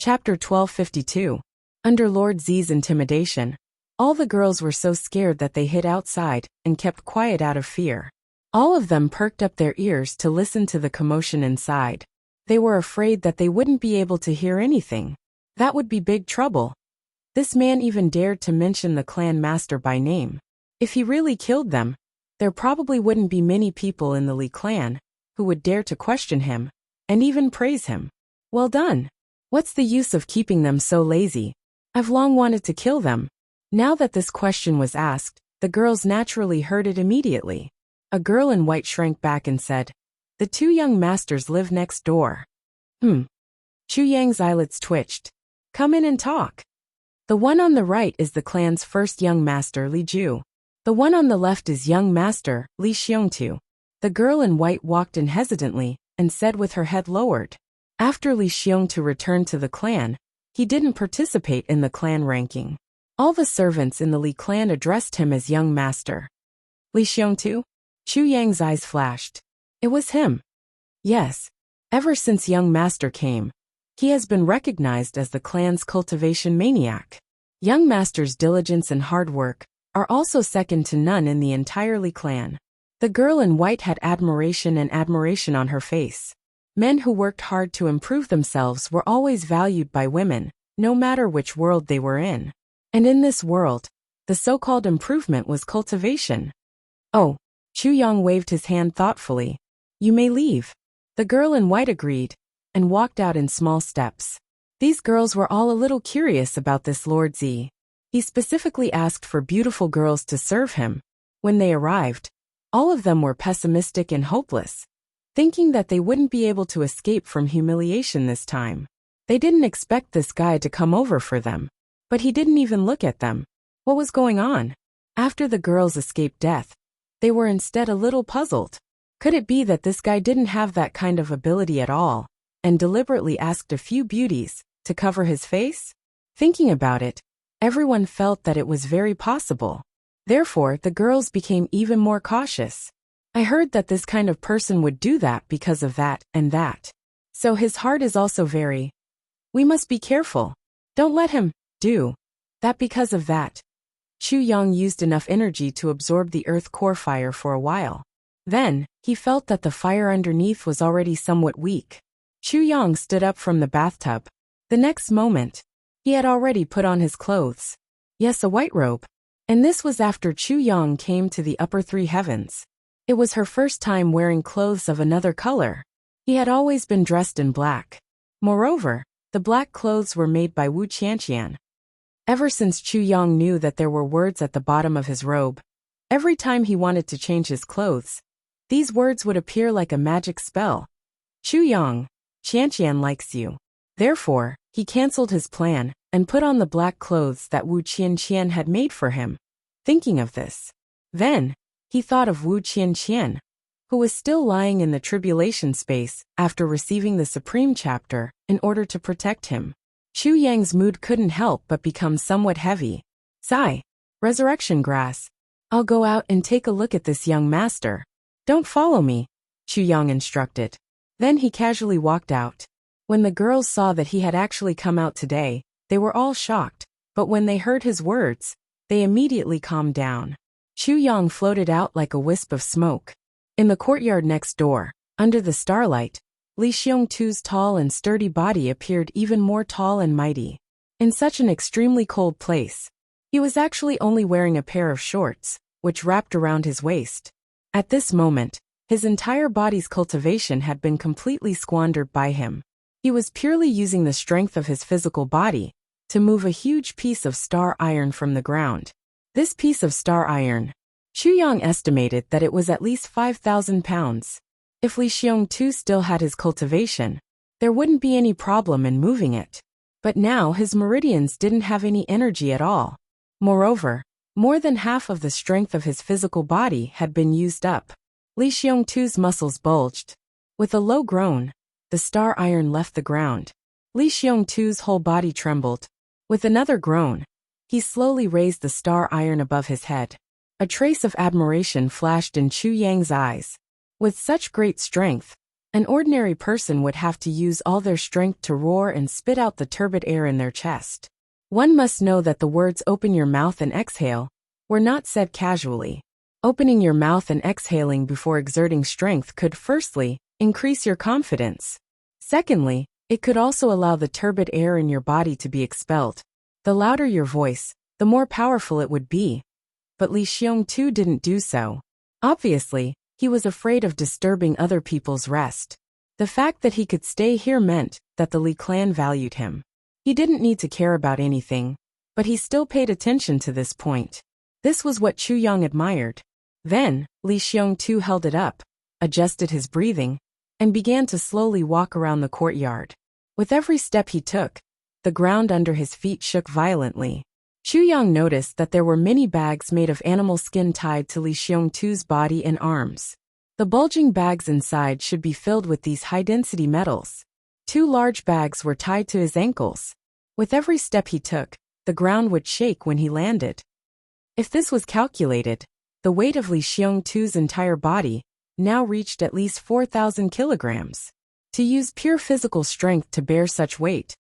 Chapter 1252. Under Lord Z's intimidation, all the girls were so scared that they hid outside and kept quiet out of fear. All of them perked up their ears to listen to the commotion inside. They were afraid that they wouldn't be able to hear anything. That would be big trouble. This man even dared to mention the clan master by name. If he really killed them, there probably wouldn't be many people in the Li clan who would dare to question him and even praise him. Well done. What's the use of keeping them so lazy? I've long wanted to kill them. Now that this question was asked, the girls naturally heard it immediately. A girl in white shrank back and said, "The two young masters live next door." Chu Yang's eyelids twitched. "Come in and talk." The one on the right is the clan's first young master, Li Ju. The one on the left is young master, Li Xiongtu. The girl in white walked in hesitantly and said with her head lowered. After Li Xiongtu returned to the clan, he didn't participate in the clan ranking. All the servants in the Li clan addressed him as young master. Li Xiongtu? Chu Yang's eyes flashed. It was him. Yes. Ever since young master came, he has been recognized as the clan's cultivation maniac. Young master's diligence and hard work are also second to none in the entire Li clan. The girl in white had admiration on her face. Men who worked hard to improve themselves were always valued by women, no matter which world they were in. And in this world, the so-called improvement was cultivation. Oh, Chu Yang waved his hand thoughtfully. You may leave. The girl in white agreed and walked out in small steps. These girls were all a little curious about this Lord Z. He specifically asked for beautiful girls to serve him. When they arrived, all of them were pessimistic and hopeless, thinking that they wouldn't be able to escape from humiliation this time. They didn't expect this guy to come over for them. But he didn't even look at them. What was going on? After the girls escaped death, they were instead a little puzzled. Could it be that this guy didn't have that kind of ability at all, and deliberately asked a few beauties to cover his face? Thinking about it, everyone felt that it was very possible. Therefore, the girls became even more cautious. I heard that this kind of person would do that because of that and that. So his heart is also very... We must be careful. Don't let him do that because of that. Chu Yang used enough energy to absorb the earth core fire for a while. Then, he felt that the fire underneath was already somewhat weak. Chu Yang stood up from the bathtub. The next moment, he had already put on his clothes. Yes, a white robe. And this was after Chu Yang came to the upper three heavens. It was her first time wearing clothes of another color. He had always been dressed in black. Moreover, the black clothes were made by Wu Qianqian. Ever since Chu Yang knew that there were words at the bottom of his robe, every time he wanted to change his clothes, these words would appear like a magic spell. Chu Yang, Qianqian likes you. Therefore, he cancelled his plan and put on the black clothes that Wu Qianqian had made for him. Thinking of this, then, he thought of Wu Qianqian, who was still lying in the tribulation space after receiving the Supreme Chapter in order to protect him. Chu Yang's mood couldn't help but become somewhat heavy. Sigh. Resurrection grass. I'll go out and take a look at this young master. Don't follow me, Chu Yang instructed. Then he casually walked out. When the girls saw that he had actually come out today, they were all shocked, but when they heard his words, they immediately calmed down. Chu Yang floated out like a wisp of smoke. In the courtyard next door, under the starlight, Li Xiongtu's tall and sturdy body appeared even more tall and mighty. In such an extremely cold place, he was actually only wearing a pair of shorts, which wrapped around his waist. At this moment, his entire body's cultivation had been completely squandered by him. He was purely using the strength of his physical body to move a huge piece of star iron from the ground. This piece of star iron, Chu Yang estimated that it was at least 5,000 pounds. If Li Xiongtu still had his cultivation, there wouldn't be any problem in moving it. But now his meridians didn't have any energy at all. Moreover, more than half of the strength of his physical body had been used up. Li Xiongtu's muscles bulged. With a low groan, the star iron left the ground. Li Xiongtu's whole body trembled. With another groan, he slowly raised the star iron above his head. A trace of admiration flashed in Chu Yang's eyes. With such great strength, An ordinary person would have to use all their strength to roar and spit out the turbid air in their chest. One must know that the words "open your mouth and exhale" were not said casually. Opening your mouth and exhaling before exerting strength could, firstly, increase your confidence. Secondly, it could also allow the turbid air in your body to be expelled. The louder your voice, the more powerful it would be. But Li Xiongtu didn't do so. Obviously, he was afraid of disturbing other people's rest. The fact that he could stay here meant that the Li clan valued him. He didn't need to care about anything, but he still paid attention to this point. This was what Chu Yang admired. Then, Li Xiongtu held it up, adjusted his breathing, and began to slowly walk around the courtyard. With every step he took, the ground under his feet shook violently. Chu Yang noticed that there were many bags made of animal skin tied to Li Xiongtu's body and arms. The bulging bags inside should be filled with these high-density metals. 2 large bags were tied to his ankles. With every step he took, the ground would shake when he landed. If this was calculated, the weight of Li Xiongtu's entire body now reached at least 4,000 kilograms. To use pure physical strength to bear such weight,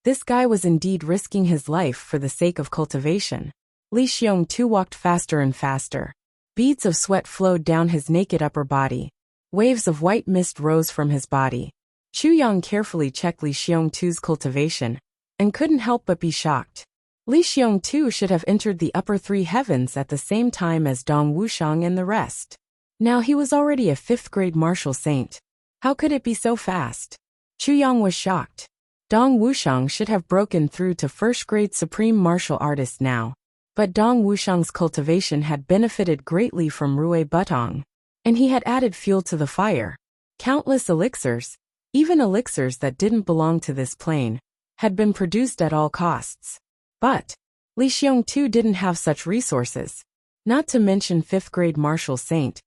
this guy was indeed risking his life for the sake of cultivation. Li Xiongtu walked faster and faster. Beads of sweat flowed down his naked upper body. Waves of white mist rose from his body. Chu Yang carefully checked Li Xiongtu's cultivation, and couldn't help but be shocked. Li Xiongtu should have entered the upper 3 heavens at the same time as Dong Wuxiang and the rest. Now he was already a 5th-grade martial saint. How could it be so fast? Chu Yang was shocked. Dong Wuxiang should have broken through to 1st-grade supreme martial artist now. But Dong Wuxiang's cultivation had benefited greatly from Rui Butong, and he had added fuel to the fire. Countless elixirs, even elixirs that didn't belong to this plane, had been produced at all costs. But Li Xiongtu didn't have such resources. Not to mention 5th-grade martial saint.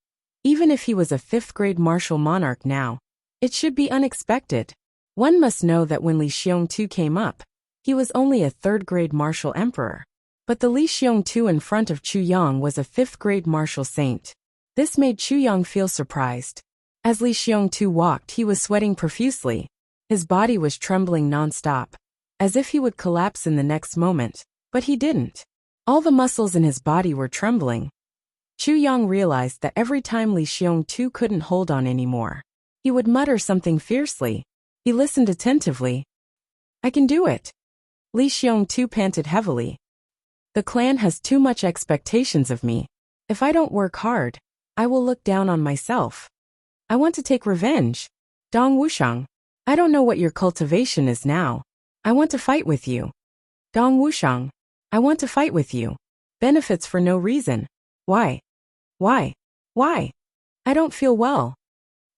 Even if he was a 5th-grade martial monarch now, it should be unexpected. One must know that when Li Xiongtu came up, he was only a 3rd-grade martial emperor. But the Li Xiongtu in front of Chu Yang was a 5th-grade martial saint. This made Chu Yang feel surprised. As Li Xiongtu walked, he was sweating profusely. His body was trembling non-stop, as if he would collapse in the next moment, but he didn't. All the muscles in his body were trembling. Chu Yang realized that every time Li Xiongtu couldn't hold on anymore, he would mutter something fiercely. He listened attentively. "I can do it." Li Xiongtu panted heavily. "The clan has too much expectations of me. If I don't work hard, I will look down on myself. I want to take revenge. Dong Wuxiang, I don't know what your cultivation is now. I want to fight with you. Dong Wuxiang, I want to fight with you. Benefits for no reason. Why? Why? Why? I don't feel well."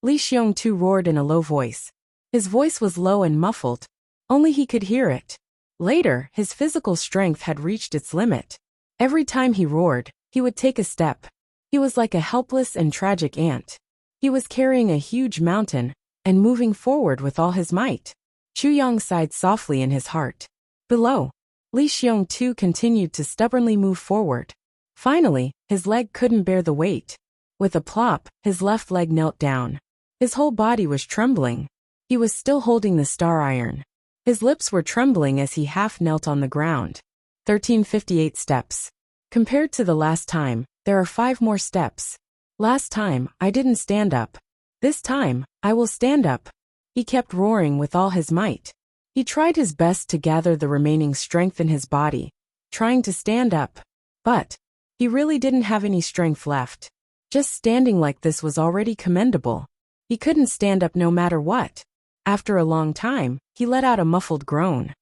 Li Xiongtu roared in a low voice. His voice was low and muffled. Only he could hear it. Later, his physical strength had reached its limit. Every time he roared, he would take a step. He was like a helpless and tragic ant. He was carrying a huge mountain and moving forward with all his might. Chu Yang sighed softly in his heart. Below, Li Xiongtu continued to stubbornly move forward. Finally, his leg couldn't bear the weight. With a plop, his left leg knelt down. His whole body was trembling. He was still holding the star iron. His lips were trembling as he half knelt on the ground. 1358 steps. Compared to the last time, there are 5 more steps. Last time, I didn't stand up. This time, I will stand up. He kept roaring with all his might. He tried his best to gather the remaining strength in his body, trying to stand up. But he really didn't have any strength left. Just standing like this was already commendable. He couldn't stand up no matter what. After a long time, he let out a muffled groan.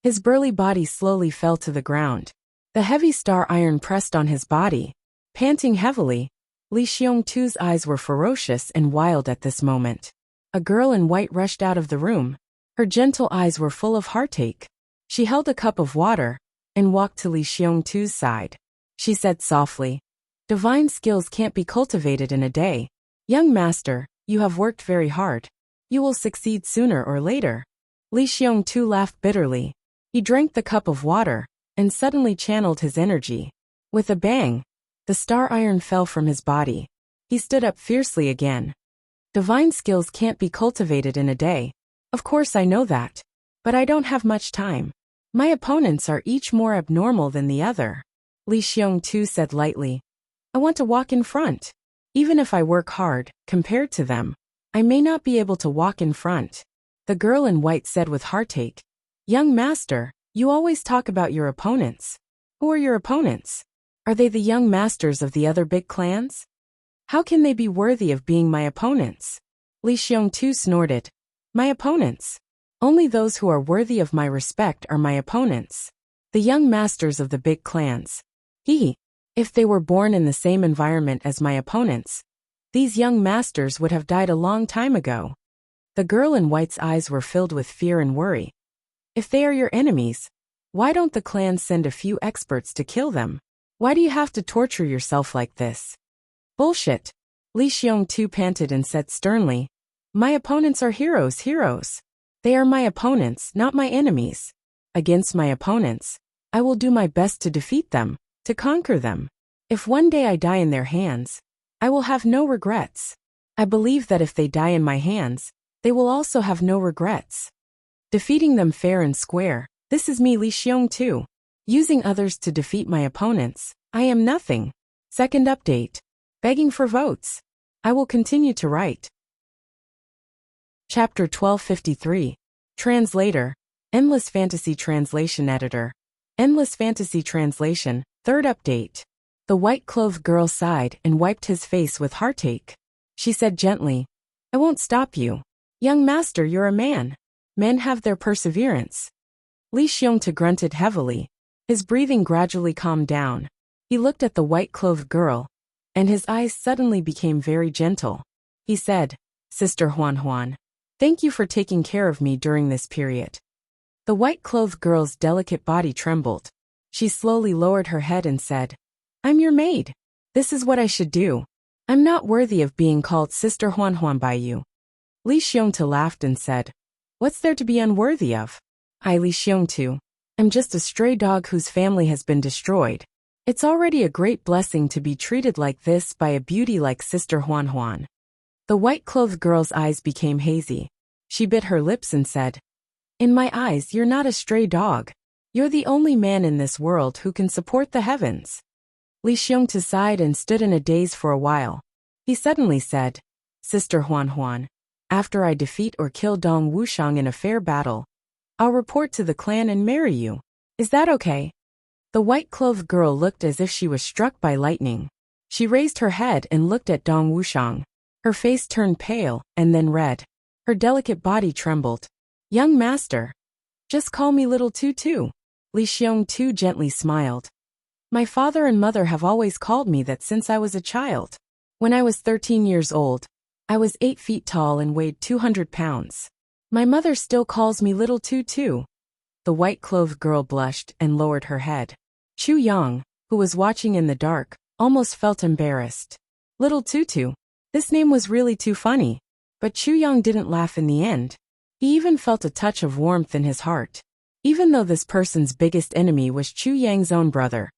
His burly body slowly fell to the ground. The heavy star iron pressed on his body. Panting heavily, Li Xiongtu's eyes were ferocious and wild at this moment. A girl in white rushed out of the room. Her gentle eyes were full of heartache. She held a cup of water and walked to Li Xiongtu's side. She said softly, "Divine skills can't be cultivated in a day. Young master, you have worked very hard. You will succeed sooner or later." Li Xiongtu laughed bitterly. He drank the cup of water and suddenly channeled his energy. With a bang, the star iron fell from his body. He stood up fiercely again. Divine skills can't be cultivated in a day. Of course I know that. But I don't have much time. My opponents are each more abnormal than the other. Li Xiongtu said lightly. I want to walk in front. Even if I work hard, compared to them, I may not be able to walk in front. The girl in white said with heartache. Young master, you always talk about your opponents. Who are your opponents? Are they the young masters of the other big clans? How can they be worthy of being my opponents? Li Xiongtu snorted. My opponents? Only those who are worthy of my respect are my opponents. The young masters of the big clans. If they were born in the same environment as my opponents, these young masters would have died a long time ago. The girl in white's eyes were filled with fear and worry. If they are your enemies, why don't the clans send a few experts to kill them? Why do you have to torture yourself like this? Bullshit. Li Xiongtu panted and said sternly. My opponents are heroes. They are my opponents, not my enemies. Against my opponents, I will do my best to defeat them, to conquer them. If one day I die in their hands, I will have no regrets. I believe that if they die in my hands, they will also have no regrets. Defeating them fair and square, this is me Li Xiongtu. Using others to defeat my opponents, I am nothing. Second update. Begging for votes. I will continue to write. Chapter 1253. Translator. Endless Fantasy Translation Editor. Endless Fantasy Translation, third update. The white-clothed girl sighed and wiped his face with heartache. She said gently, I won't stop you. Young master, you're a man. Men have their perseverance. Li Xiongtu grunted heavily. His breathing gradually calmed down. He looked at the white-clothed girl, and his eyes suddenly became very gentle. He said, Sister Huan, thank you for taking care of me during this period. The white-clothed girl's delicate body trembled. She slowly lowered her head and said, I'm your maid. This is what I should do. I'm not worthy of being called Sister Huan by you. Li Xiongtu laughed and said, What's there to be unworthy of? I, Li Xiongtu, am just a stray dog whose family has been destroyed. It's already a great blessing to be treated like this by a beauty like Sister Huan. The white-clothed girl's eyes became hazy. She bit her lips and said, In my eyes, you're not a stray dog. You're the only man in this world who can support the heavens. Li Xiongtu sighed and stood in a daze for a while. He suddenly said, Sister Huan, after I defeat or kill Dong Wuxiang in a fair battle, I'll report to the clan and marry you. Is that okay? The white-clothed girl looked as if she was struck by lightning. She raised her head and looked at Dong Wuxiang. Her face turned pale and then red. Her delicate body trembled. Young master. Just call me little Tutu. Li Xiongtu gently smiled. My father and mother have always called me that since I was a child. When I was 13 years old, I was 8 feet tall and weighed 200 pounds. My mother still calls me little Tutu. The white-clothed girl blushed and lowered her head. Chu Yang, who was watching in the dark, almost felt embarrassed. Little Tutu. This name was really too funny. But Chu Yang didn't laugh in the end. He even felt a touch of warmth in his heart. Even though this person's biggest enemy was Chu Yang's own brother,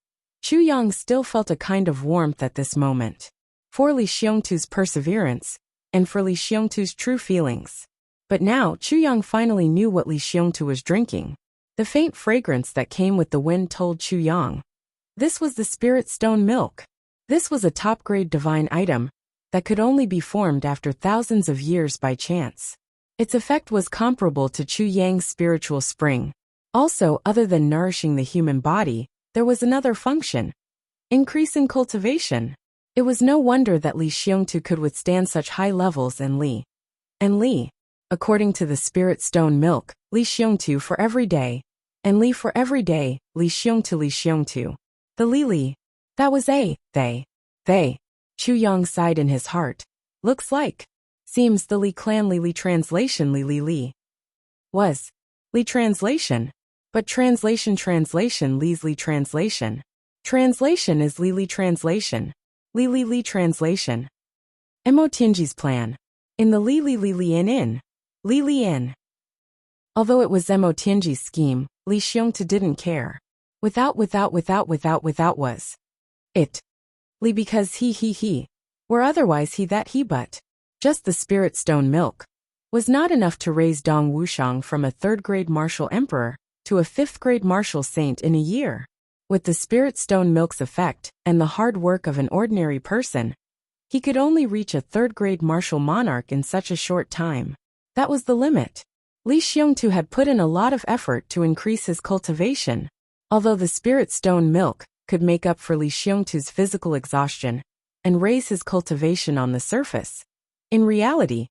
Chu Yang still felt a kind of warmth at this moment. For Li Xiongtu's perseverance, and for Li Xiongtu's true feelings. But now Chu Yang finally knew what Li Xiongtu was drinking. The faint fragrance that came with the wind told Chu Yang. This was the spirit stone milk. This was a top-grade divine item that could only be formed after thousands of years by chance. Its effect was comparable to Chu Yang's spiritual spring. Also, other than nourishing the human body, there was another function. Increase in cultivation. It was no wonder that Li Xiongtu could withstand such high levels and Li. According to the spirit stone milk, Li Xiongtu for every day, and Li for every day, Li Xiongtu. The Li. That was they. Chu Yang sighed in his heart. Looks like. Seems the Li clan Li translation Li. Was. Li translation. But translation Li's Li translation. Translation is Li translation. Li translation. Emotinji's plan. In the Li in. Li in. Although it was Emotinji's scheme, Li Xiongtu didn't care. Without was. It. Li because he. Were otherwise he that he but. Just the spirit stone milk was not enough to raise Dong Wuxiang from a third-grade martial emperor to a fifth-grade martial saint in a year. With the spirit stone milk's effect and the hard work of an ordinary person, he could only reach a third-grade martial monarch in such a short time. That was the limit. Li Xiongtu had put in a lot of effort to increase his cultivation. Although the spirit stone milk could make up for Li Xiongtu's physical exhaustion and raise his cultivation on the surface, in reality,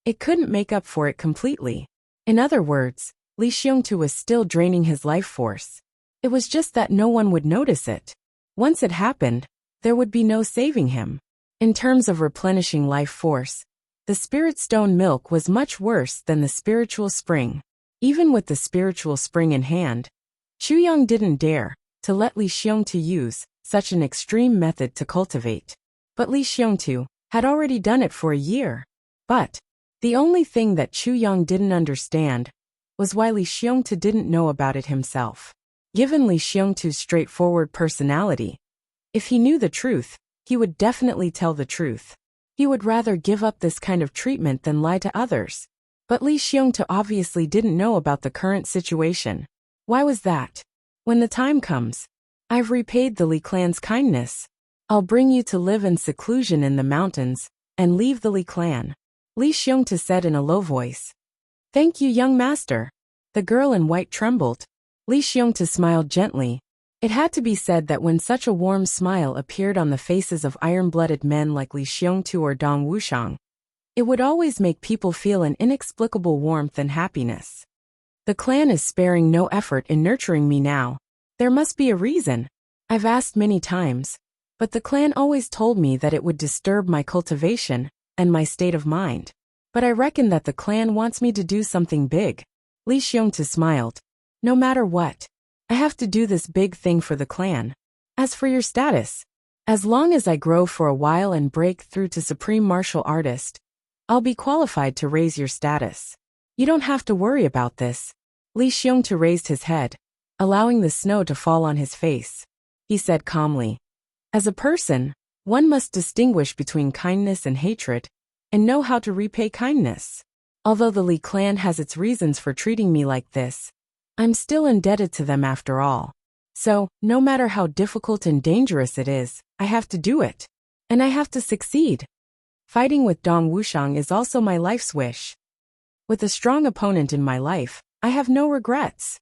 it couldn't make up for it completely. In other words, Li Xiongtu was still draining his life force. It was just that no one would notice it. Once it happened, there would be no saving him. In terms of replenishing life force, the spirit stone milk was much worse than the spiritual spring. Even with the spiritual spring in hand, Chu Yang didn't dare to let Li Xiongtu use such an extreme method to cultivate. But Li Xiongtu had already done it for a year. But the only thing that Chu Yang didn't understand was why Li Xiongtu didn't know about it himself. Given Li Xiongtu's straightforward personality, if he knew the truth, he would definitely tell the truth. He would rather give up this kind of treatment than lie to others. But Li Xiongtu obviously didn't know about the current situation. Why was that? When the time comes, I've repaid the Li clan's kindness. I'll bring you to live in seclusion in the mountains and leave the Li clan. Li Xiongtu said in a low voice. Thank you, young master. The girl in white trembled. Li Xiongtu smiled gently. It had to be said that when such a warm smile appeared on the faces of iron-blooded men like Li Xiongtu or Dong Wuxiang, it would always make people feel an inexplicable warmth and happiness. The clan is sparing no effort in nurturing me now. There must be a reason. I've asked many times, but the clan always told me that it would disturb my cultivation and my state of mind. But I reckon that the clan wants me to do something big. Li Xiongtu smiled. No matter what, I have to do this big thing for the clan. As for your status, as long as I grow for a while and break through to Supreme Martial Artist, I'll be qualified to raise your status. You don't have to worry about this. Li Xiongtu raised his head, allowing the snow to fall on his face. He said calmly, as a person, one must distinguish between kindness and hatred, and know how to repay kindness. Although the Li clan has its reasons for treating me like this, I'm still indebted to them after all. So, no matter how difficult and dangerous it is, I have to do it. And I have to succeed. Fighting with Dong Wuxiang is also my life's wish. With a strong opponent in my life, I have no regrets.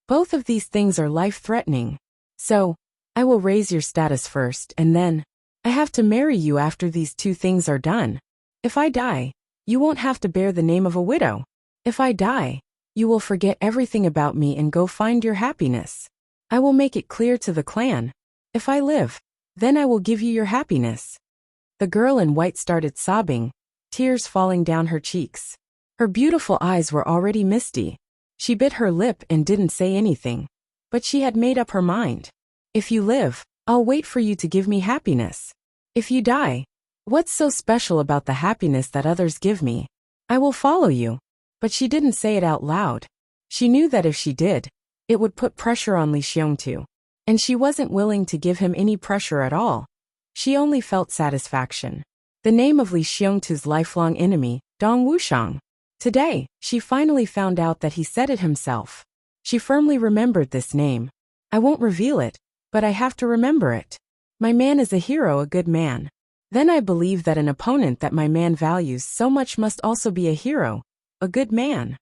Both of these things are life-threatening. So, I will raise your status first and then, I have to marry you after these two things are done. If I die, you won't have to bear the name of a widow. If I die, you will forget everything about me and go find your happiness. I will make it clear to the clan. If I live, then I will give you your happiness. The girl in white started sobbing, tears falling down her cheeks. Her beautiful eyes were already misty. She bit her lip and didn't say anything. But she had made up her mind. If you live, I'll wait for you to give me happiness. If you die, what's so special about the happiness that others give me? I will follow you. But she didn't say it out loud. She knew that if she did, it would put pressure on Li Xiongtu. And she wasn't willing to give him any pressure at all. She only felt satisfaction. The name of Li Xiongtu's lifelong enemy, Dong Wuxiang. Today, she finally found out that he said it himself. She firmly remembered this name. I won't reveal it, but I have to remember it. My man is a hero, a good man. Then I believe that an opponent that my man values so much must also be a hero, a good man.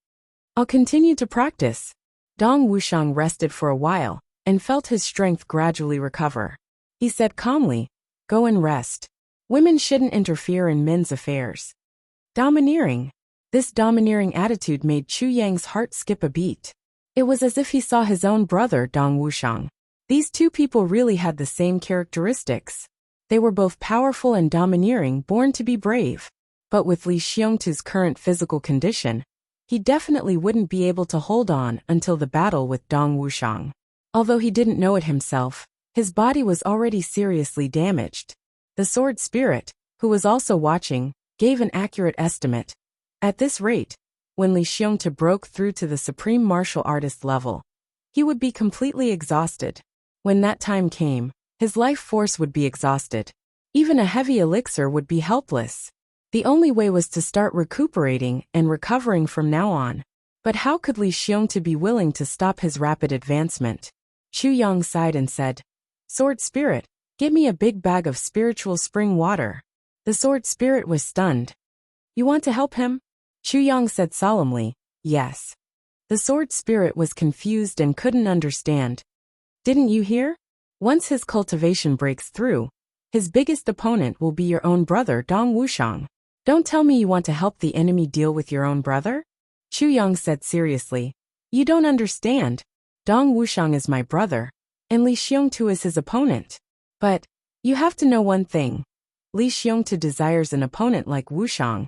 I'll continue to practice. Dong Wuxiang rested for a while and felt his strength gradually recover. He said calmly, go and rest. Women shouldn't interfere in men's affairs. Domineering. This domineering attitude made Chu Yang's heart skip a beat. It was as if he saw his own brother, Dong Wuxiang. These two people really had the same characteristics. They were both powerful and domineering, born to be brave. But with Li Xiongtu's current physical condition, he definitely wouldn't be able to hold on until the battle with Dong Wuxiang. Although he didn't know it himself, his body was already seriously damaged. The sword spirit, who was also watching, gave an accurate estimate. At this rate, when Li Xiongtu broke through to the Supreme Martial Artist level, he would be completely exhausted. When that time came, his life force would be exhausted. Even a heavy elixir would be helpless. The only way was to start recuperating and recovering from now on. But how could Li Xiongtu be willing to stop his rapid advancement? Chu Yang sighed and said, Sword Spirit, get me a big bag of spiritual spring water. The Sword Spirit was stunned. You want to help him? Chu Yang said solemnly, yes. The Sword Spirit was confused and couldn't understand. Didn't you hear? Once his cultivation breaks through, his biggest opponent will be your own brother Dong Wuxiang. Don't tell me you want to help the enemy deal with your own brother? Chu Yang said seriously. You don't understand. Dong Wuxiang is my brother, and Li Xiongtu is his opponent. But, you have to know one thing. Li Xiongtu desires an opponent like Wuxiang,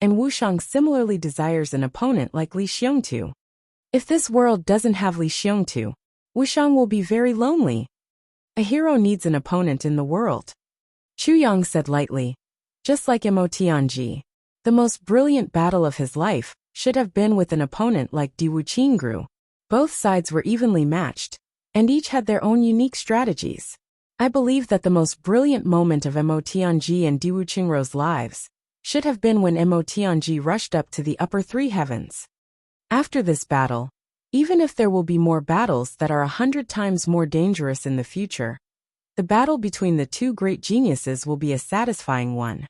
and Wuxiang similarly desires an opponent like Li Xiongtu. If this world doesn't have Li Xiongtu, Wuxiang will be very lonely. A hero needs an opponent in the world. Chu Yang said lightly. Just like Emotianji. The most brilliant battle of his life should have been with an opponent like Diwu Qingru. Both sides were evenly matched, and each had their own unique strategies. I believe that the most brilliant moment of Emotianji and Diwu Qingru's lives should have been when Emotianji rushed up to the upper three heavens. After this battle, even if there will be more battles that are 100 times more dangerous in the future, the battle between the two great geniuses will be a satisfying one.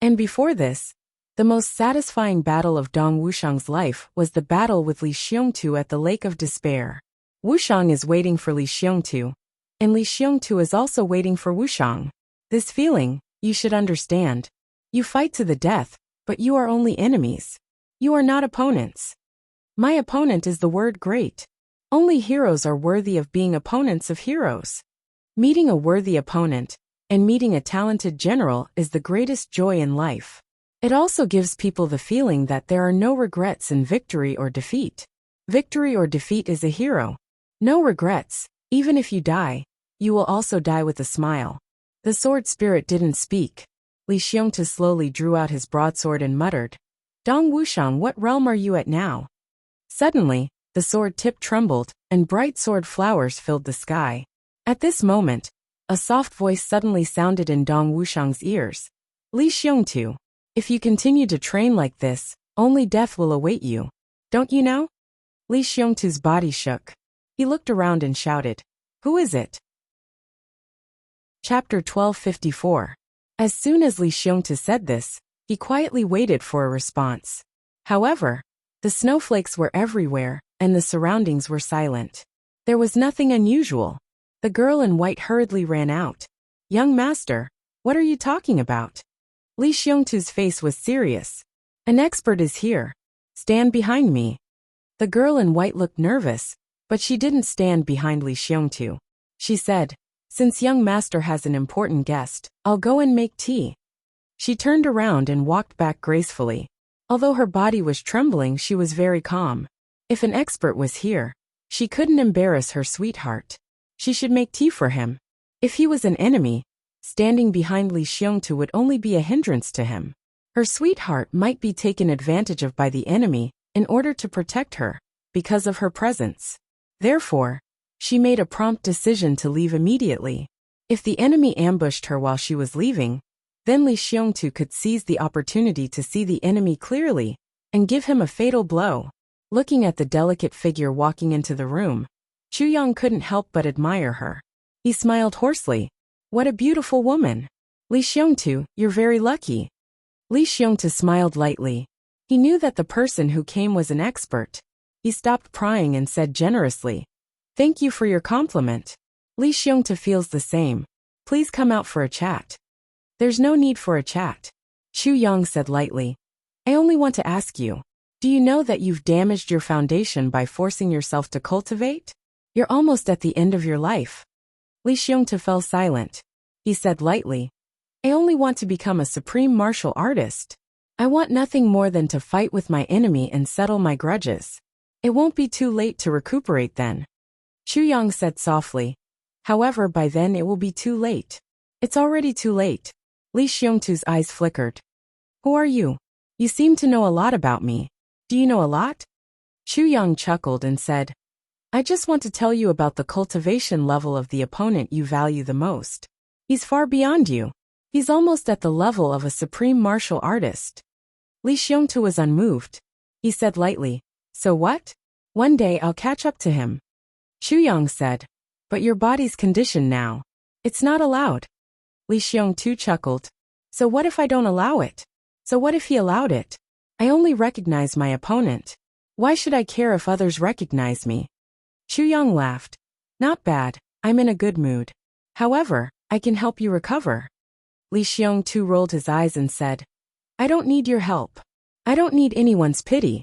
And before this, the most satisfying battle of Dong Wuxiang's life was the battle with Li Xiongtu at the Lake of Despair. Wuxiang is waiting for Li Xiongtu, and Li Xiongtu is also waiting for Wuxiang. This feeling, you should understand. You fight to the death, but you are only enemies. You are not opponents. My opponent is the word great. Only heroes are worthy of being opponents of heroes. Meeting a worthy opponent, and meeting a talented general is the greatest joy in life. It also gives people the feeling that there are no regrets in victory or defeat. Victory or defeat is a hero. No regrets, even if you die, you will also die with a smile. The Sword Spirit didn't speak. Li Xiongtu slowly drew out his broadsword and muttered, Dong Wuxiang, what realm are you at now? Suddenly, the sword tip trembled, and bright sword flowers filled the sky. At this moment, a soft voice suddenly sounded in Dong Wuxiang's ears. Li Xiongtu, if you continue to train like this, only death will await you. Don't you know? Li Xiongtu's body shook. He looked around and shouted, Who is it? Chapter 1254. As soon as Li Xiongtu said this, he quietly waited for a response. However, the snowflakes were everywhere, and the surroundings were silent. There was nothing unusual. The girl in white hurriedly ran out. Young master, what are you talking about? Li Xiongtu's face was serious. An expert is here. Stand behind me. The girl in white looked nervous, but she didn't stand behind Li Xiongtu. She said, Since young master has an important guest, I'll go and make tea. She turned around and walked back gracefully. Although her body was trembling, she was very calm. If an expert was here, she couldn't embarrass her sweetheart. She should make tea for him. If he was an enemy, standing behind Li Xiongtu would only be a hindrance to him. Her sweetheart might be taken advantage of by the enemy in order to protect her, because of her presence. Therefore, she made a prompt decision to leave immediately. If the enemy ambushed her while she was leaving, then Li Xiongtu could seize the opportunity to see the enemy clearly and give him a fatal blow. Looking at the delicate figure walking into the room, Chu Yang couldn't help but admire her. He smiled hoarsely. What a beautiful woman. Li Xiongtu, you're very lucky. Li Xiongtu smiled lightly. He knew that the person who came was an expert. He stopped prying and said generously, Thank you for your compliment. Li Xiongtu feels the same. Please come out for a chat. There's no need for a chat. Chu Yang said lightly. I only want to ask you, do you know that you've damaged your foundation by forcing yourself to cultivate? You're almost at the end of your life. Li Xiongtu fell silent. He said lightly, I only want to become a supreme martial artist. I want nothing more than to fight with my enemy and settle my grudges. It won't be too late to recuperate then. Chu Yang said softly. However, by then it will be too late. It's already too late. Li Xiongtu's eyes flickered. Who are you? You seem to know a lot about me. Do you know a lot? Chu Yang chuckled and said, I just want to tell you about the cultivation level of the opponent you value the most. He's far beyond you. He's almost at the level of a supreme martial artist. Li Xiongtu was unmoved. He said lightly, "So what? One day I'll catch up to him." Xu Yang said, "But your body's conditioned now. It's not allowed." Li Xiongtu chuckled. "So what if I don't allow it? So what if he allowed it? I only recognize my opponent. Why should I care if others recognize me?" Xu Yang laughed. "Not bad, I'm in a good mood. However, I can help you recover." Li Xiongtu rolled his eyes and said, "I don't need your help. I don't need anyone's pity."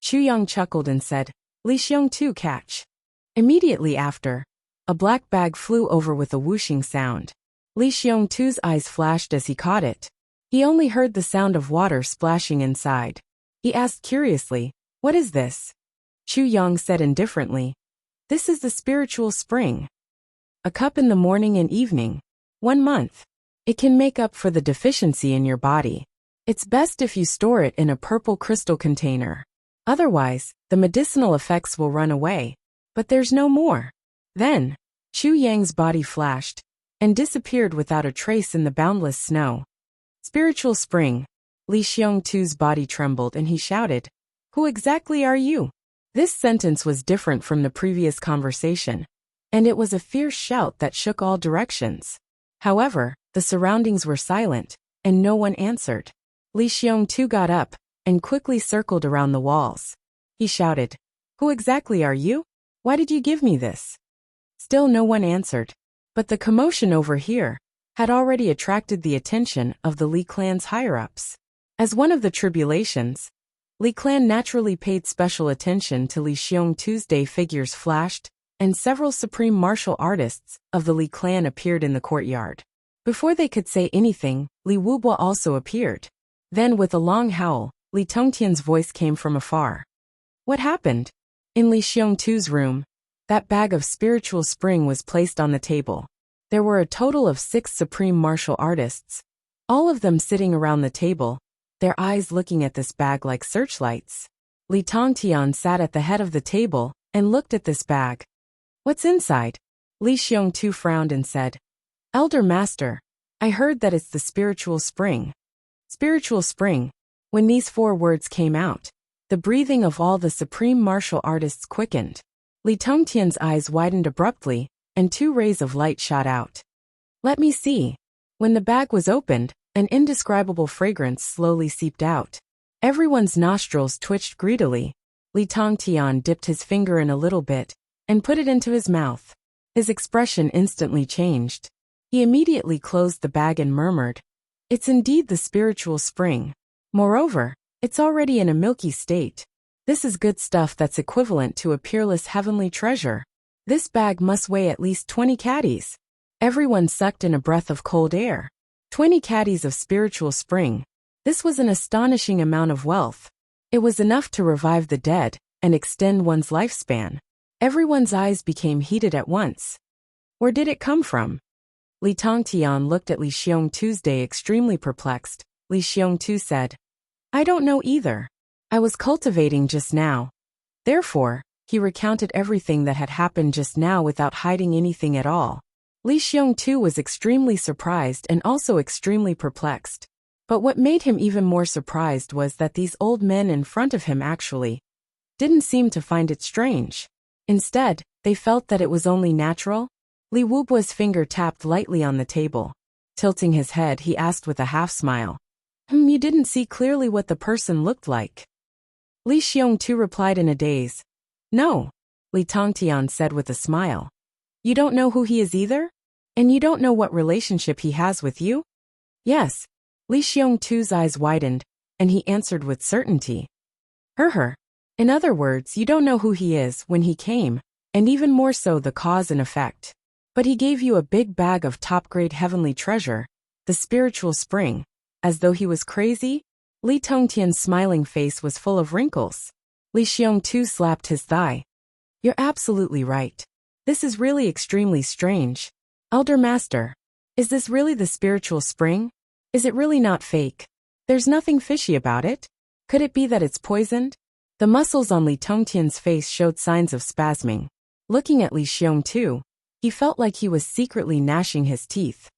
Xu Yang chuckled and said, "Li Xiongtu, catch." Immediately after, a black bag flew over with a whooshing sound. Li Xiongtu's eyes flashed as he caught it. He only heard the sound of water splashing inside. He asked curiously, "What is this?" Xu Yang said indifferently, "This is the spiritual spring. A cup in the morning and evening. 1 month. It can make up for the deficiency in your body. It's best if you store it in a purple crystal container. Otherwise, the medicinal effects will run away. But there's no more." Then, Xu Yang's body flashed and disappeared without a trace in the boundless snow. "Spiritual spring." Li Xiongtu's body trembled and he shouted, "Who exactly are you?" This sentence was different from the previous conversation, and it was a fierce shout that shook all directions. However, the surroundings were silent, and no one answered. Li Xiongtu got up and quickly circled around the walls. He shouted, "Who exactly are you? Why did you give me this?" Still no one answered. But the commotion over here had already attracted the attention of the Li clan's higher-ups. As one of the tribulations, Li clan naturally paid special attention to Li Xiongtu's day. Figures flashed, and several supreme martial artists of the Li clan appeared in the courtyard. Before they could say anything, Li Wubua also appeared. Then with a long howl, Li Tongtian's voice came from afar. "What happened?" In Li Xiongtu's room, that bag of spiritual spring was placed on the table. There were a total of 6 supreme martial artists, all of them sitting around the table, their eyes looking at this bag like searchlights. Li Tongtian sat at the head of the table and looked at this bag. "What's inside?" Li Xiongtu frowned and said, "Elder Master, I heard that it's the spiritual spring." Spiritual spring. When these 4 words came out, the breathing of all the supreme martial artists quickened. Li Tongtian's eyes widened abruptly, and 2 rays of light shot out. "Let me see." When the bag was opened, an indescribable fragrance slowly seeped out. Everyone's nostrils twitched greedily. Li Tongtian dipped his finger in a little bit and put it into his mouth. His expression instantly changed. He immediately closed the bag and murmured, "It's indeed the spiritual spring. Moreover, it's already in a milky state. This is good stuff that's equivalent to a peerless heavenly treasure. This bag must weigh at least 20 caddies." Everyone sucked in a breath of cold air. 20 caddies of spiritual spring. This was an astonishing amount of wealth. It was enough to revive the dead and extend one's lifespan. Everyone's eyes became heated at once. Where did it come from? Li Tongtian looked at Li Xiongtu's day extremely perplexed. Li Xiongtu said, "I don't know either. I was cultivating just now." Therefore, he recounted everything that had happened just now without hiding anything at all. Li Xiongtu was extremely surprised and also extremely perplexed. But what made him even more surprised was that these old men in front of him actually didn't seem to find it strange. Instead, they felt that it was only natural. Li Wubua's finger tapped lightly on the table. Tilting his head, he asked with a half-smile, You didn't see clearly what the person looked like?" Li Xiongtu replied in a daze. "No," Li Tongtian said with a smile. "You don't know who he is either? And you don't know what relationship he has with you?" "Yes." Li Xiongtu's eyes widened, and he answered with certainty. Her. In other words, you don't know who he is, when he came, and even more so the cause and effect. But he gave you a big bag of top-grade heavenly treasure, the spiritual spring, as though he was crazy? Li Tongtian's smiling face was full of wrinkles. Li Xiongtu slapped his thigh. "You're absolutely right. This is really extremely strange. Elder Master, is this really the spiritual spring? Is it really not fake? There's nothing fishy about it? Could it be that it's poisoned?" The muscles on Li Tongtian's face showed signs of spasming. Looking at Li Xiongtu, he felt like he was secretly gnashing his teeth.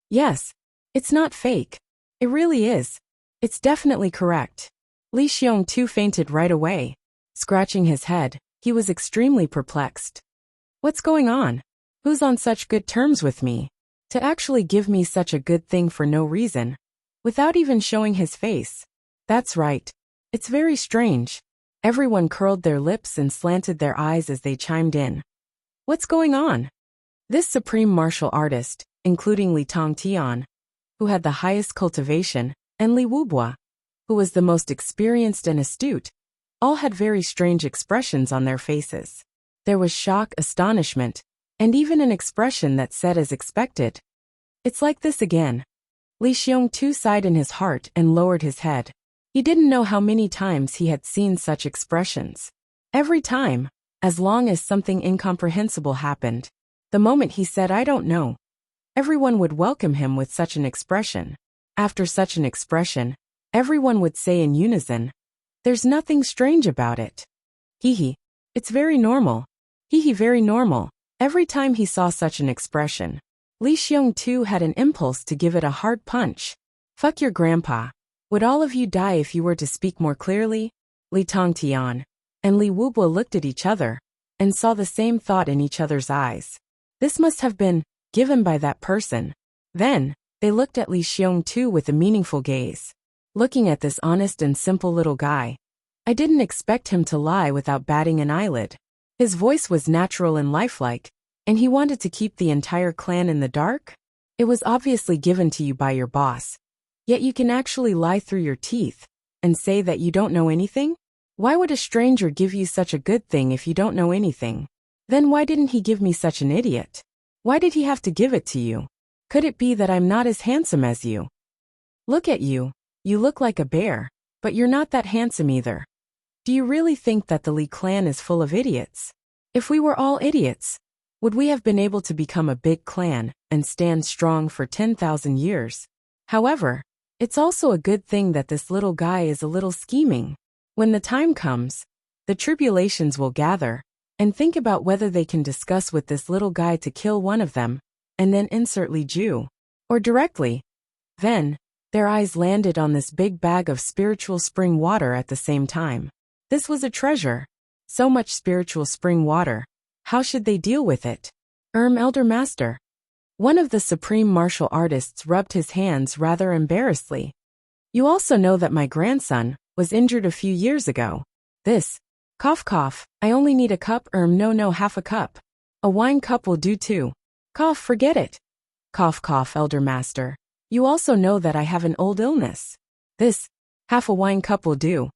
"Yes, It's not fake. It really is. It's definitely correct. Li Xiong fainted right away. Scratching his head, he was extremely perplexed. What's going on? Who's on such good terms with me? To actually give me such a good thing for no reason, without even showing his face. That's right. It's very strange. Everyone curled their lips and slanted their eyes as they chimed in. What's going on? This supreme martial artist, including Li Tongtian, who had the highest cultivation, and Li Wubua, who was the most experienced and astute, all had very strange expressions on their faces. There was shock, astonishment, and even an expression that said as expected. It's like this again. Li Xiong sighed in his heart and lowered his head. He didn't know how many times he had seen such expressions. Every time, as long as something incomprehensible happened, the moment he said I don't know, everyone would welcome him with such an expression. After such an expression, everyone would say in unison, there's nothing strange about it. Hee. It's very normal. Hee, very normal. Every time he saw such an expression, Li Xiong had an impulse to give it a hard punch. Fuck your grandpa. Would all of you die if you were to speak more clearly? Li Tongtian and Li Wubua looked at each other and saw the same thought in each other's eyes. This must have been given by that person. Then, they looked at Li Xiong with a meaningful gaze. Looking at this honest and simple little guy, I didn't expect him to lie without batting an eyelid. His voice was natural and lifelike, and he wanted to keep the entire clan in the dark? It was obviously given to you by your boss. Yet you can actually lie through your teeth and say that you don't know anything? Why would a stranger give you such a good thing if you don't know anything? Then why didn't he give me such an idiot? Why did he have to give it to you? Could it be that I'm not as handsome as you? Look at you. You look like a bear, but you're not that handsome either. Do you really think that the Li clan is full of idiots? If we were all idiots, would we have been able to become a big clan and stand strong for 10,000 years? However, it's also a good thing that this little guy is a little scheming. When the time comes, the tribulations will gather, and think about whether they can discuss with this little guy to kill one of them, and then insert Li Ju, or directly. Then, their eyes landed on this big bag of spiritual spring water at the same time. This was a treasure. So much spiritual spring water. How should they deal with it? Elder Master. One of the supreme martial artists rubbed his hands rather embarrassedly. You also know that my grandson was injured a few years ago. This. Cough cough, I only need a cup no half a cup. A wine cup will do too. Cough, forget it. Cough cough, Elder Master. You also know that I have an old illness. This. Half a wine cup will do.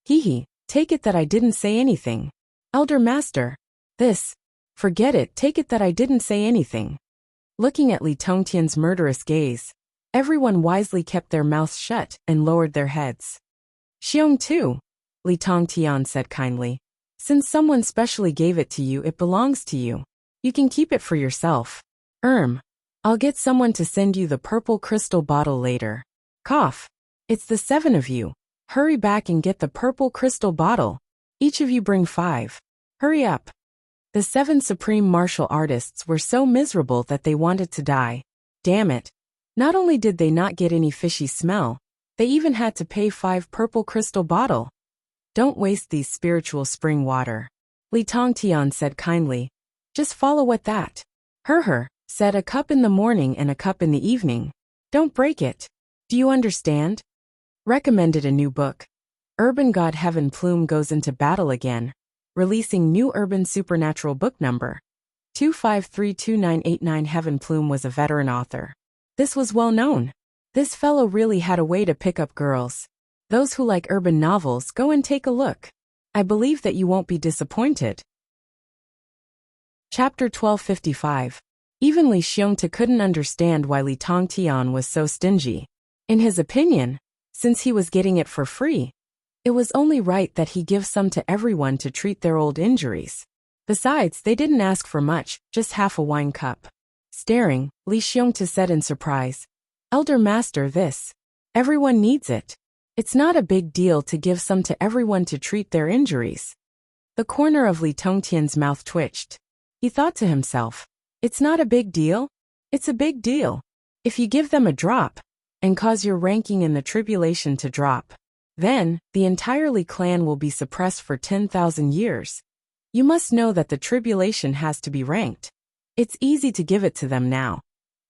Hee. Take it that I didn't say anything. Elder Master. This. Forget it, take it that I didn't say anything. Looking at Li Tongtian's murderous gaze, everyone wisely kept their mouths shut and lowered their heads. Xiong, Li Tongtian said kindly. Since someone specially gave it to you, it belongs to you. You can keep it for yourself. I'll get someone to send you the purple crystal bottle later. Cough. It's the 7 of you. Hurry back and get the purple crystal bottle. Each of you bring 5. Hurry up. The 7 supreme martial artists were so miserable that they wanted to die. Damn it. Not only did they not get any fishy smell, they even had to pay 5 purple crystal bottle. Don't waste these spiritual spring water. Li Tongtian said kindly. Just follow what that. Said a cup in the morning and a cup in the evening. Don't break it. Do you understand? Recommended a new book. Urban God Heaven Plume goes into battle again. Releasing new urban supernatural book number 2532989. Heaven Plume was a veteran author. This was well known. This fellow really had a way to pick up girls. Those who like urban novels, go and take a look. I believe that you won't be disappointed. Chapter 1255. Even Li Xiong couldn't understand why Li Tongtian was so stingy. In his opinion, since he was getting it for free, it was only right that he give some to everyone to treat their old injuries. Besides, they didn't ask for much, just half a wine cup. Staring, Li Xiong said in surprise, Elder Master, this. Everyone needs it. It's not a big deal to give some to everyone to treat their injuries. The corner of Li Tongtian's mouth twitched. He thought to himself, it's not a big deal? It's a big deal. If you give them a drop, and cause your ranking in the tribulation to drop, then the entire Li clan will be suppressed for 10,000 years. You must know that the tribulation has to be ranked. It's easy to give it to them now.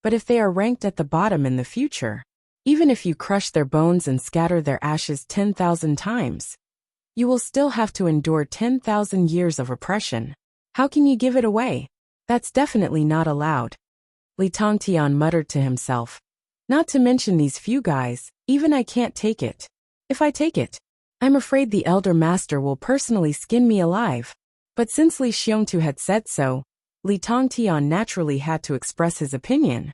But if they are ranked at the bottom in the future, even if you crush their bones and scatter their ashes 10,000 times, you will still have to endure 10,000 years of oppression. How can you give it away? That's definitely not allowed. Li Tongtian muttered to himself. Not to mention these few guys, even I can't take it. If I take it, I'm afraid the Elder Master will personally skin me alive. But since Li Xiongtu had said so, Li Tongtian naturally had to express his opinion.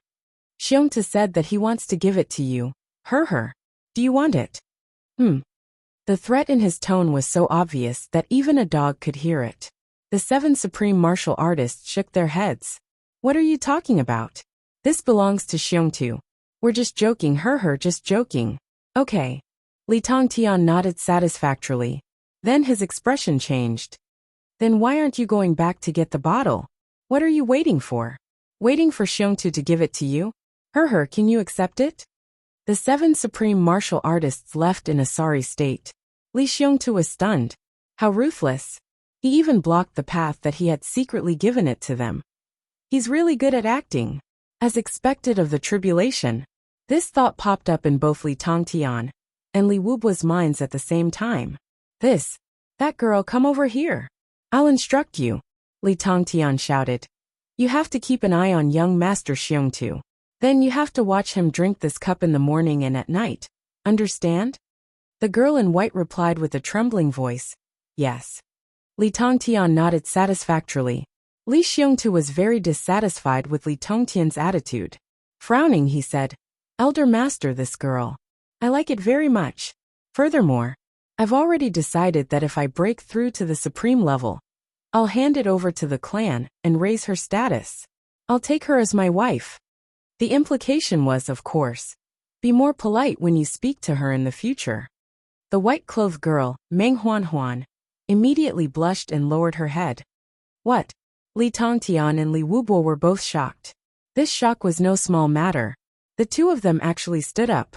Xiongtu said that he wants to give it to you. Her. Do you want it? The threat in his tone was so obvious that even a dog could hear it. The 7 supreme martial artists shook their heads. What are you talking about? This belongs to Xiongtu. We're just joking, her, just joking. Okay. Li Tongtian nodded satisfactorily. Then his expression changed. Then why aren't you going back to get the bottle? What are you waiting for? Waiting for Xiongtu to give it to you? Her, can you accept it? The 7 supreme martial artists left in a sorry state. Li Xiongtu was stunned. How ruthless. He even blocked the path that he had secretly given it to them. He's really good at acting. As expected of the tribulation, this thought popped up in both Li Tongtian and Li Wubua's minds at the same time. That girl, come over here. I'll instruct you, Li Tongtian shouted. You have to keep an eye on young Master Xiongtu. Then you have to watch him drink this cup in the morning and at night. Understand? The girl in white replied with a trembling voice. Yes. Li Tongtian nodded satisfactorily. Li Xiongtu was very dissatisfied with Li Tongtian's attitude. Frowning, he said, Elder Master, this girl. I like it very much. Furthermore, I've already decided that if I break through to the supreme level, I'll hand it over to the clan and raise her status. I'll take her as my wife. The implication was, of course, be more polite when you speak to her in the future. The white-clothed girl, Meng Huan, immediately blushed and lowered her head. What? Li Tongtian and Li Wubua were both shocked. This shock was no small matter. The two of them actually stood up.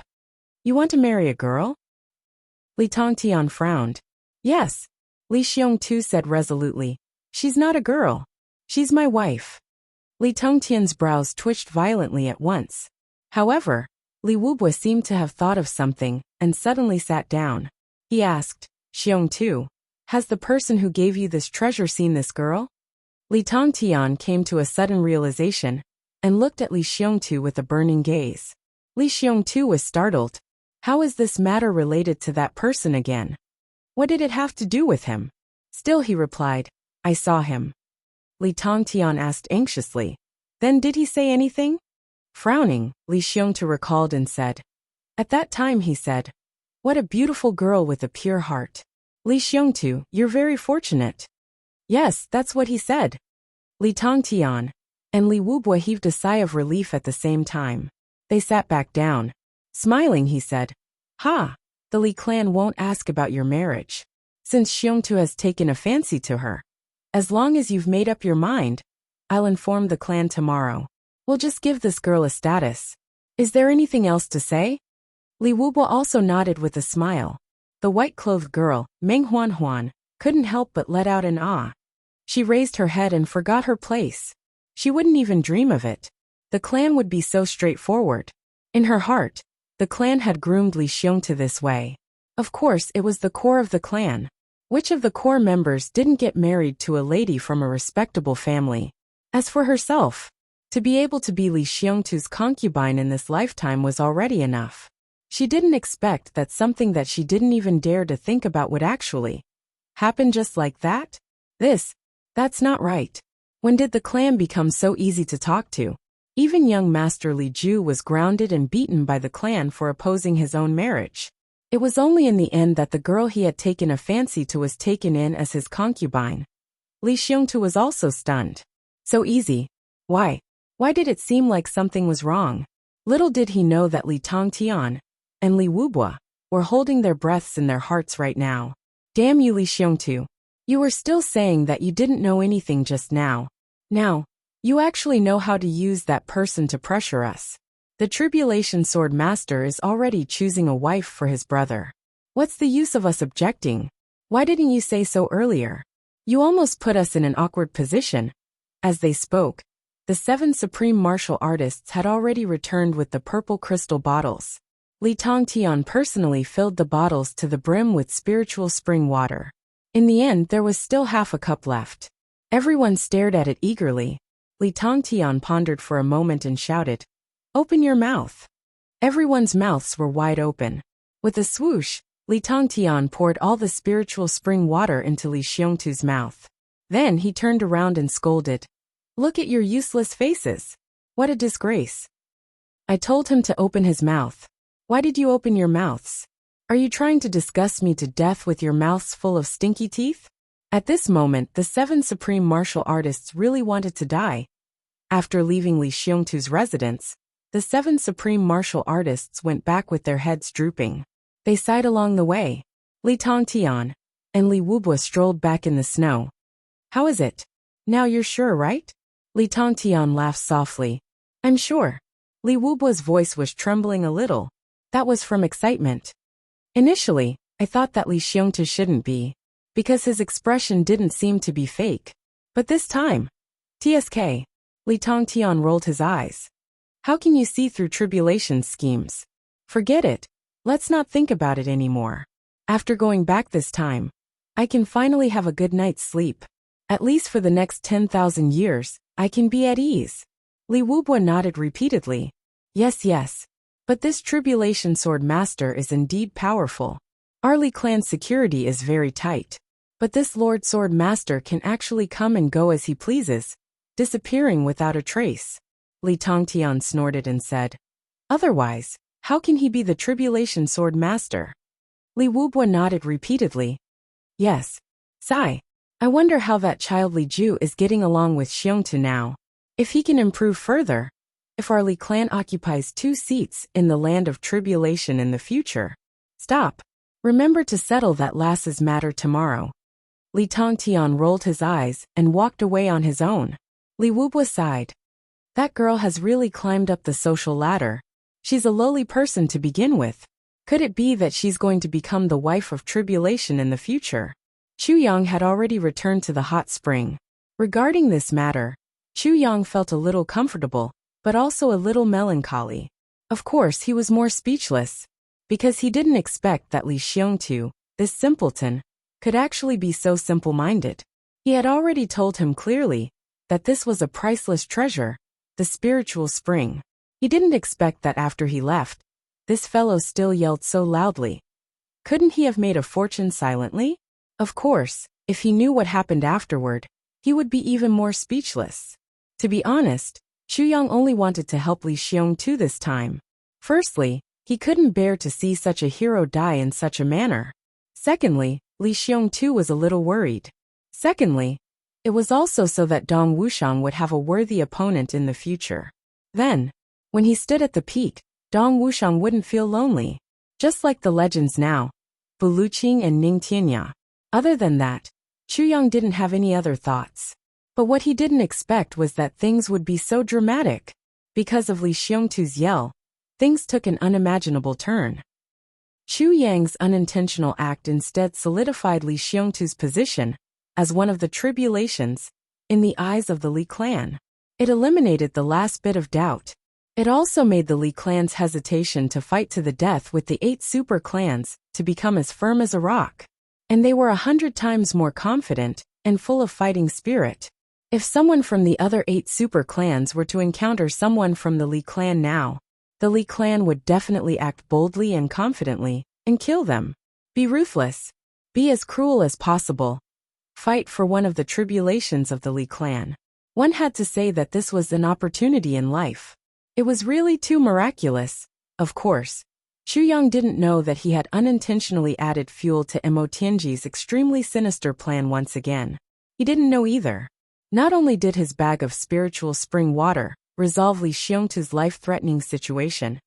You want to marry a girl? Li Tongtian frowned. Yes, Li Xiongtu said resolutely. She's not a girl. She's my wife. Li Tongtian's brows twitched violently at once. However, Li Wubua seemed to have thought of something and suddenly sat down. He asked, Xiongtu, has the person who gave you this treasure seen this girl? Li Tongtian came to a sudden realization and looked at Li Xiongtu with a burning gaze. Li Xiongtu was startled. How is this matter related to that person again? What did it have to do with him? Still, he replied, I saw him. Li Tongtian asked anxiously. Then did he say anything? Frowning, Li Xiongtu recalled and said. At that time he said, what a beautiful girl with a pure heart. Li Xiongtu, you're very fortunate. Yes, that's what he said. Li Tongtian and Li Wubua heaved a sigh of relief at the same time. They sat back down. Smiling, he said, Ha! The Li clan won't ask about your marriage, since Xiongtu has taken a fancy to her. As long as you've made up your mind, I'll inform the clan tomorrow. We'll just give this girl a status. Is there anything else to say? Li Wubua also nodded with a smile. The white-clothed girl, Meng Huan, couldn't help but let out an ah. She raised her head and forgot her place. She wouldn't even dream of it. The clan would be so straightforward. In her heart, the clan had groomed Li Xiongtu this way. Of course, it was the core of the clan. Which of the core members didn't get married to a lady from a respectable family? As for herself, to be able to be Li Xiongtu's concubine in this lifetime was already enough. She didn't expect that something that she didn't even dare to think about would actually happen just like that? That's not right. When did the clan become so easy to talk to? Even young Master Li Ju was grounded and beaten by the clan for opposing his own marriage. It was only in the end that the girl he had taken a fancy to was taken in as his concubine. Li Xiongtu was also stunned. So easy. Why? Why did it seem like something was wrong? Little did he know that Li Tongtian and Li Wubua were holding their breaths in their hearts right now. Damn you, Li Xiongtu. You were still saying that you didn't know anything just now. Now, you actually know how to use that person to pressure us. The Tribulation Sword Master is already choosing a wife for his brother. What's the use of us objecting? Why didn't you say so earlier? You almost put us in an awkward position." As they spoke, the 7 supreme martial artists had already returned with the purple crystal bottles. Li Tongtian personally filled the bottles to the brim with spiritual spring water. In the end, there was still half a cup left. Everyone stared at it eagerly. Li Tongtian pondered for a moment and shouted, "Open your mouth." Everyone's mouths were wide open. With a swoosh, Li Tongtian poured all the spiritual spring water into Li Xiongtu's mouth. Then he turned around and scolded, "Look at your useless faces. What a disgrace. I told him to open his mouth. Why did you open your mouths? Are you trying to disgust me to death with your mouths full of stinky teeth?" At this moment, the 7 supreme martial artists really wanted to die. After leaving Li Xiongtu's residence, the 7 supreme martial artists went back with their heads drooping. They sighed along the way. Li Tongtian and Li Wubua strolled back in the snow. "How is it? Now you're sure, right?" Li Tongtian laughed softly. "I'm sure." Li Wubua's voice was trembling a little. That was from excitement. "Initially, I thought that Li Xiongtu shouldn't be, because his expression didn't seem to be fake. But this time, TSK. Li Tongtian rolled his eyes. "How can you see through tribulation schemes? Forget it. Let's not think about it anymore. After going back this time, I can finally have a good night's sleep. At least for the next 10,000 years, I can be at ease." Li Wubua nodded repeatedly. Yes. But this Tribulation Sword Master is indeed powerful. Our Li clan's security is very tight. But this Lord Sword Master can actually come and go as he pleases, disappearing without a trace. Li Tongtian snorted and said, "Otherwise, how can he be the Tribulation Sword Master?" Li Wubua nodded repeatedly. "Yes. Sigh. I wonder how that child Li Ju is getting along with Xiongtu now. If he can improve further, if our Li clan occupies 2 seats in the land of tribulation in the future." "Stop. Remember to settle that lass's matter tomorrow." Li Tongtian rolled his eyes and walked away on his own. Li Wubua sighed. That girl has really climbed up the social ladder. She's a lowly person to begin with. Could it be that she's going to become the wife of tribulation in the future? Chu Yang had already returned to the hot spring. Regarding this matter, Chu Yang felt a little comfortable, but also a little melancholy. Of course, he was more speechless, because he didn't expect that Li Xiongtu, this simpleton, could actually be so simple-minded. He had already told him clearly that this was a priceless treasure, the spiritual spring. He didn't expect that after he left, this fellow still yelled so loudly. Couldn't he have made a fortune silently? Of course, if he knew what happened afterward, he would be even more speechless. To be honest, Chu Yang only wanted to help Li Xiongtu this time. Firstly, he couldn't bear to see such a hero die in such a manner. Secondly, Li Xiongtu was a little worried. Secondly, it was also so that Dong Wuxiang would have a worthy opponent in the future. Then, when he stood at the peak, Dong Wuxiang wouldn't feel lonely. Just like the legends now, Buluqing and Ning Tianya. Other than that, Chu Yang didn't have any other thoughts. But what he didn't expect was that things would be so dramatic. Because of Li Xiongtu's yell, things took an unimaginable turn. Chu Yang's unintentional act instead solidified Li Xiongtu's position as one of the tribulations in the eyes of the Li clan. It eliminated the last bit of doubt. It also made the Li clan's hesitation to fight to the death with the 8 super clans to become as firm as a rock. And they were 100 times more confident and full of fighting spirit. If someone from the other 8 super clans were to encounter someone from the Li clan now, the Li clan would definitely act boldly and confidently and kill them. Be ruthless. Be as cruel as possible. Fight for one of the tribulations of the Li clan. One had to say that this was an opportunity in life. It was really too miraculous. Of course, Chu Yang didn't know that he had unintentionally added fuel to Mo Tianji's extremely sinister plan once again. He didn't know either. Not only did his bag of spiritual spring water resolve Li Xiongtu's life-threatening situation,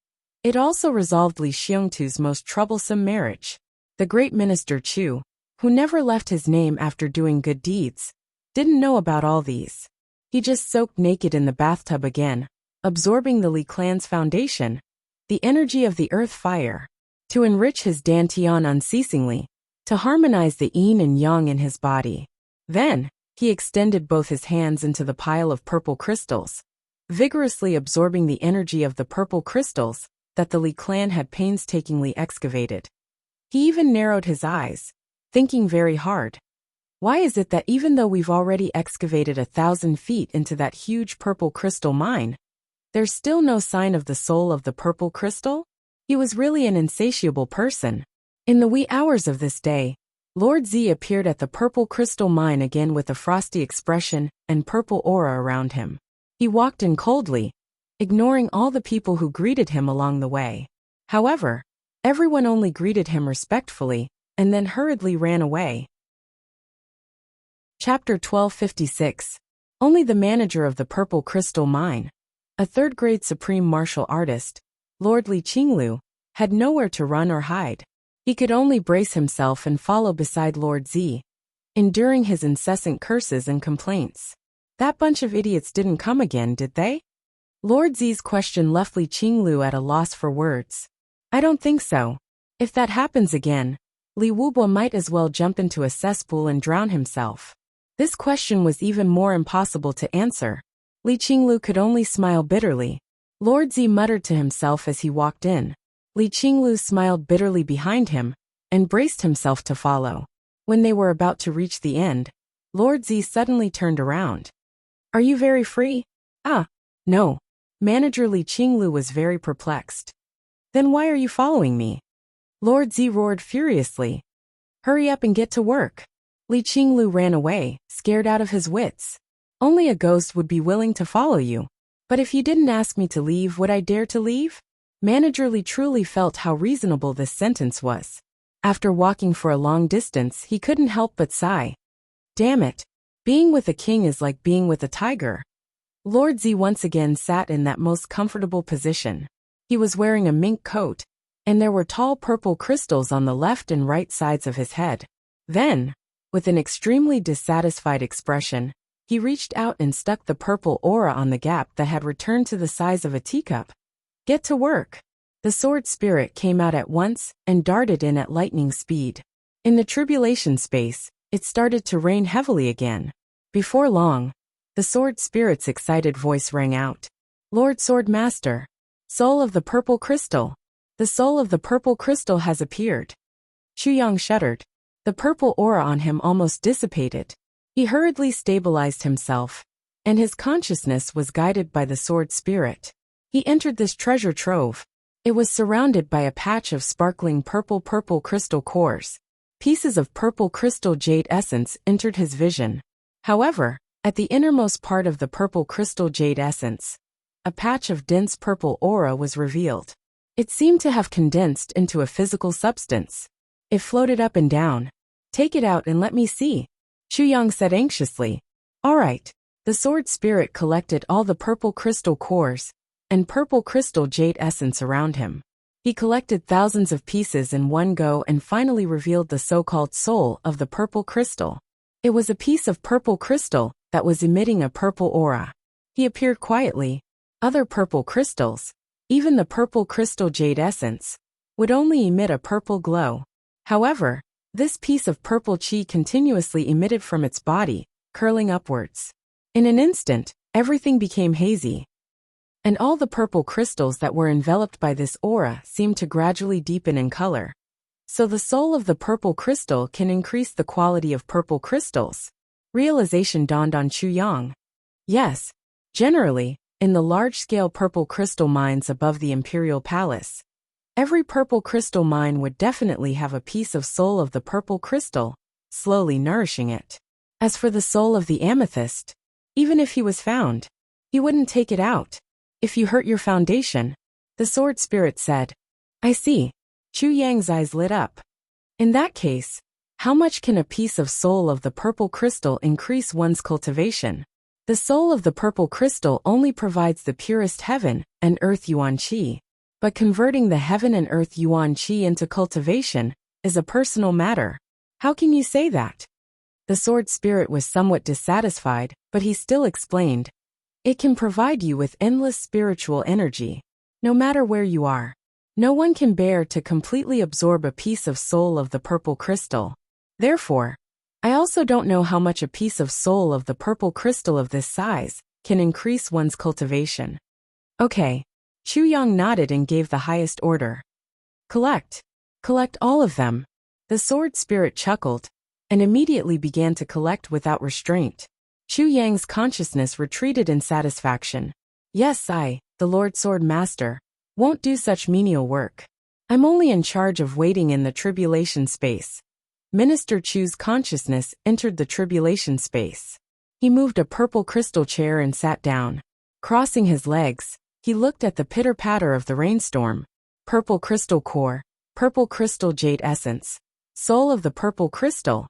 it also resolved Li Xiongtu's most troublesome marriage. The great minister Chu, who never left his name after doing good deeds, didn't know about all these. He just soaked naked in the bathtub again, absorbing the Li clan's foundation, the energy of the earth fire, to enrich his dantian unceasingly, to harmonize the yin and yang in his body. Then, he extended both his hands into the pile of purple crystals, vigorously absorbing the energy of the purple crystals that the Li clan had painstakingly excavated. He even narrowed his eyes, thinking very hard. Why is it that even though we've already excavated 1,000 feet into that huge purple crystal mine, there's still no sign of the soul of the purple crystal? He was really an insatiable person. In the wee hours of this day, Lord Z appeared at the purple crystal mine again with a frosty expression and purple aura around him. He walked in coldly, ignoring all the people who greeted him along the way. However, everyone only greeted him respectfully, and then hurriedly ran away. Chapter 1256. Only the manager of the Purple Crystal Mine, a third-grade supreme martial artist, Lord Li Qinglu, had nowhere to run or hide. He could only brace himself and follow beside Lord Z, enduring his incessant curses and complaints. That bunch of idiots didn't come again, did they? Lord Z's question left Li Qinglu at a loss for words. I don't think so. If that happens again, Li Wubo might as well jump into a cesspool and drown himself. This question was even more impossible to answer. Li Qinglu could only smile bitterly. Lord Z muttered to himself as he walked in. Li Qinglu smiled bitterly behind him, and braced himself to follow. When they were about to reach the end, Lord Z suddenly turned around. Are you very free? Ah, no. Manager Li Qinglu was very perplexed. Then why are you following me? Lord Z roared furiously. Hurry up and get to work. Li Qinglu ran away, scared out of his wits. Only a ghost would be willing to follow you. But if you didn't ask me to leave, would I dare to leave? Manager Li truly felt how reasonable this sentence was. After walking for a long distance, he couldn't help but sigh. Damn it. Being with a king is like being with a tiger. Lord Z once again sat in that most comfortable position. He was wearing a mink coat, and there were tall purple crystals on the left and right sides of his head. Then, with an extremely dissatisfied expression, he reached out and stuck the purple aura on the gap that had returned to the size of a teacup. Get to work. The sword spirit came out at once and darted in at lightning speed. In the tribulation space, it started to rain heavily again. Before long, the sword spirit's excited voice rang out. Lord Sword Master, soul of the purple crystal. The soul of the purple crystal has appeared. Chu Yang shuddered. The purple aura on him almost dissipated. He hurriedly stabilized himself, and his consciousness was guided by the sword spirit. He entered this treasure trove. It was surrounded by a patch of sparkling purple crystal cores. Pieces of purple crystal jade essence entered his vision. However, at the innermost part of the purple crystal jade essence, a patch of dense purple aura was revealed. It seemed to have condensed into a physical substance. It floated up and down. Take it out and let me see, Chu Yang said anxiously. All right. The sword spirit collected all the purple crystal cores and purple crystal jade essence around him. He collected thousands of pieces in one go and finally revealed the so-called soul of the purple crystal. It was a piece of purple crystal that was emitting a purple aura. He appeared quietly. Other purple crystals, even the purple crystal jade essence, would only emit a purple glow. However, this piece of purple chi continuously emitted from its body, curling upwards. In an instant, everything became hazy, and all the purple crystals that were enveloped by this aura seemed to gradually deepen in color. So the soul of the purple crystal can increase the quality of purple crystals. Realization dawned on Chu Yang. Yes, generally, in the large-scale purple crystal mines above the Imperial Palace, every purple crystal mine would definitely have a piece of soul of the purple crystal, slowly nourishing it. As for the soul of the amethyst, even if he was found, he wouldn't take it out. If you hurt your foundation, the sword spirit said. I see. Chu Yang's eyes lit up. In that case, how much can a piece of soul of the purple crystal increase one's cultivation? The soul of the purple crystal only provides the purest heaven and earth yuan qi, but converting the heaven and earth yuan qi into cultivation is a personal matter. How can you say that? The sword spirit was somewhat dissatisfied, but he still explained. It can provide you with endless spiritual energy, no matter where you are. No one can bear to completely absorb a piece of soul of the purple crystal. Therefore, I also don't know how much a piece of soul of the purple crystal of this size can increase one's cultivation. Okay. Chu Yang nodded and gave the highest order. Collect. Collect all of them. The sword spirit chuckled and immediately began to collect without restraint. Chu Yang's consciousness retreated in satisfaction. Yes, I, the Lord Sword Master, won't do such menial work. I'm only in charge of waiting in the tribulation space. Minister Chu's consciousness entered the tribulation space. He moved a purple crystal chair and sat down. Crossing his legs, he looked at the pitter-patter of the rainstorm. Purple crystal core, purple crystal jade essence, soul of the purple crystal.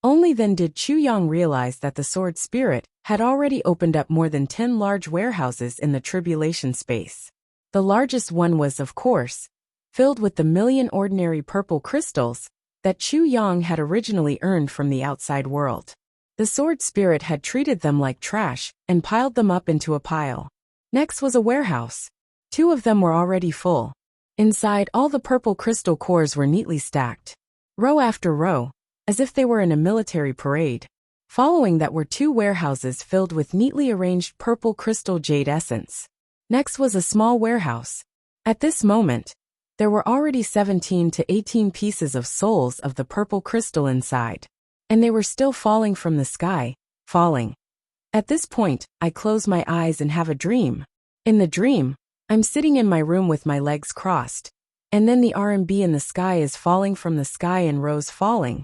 Only then did Chu Yang realize that the sword spirit had already opened up more than 10 large warehouses in the tribulation space. The largest one was, of course, filled with the million ordinary purple crystals that Chu Yang had originally earned from the outside world. The sword spirit had treated them like trash and piled them up into a pile. Next was a warehouse. 2 of them were already full. Inside, all the purple crystal cores were neatly stacked, row after row, as if they were in a military parade. Following that were 2 warehouses filled with neatly arranged purple crystal jade essence. Next was a small warehouse. At this moment, there were already 17 to 18 pieces of souls of the purple crystal inside. And they were still falling from the sky, falling. At this point, I close my eyes and have a dream. In the dream, I'm sitting in my room with my legs crossed. And then the RMB in the sky is falling from the sky in rows falling.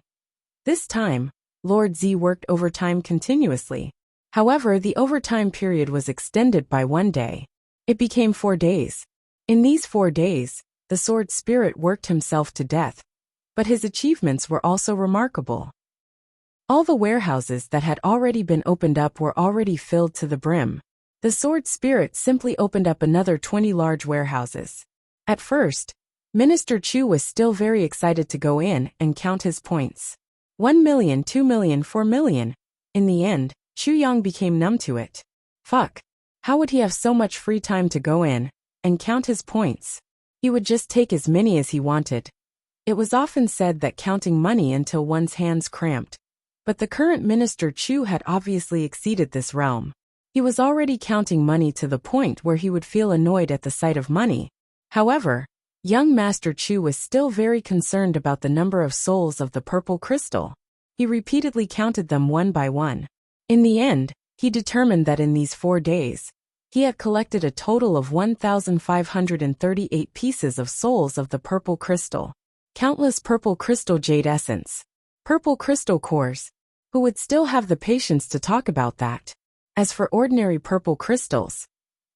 This time, Lord Z worked overtime continuously. However, the overtime period was extended by 1 day. It became 4 days. In these 4 days, the sword spirit worked himself to death. But his achievements were also remarkable. All the warehouses that had already been opened up were already filled to the brim. The sword spirit simply opened up another 20 large warehouses. At first, Minister Chu was still very excited to go in and count his points. 1 million, 2 million, 4 million. In the end, Chu Yang became numb to it. Fuck. How would he have so much free time to go in and count his points? He would just take as many as he wanted. It was often said that counting money until one's hands cramped. But the current Minister Chu had obviously exceeded this realm. He was already counting money to the point where he would feel annoyed at the sight of money. However, young Master Chu was still very concerned about the number of souls of the purple crystal. He repeatedly counted them one by one. In the end, he determined that in these 4 days, he had collected a total of 1,538 pieces of souls of the purple crystal. Countless purple crystal jade essence. Purple crystal cores. Who would still have the patience to talk about that? As for ordinary purple crystals,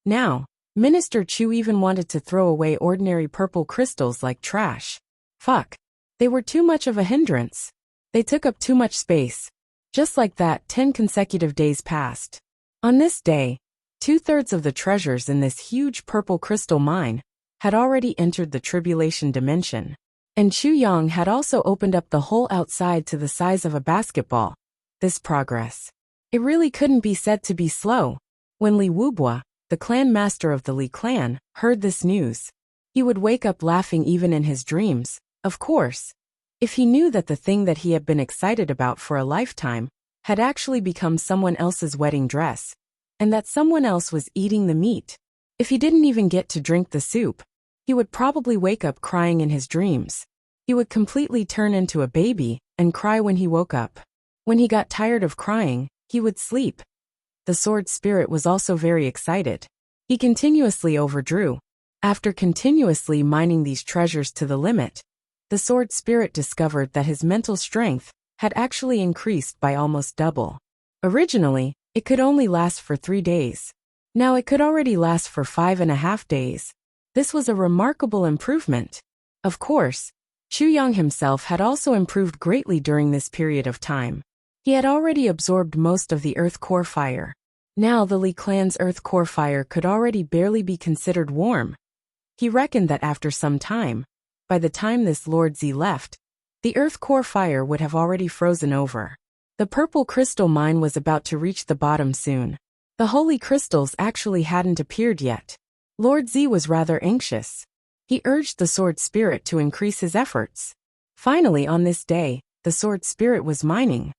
now, Minister Chu even wanted to throw away ordinary purple crystals like trash. Fuck. They were too much of a hindrance. They took up too much space. Just like that, 10 consecutive days passed. On this day, 2/3 of the treasures in this huge purple crystal mine had already entered the tribulation dimension. And Chu Yang had also opened up the whole outside to the size of a basketball. This progress. It really couldn't be said to be slow. When Li Wubua, the clan master of the Li clan, heard this news, he would wake up laughing even in his dreams, of course. If he knew that the thing that he had been excited about for a lifetime had actually become someone else's wedding dress, and that someone else was eating the meat. If he didn't even get to drink the soup, he would probably wake up crying in his dreams. He would completely turn into a baby and cry when he woke up. When he got tired of crying, he would sleep. The sword spirit was also very excited. He continuously overdrew. After continuously mining these treasures to the limit, the sword spirit discovered that his mental strength had actually increased by almost double. Originally, it could only last for 3 days. Now it could already last for 5.5 days. This was a remarkable improvement. Of course, Chu Yang himself had also improved greatly during this period of time. He had already absorbed most of the earth core fire. Now the Li clan's earth core fire could already barely be considered warm. He reckoned that after some time, by the time this Lord Z left, the earth core fire would have already frozen over. The purple crystal mine was about to reach the bottom soon. The holy crystals actually hadn't appeared yet. Lord Z was rather anxious. He urged the sword spirit to increase his efforts. Finally, on this day, the sword spirit was mining.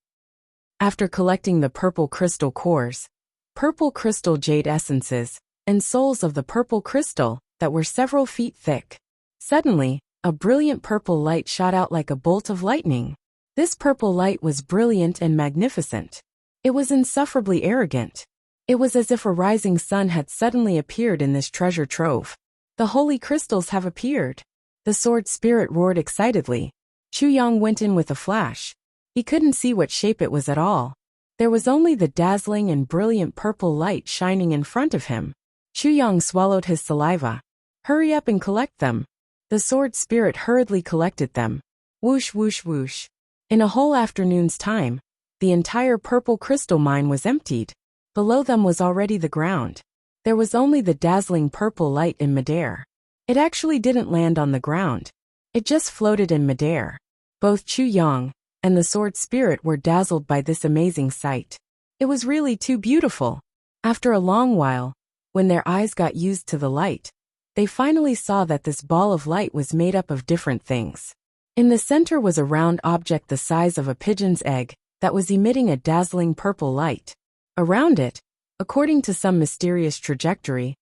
After collecting the purple crystal cores, purple crystal jade essences, and souls of the purple crystal that were several feet thick, suddenly, a brilliant purple light shot out like a bolt of lightning. This purple light was brilliant and magnificent. It was insufferably arrogant. It was as if a rising sun had suddenly appeared in this treasure trove. The holy crystals have appeared. The sword spirit roared excitedly. Chu Yang went in with a flash. He couldn't see what shape it was at all. There was only the dazzling and brilliant purple light shining in front of him. Chu Yang swallowed his saliva. Hurry up and collect them. The sword spirit hurriedly collected them. Whoosh whoosh whoosh. In a whole afternoon's time, the entire purple crystal mine was emptied. Below them was already the ground. There was only the dazzling purple light in midair. It actually didn't land on the ground. It just floated in midair. Both Chu Yang and the sword spirit were dazzled by this amazing sight. It was really too beautiful. After a long while, when their eyes got used to the light, they finally saw that this ball of light was made up of different things. In the center was a round object the size of a pigeon's egg that was emitting a dazzling purple light. Around it, according to some mysterious trajectory,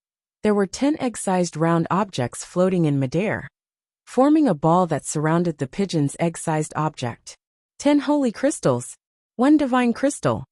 there were 10 egg-sized round objects floating in midair, forming a ball that surrounded the pigeon's egg-sized object. 10 holy crystals, 1 divine crystal.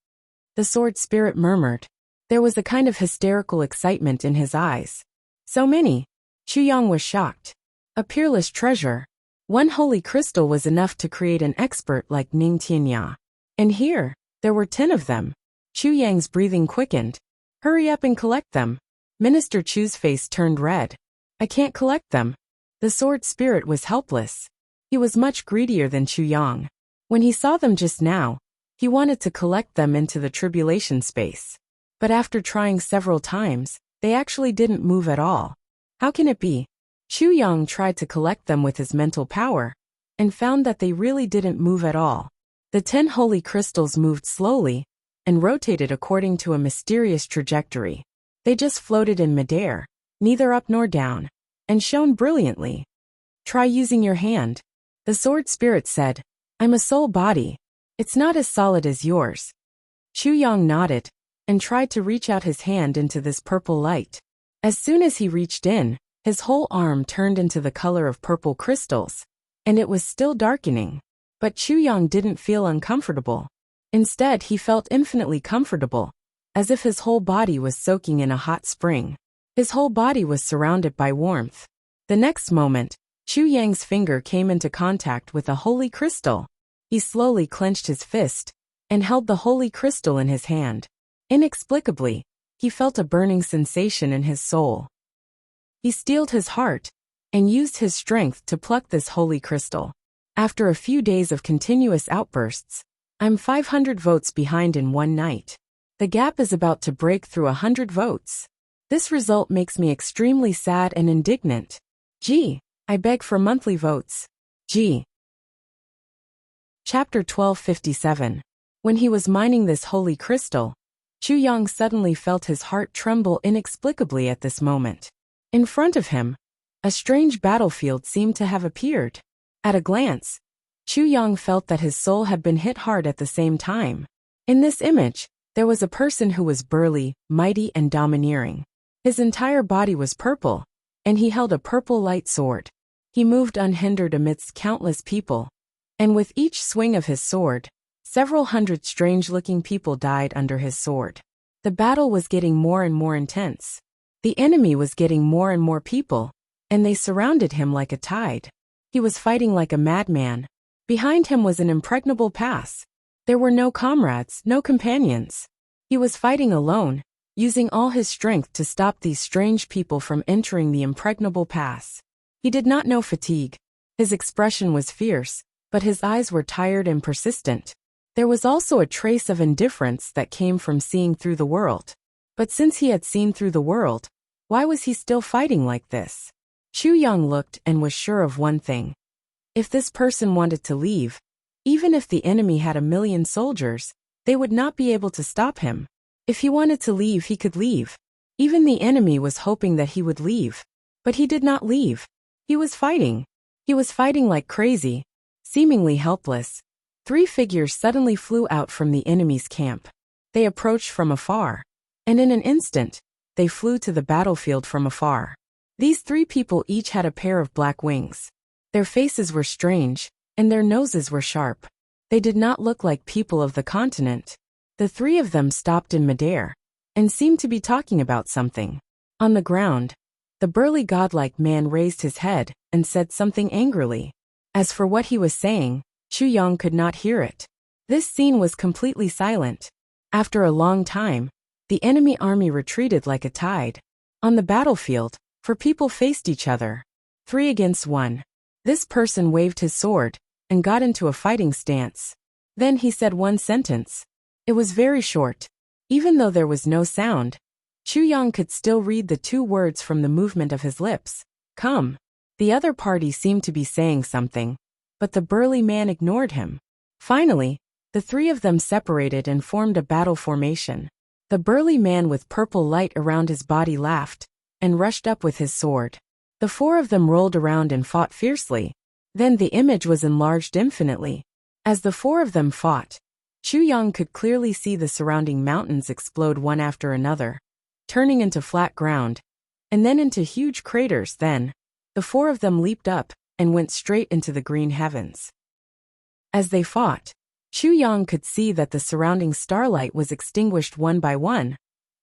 The sword spirit murmured. There was a kind of hysterical excitement in his eyes. So many. Chu Yang was shocked. A peerless treasure. 1 holy crystal was enough to create an expert like Ning Tianya. And here, there were 10 of them. Chu Yang's breathing quickened. Hurry up and collect them. Minister Chu's face turned red. I can't collect them. The sword spirit was helpless. He was much greedier than Chu Yang. When he saw them just now, he wanted to collect them into the tribulation space. But after trying several times, they actually didn't move at all. How can it be? Chu Yang tried to collect them with his mental power, and found that they really didn't move at all. The 10 holy crystals moved slowly, and rotated according to a mysterious trajectory. They just floated in midair, neither up nor down, and shone brilliantly. Try using your hand. The sword spirit said, I'm a soul body. It's not as solid as yours. Chu Yang nodded, and tried to reach out his hand into this purple light. As soon as he reached in, his whole arm turned into the color of purple crystals, and it was still darkening. But Chu Yang didn't feel uncomfortable. Instead, he felt infinitely comfortable, as if his whole body was soaking in a hot spring. His whole body was surrounded by warmth. The next moment, Chu Yang's finger came into contact with a holy crystal. He slowly clenched his fist, and held the holy crystal in his hand. Inexplicably, he felt a burning sensation in his soul. He steeled his heart, and used his strength to pluck this holy crystal. After a few days of continuous outbursts, I'm 500 votes behind in one night. The gap is about to break through 100 votes. This result makes me extremely sad and indignant. Gee, I beg for monthly votes. Gee. Chapter 1257. When he was mining this holy crystal, Chu Yang suddenly felt his heart tremble inexplicably at this moment. In front of him, a strange battlefield seemed to have appeared. At a glance, Chu Yang felt that his soul had been hit hard at the same time. In this image, there was a person who was burly, mighty, and domineering. His entire body was purple, and he held a purple light sword. He moved unhindered amidst countless people, and with each swing of his sword, several hundred strange-looking people died under his sword. The battle was getting more and more intense. The enemy was getting more and more people, and they surrounded him like a tide. He was fighting like a madman. Behind him was an impregnable pass. There were no comrades, no companions. He was fighting alone, using all his strength to stop these strange people from entering the impregnable pass. He did not know fatigue. His expression was fierce, but his eyes were tired and persistent. There was also a trace of indifference that came from seeing through the world. But since he had seen through the world, why was he still fighting like this? Chu Yang looked and was sure of one thing. If this person wanted to leave, even if the enemy had 1,000,000 soldiers, they would not be able to stop him. If he wanted to leave, he could leave. Even the enemy was hoping that he would leave. But he did not leave. He was fighting. He was fighting like crazy, seemingly helpless. 3 figures suddenly flew out from the enemy's camp. They approached from afar. And in an instant, they flew to the battlefield from afar. These 3 people each had a pair of black wings. Their faces were strange, and their noses were sharp. They did not look like people of the continent. The 3 of them stopped in midair, and seemed to be talking about something. On the ground, the burly godlike man raised his head, and said something angrily. As for what he was saying, Chu Yang could not hear it. This scene was completely silent. After a long time, the enemy army retreated like a tide. On the battlefield, 4 people faced each other. 3 against 1. This person waved his sword, and got into a fighting stance. Then he said one sentence. It was very short. Even though there was no sound, Chu Yang could still read the 2 words from the movement of his lips. Come. The other party seemed to be saying something, but the burly man ignored him. Finally, the 3 of them separated and formed a battle formation. The burly man with purple light around his body laughed, and rushed up with his sword. The 4 of them rolled around and fought fiercely. Then the image was enlarged infinitely. As the 4 of them fought, Chu Yang could clearly see the surrounding mountains explode one after another, turning into flat ground, and then into huge craters. Then, the 4 of them leaped up, and went straight into the green heavens. As they fought, Chu Yang could see that the surrounding starlight was extinguished one by one.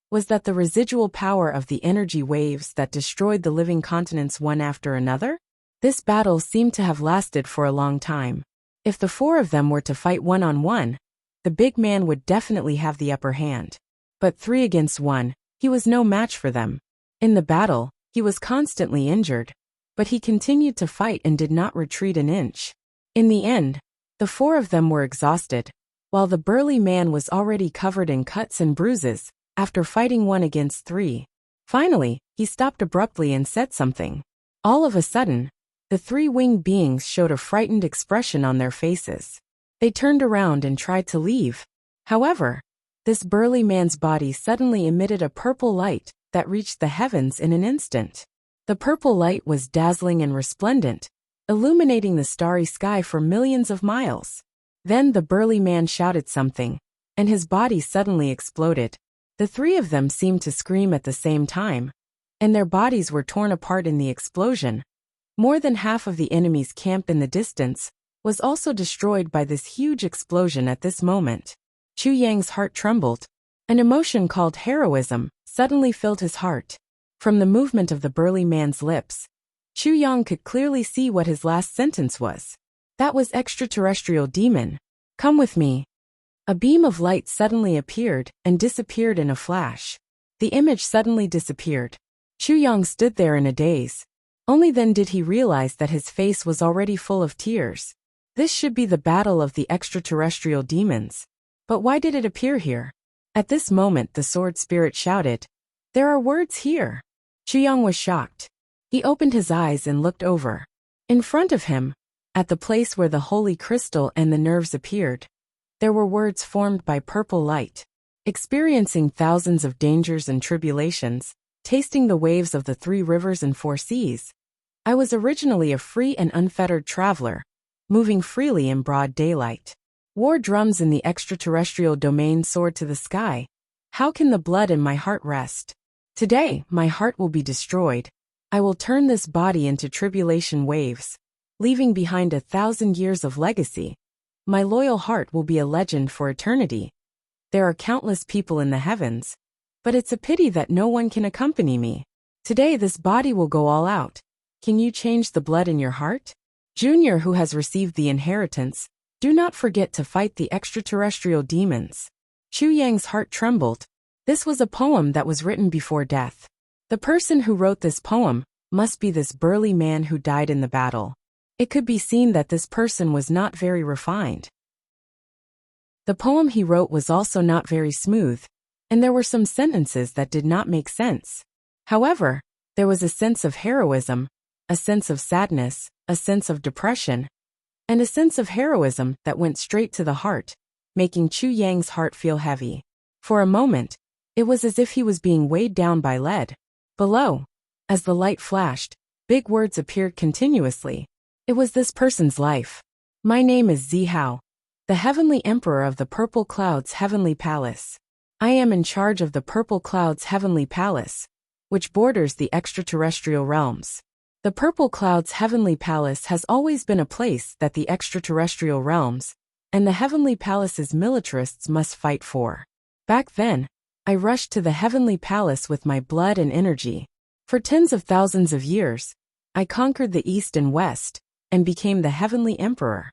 Was that the residual power of the energy waves that destroyed the living continents one after another? This battle seemed to have lasted for a long time. If the 4 of them were to fight one-on-one, the big man would definitely have the upper hand. But 3 against 1, he was no match for them. In the battle, he was constantly injured. But he continued to fight and did not retreat an inch. In the end, the 4 of them were exhausted, while the burly man was already covered in cuts and bruises, after fighting 1 against 3. Finally, he stopped abruptly and said something. All of a sudden, the 3 winged beings showed a frightened expression on their faces. They turned around and tried to leave. However, this burly man's body suddenly emitted a purple light that reached the heavens in an instant. The purple light was dazzling and resplendent, illuminating the starry sky for millions of miles. Then the burly man shouted something, and his body suddenly exploded. The 3 of them seemed to scream at the same time, and their bodies were torn apart in the explosion. More than half of the enemy's camp in the distance was also destroyed by this huge explosion at this moment. Chu Yang's heart trembled. An emotion called heroism suddenly filled his heart. From the movement of the burly man's lips, Chu Yang could clearly see what his last sentence was. That was extraterrestrial demon. Come with me. A beam of light suddenly appeared and disappeared in a flash. The image suddenly disappeared. Chu Yang stood there in a daze. Only then did he realize that his face was already full of tears. This should be the battle of the extraterrestrial demons. But why did it appear here? At this moment the sword spirit shouted, "There are words here." Chu Yang was shocked. He opened his eyes and looked over. In front of him, at the place where the holy crystal and the nerves appeared, there were words formed by purple light. Experiencing thousands of dangers and tribulations, tasting the waves of the 3 rivers and 4 seas, I was originally a free and unfettered traveler, moving freely in broad daylight. War drums in the extraterrestrial domain soared to the sky. How can the blood in my heart rest? Today, my heart will be destroyed. I will turn this body into tribulation waves, leaving behind 1,000 years of legacy. My loyal heart will be a legend for eternity. There are countless people in the heavens, but it's a pity that no one can accompany me. Today this body will go all out. Can you change the blood in your heart? Junior, who has received the inheritance, do not forget to fight the extraterrestrial demons. Chu Yang's heart trembled. This was a poem that was written before death. The person who wrote this poem must be this burly man who died in the battle. It could be seen that this person was not very refined. The poem he wrote was also not very smooth, and there were some sentences that did not make sense. However, there was a sense of heroism, a sense of sadness, a sense of depression, and a sense of heroism that went straight to the heart, making Chu Yang's heart feel heavy. For a moment, It was as if he was being weighed down by lead. Below, as the light flashed, big words appeared continuously. It was this person's life. My name is Zihao, the Heavenly Emperor of the Purple Cloud's Heavenly Palace. I am in charge of the Purple Cloud's Heavenly Palace, which borders the extraterrestrial realms. The Purple Cloud's Heavenly Palace has always been a place that the extraterrestrial realms and the Heavenly Palace's militarists must fight for. Back then, I rushed to the Heavenly Palace with my blood and energy. For tens of thousands of years, I conquered the East and West and became the Heavenly Emperor.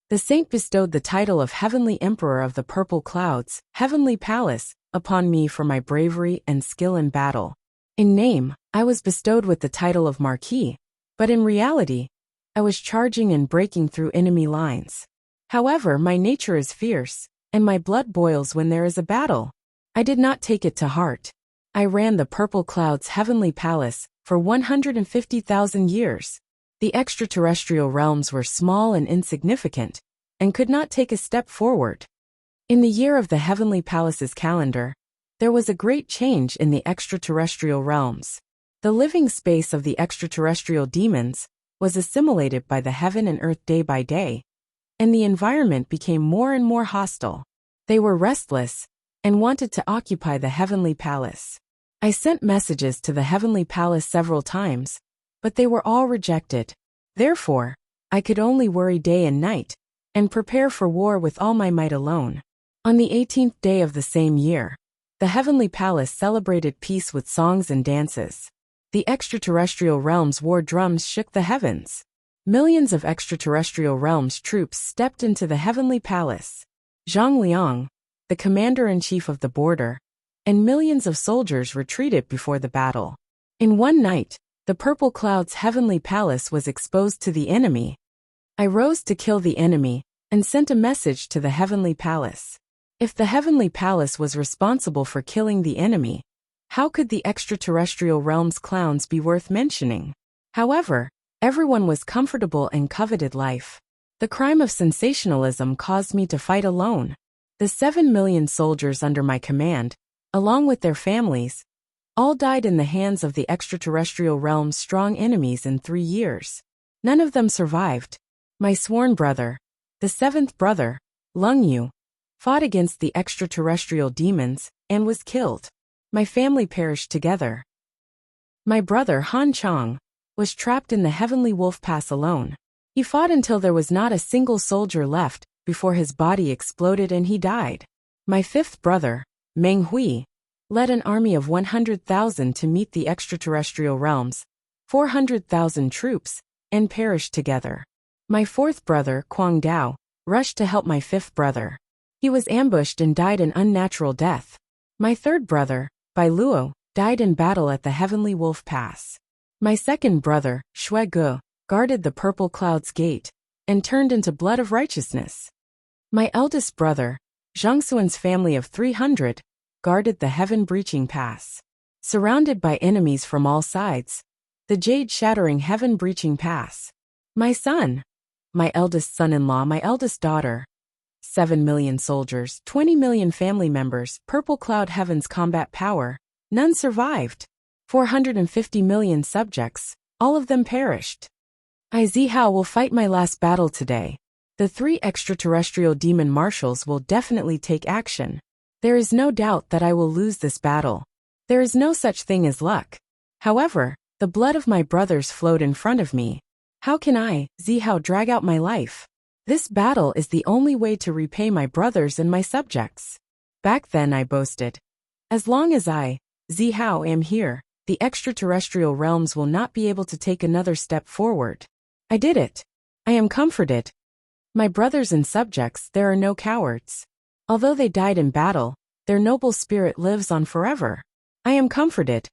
The saint bestowed the title of Heavenly Emperor of the Purple Cloud's Heavenly Palace upon me for my bravery and skill in battle. In name, I was bestowed with the title of Marquis, but in reality, I was charging and breaking through enemy lines. However, my nature is fierce, and my blood boils when there is a battle. I did not take it to heart. I ran the Purple Cloud's Heavenly Palace for 150,000 years. The extraterrestrial realms were small and insignificant, and could not take a step forward. In the year of the Heavenly Palace's calendar, there was a great change in the extraterrestrial realms. The living space of the extraterrestrial demons was assimilated by the heaven and earth day by day, and the environment became more and more hostile. They were restless and wanted to occupy the Heavenly Palace. I sent messages to the Heavenly Palace several times, but they were all rejected. Therefore, I could only worry day and night, and prepare for war with all my might alone. On the 18th day of the same year, the Heavenly Palace celebrated peace with songs and dances. The extraterrestrial realms' war drums shook the heavens. Millions of extraterrestrial realms troops stepped into the Heavenly Palace. Zhang Liang, the commander-in-chief of the border, and millions of soldiers retreated before the battle. In one night, the Purple Cloud's Heavenly Palace was exposed to the enemy. I rose to kill the enemy, and sent a message to the Heavenly Palace. If the Heavenly Palace was responsible for killing the enemy, how could the extraterrestrial realm's clowns be worth mentioning? However, everyone was comfortable and coveted life. The crime of sensationalism caused me to fight alone. The 7 million soldiers under my command, along with their families, all died in the hands of the extraterrestrial realm's strong enemies in 3 years. None of them survived. My sworn brother, the 7th brother, Lung Yu, fought against the extraterrestrial demons and was killed. My family perished together. My brother Han Chang was trapped in the Heavenly Wolf Pass alone. He fought until there was not a single soldier left before his body exploded and he died. My 5th brother, Meng Hui, led an army of 100,000 to meet the extraterrestrial realms, 400,000 troops, and perished together. My 4th brother, Quang Dao, rushed to help my 5th brother. He was ambushed and died an unnatural death. My 3rd brother, Bai Luo, died in battle at the Heavenly Wolf Pass. My 2nd brother, Shui Ge, guarded the Purple Cloud's gate, and turned into blood of righteousness. My eldest brother, Zhang Xuan's family of 300, guarded the Heaven-breaching Pass. Surrounded by enemies from all sides, the jade-shattering Heaven-breaching Pass. My son, my eldest son-in-law, my eldest daughter, 7 million soldiers, 20 million family members, Purple Cloud Heaven's combat power, none survived. 450 million subjects, all of them perished. I Zihao will fight my last battle today. The 3 extraterrestrial demon marshals will definitely take action. There is no doubt that I will lose this battle. There is no such thing as luck. However, the blood of my brothers flowed in front of me. How can I, Zihao, drag out my life? This battle is the only way to repay my brothers and my subjects. Back then I boasted. As long as I, Zihao, am here, the extraterrestrial realms will not be able to take another step forward. I did it. I am comforted. My brothers and subjects, there are no cowards. Although they died in battle, their noble spirit lives on forever. I am comforted.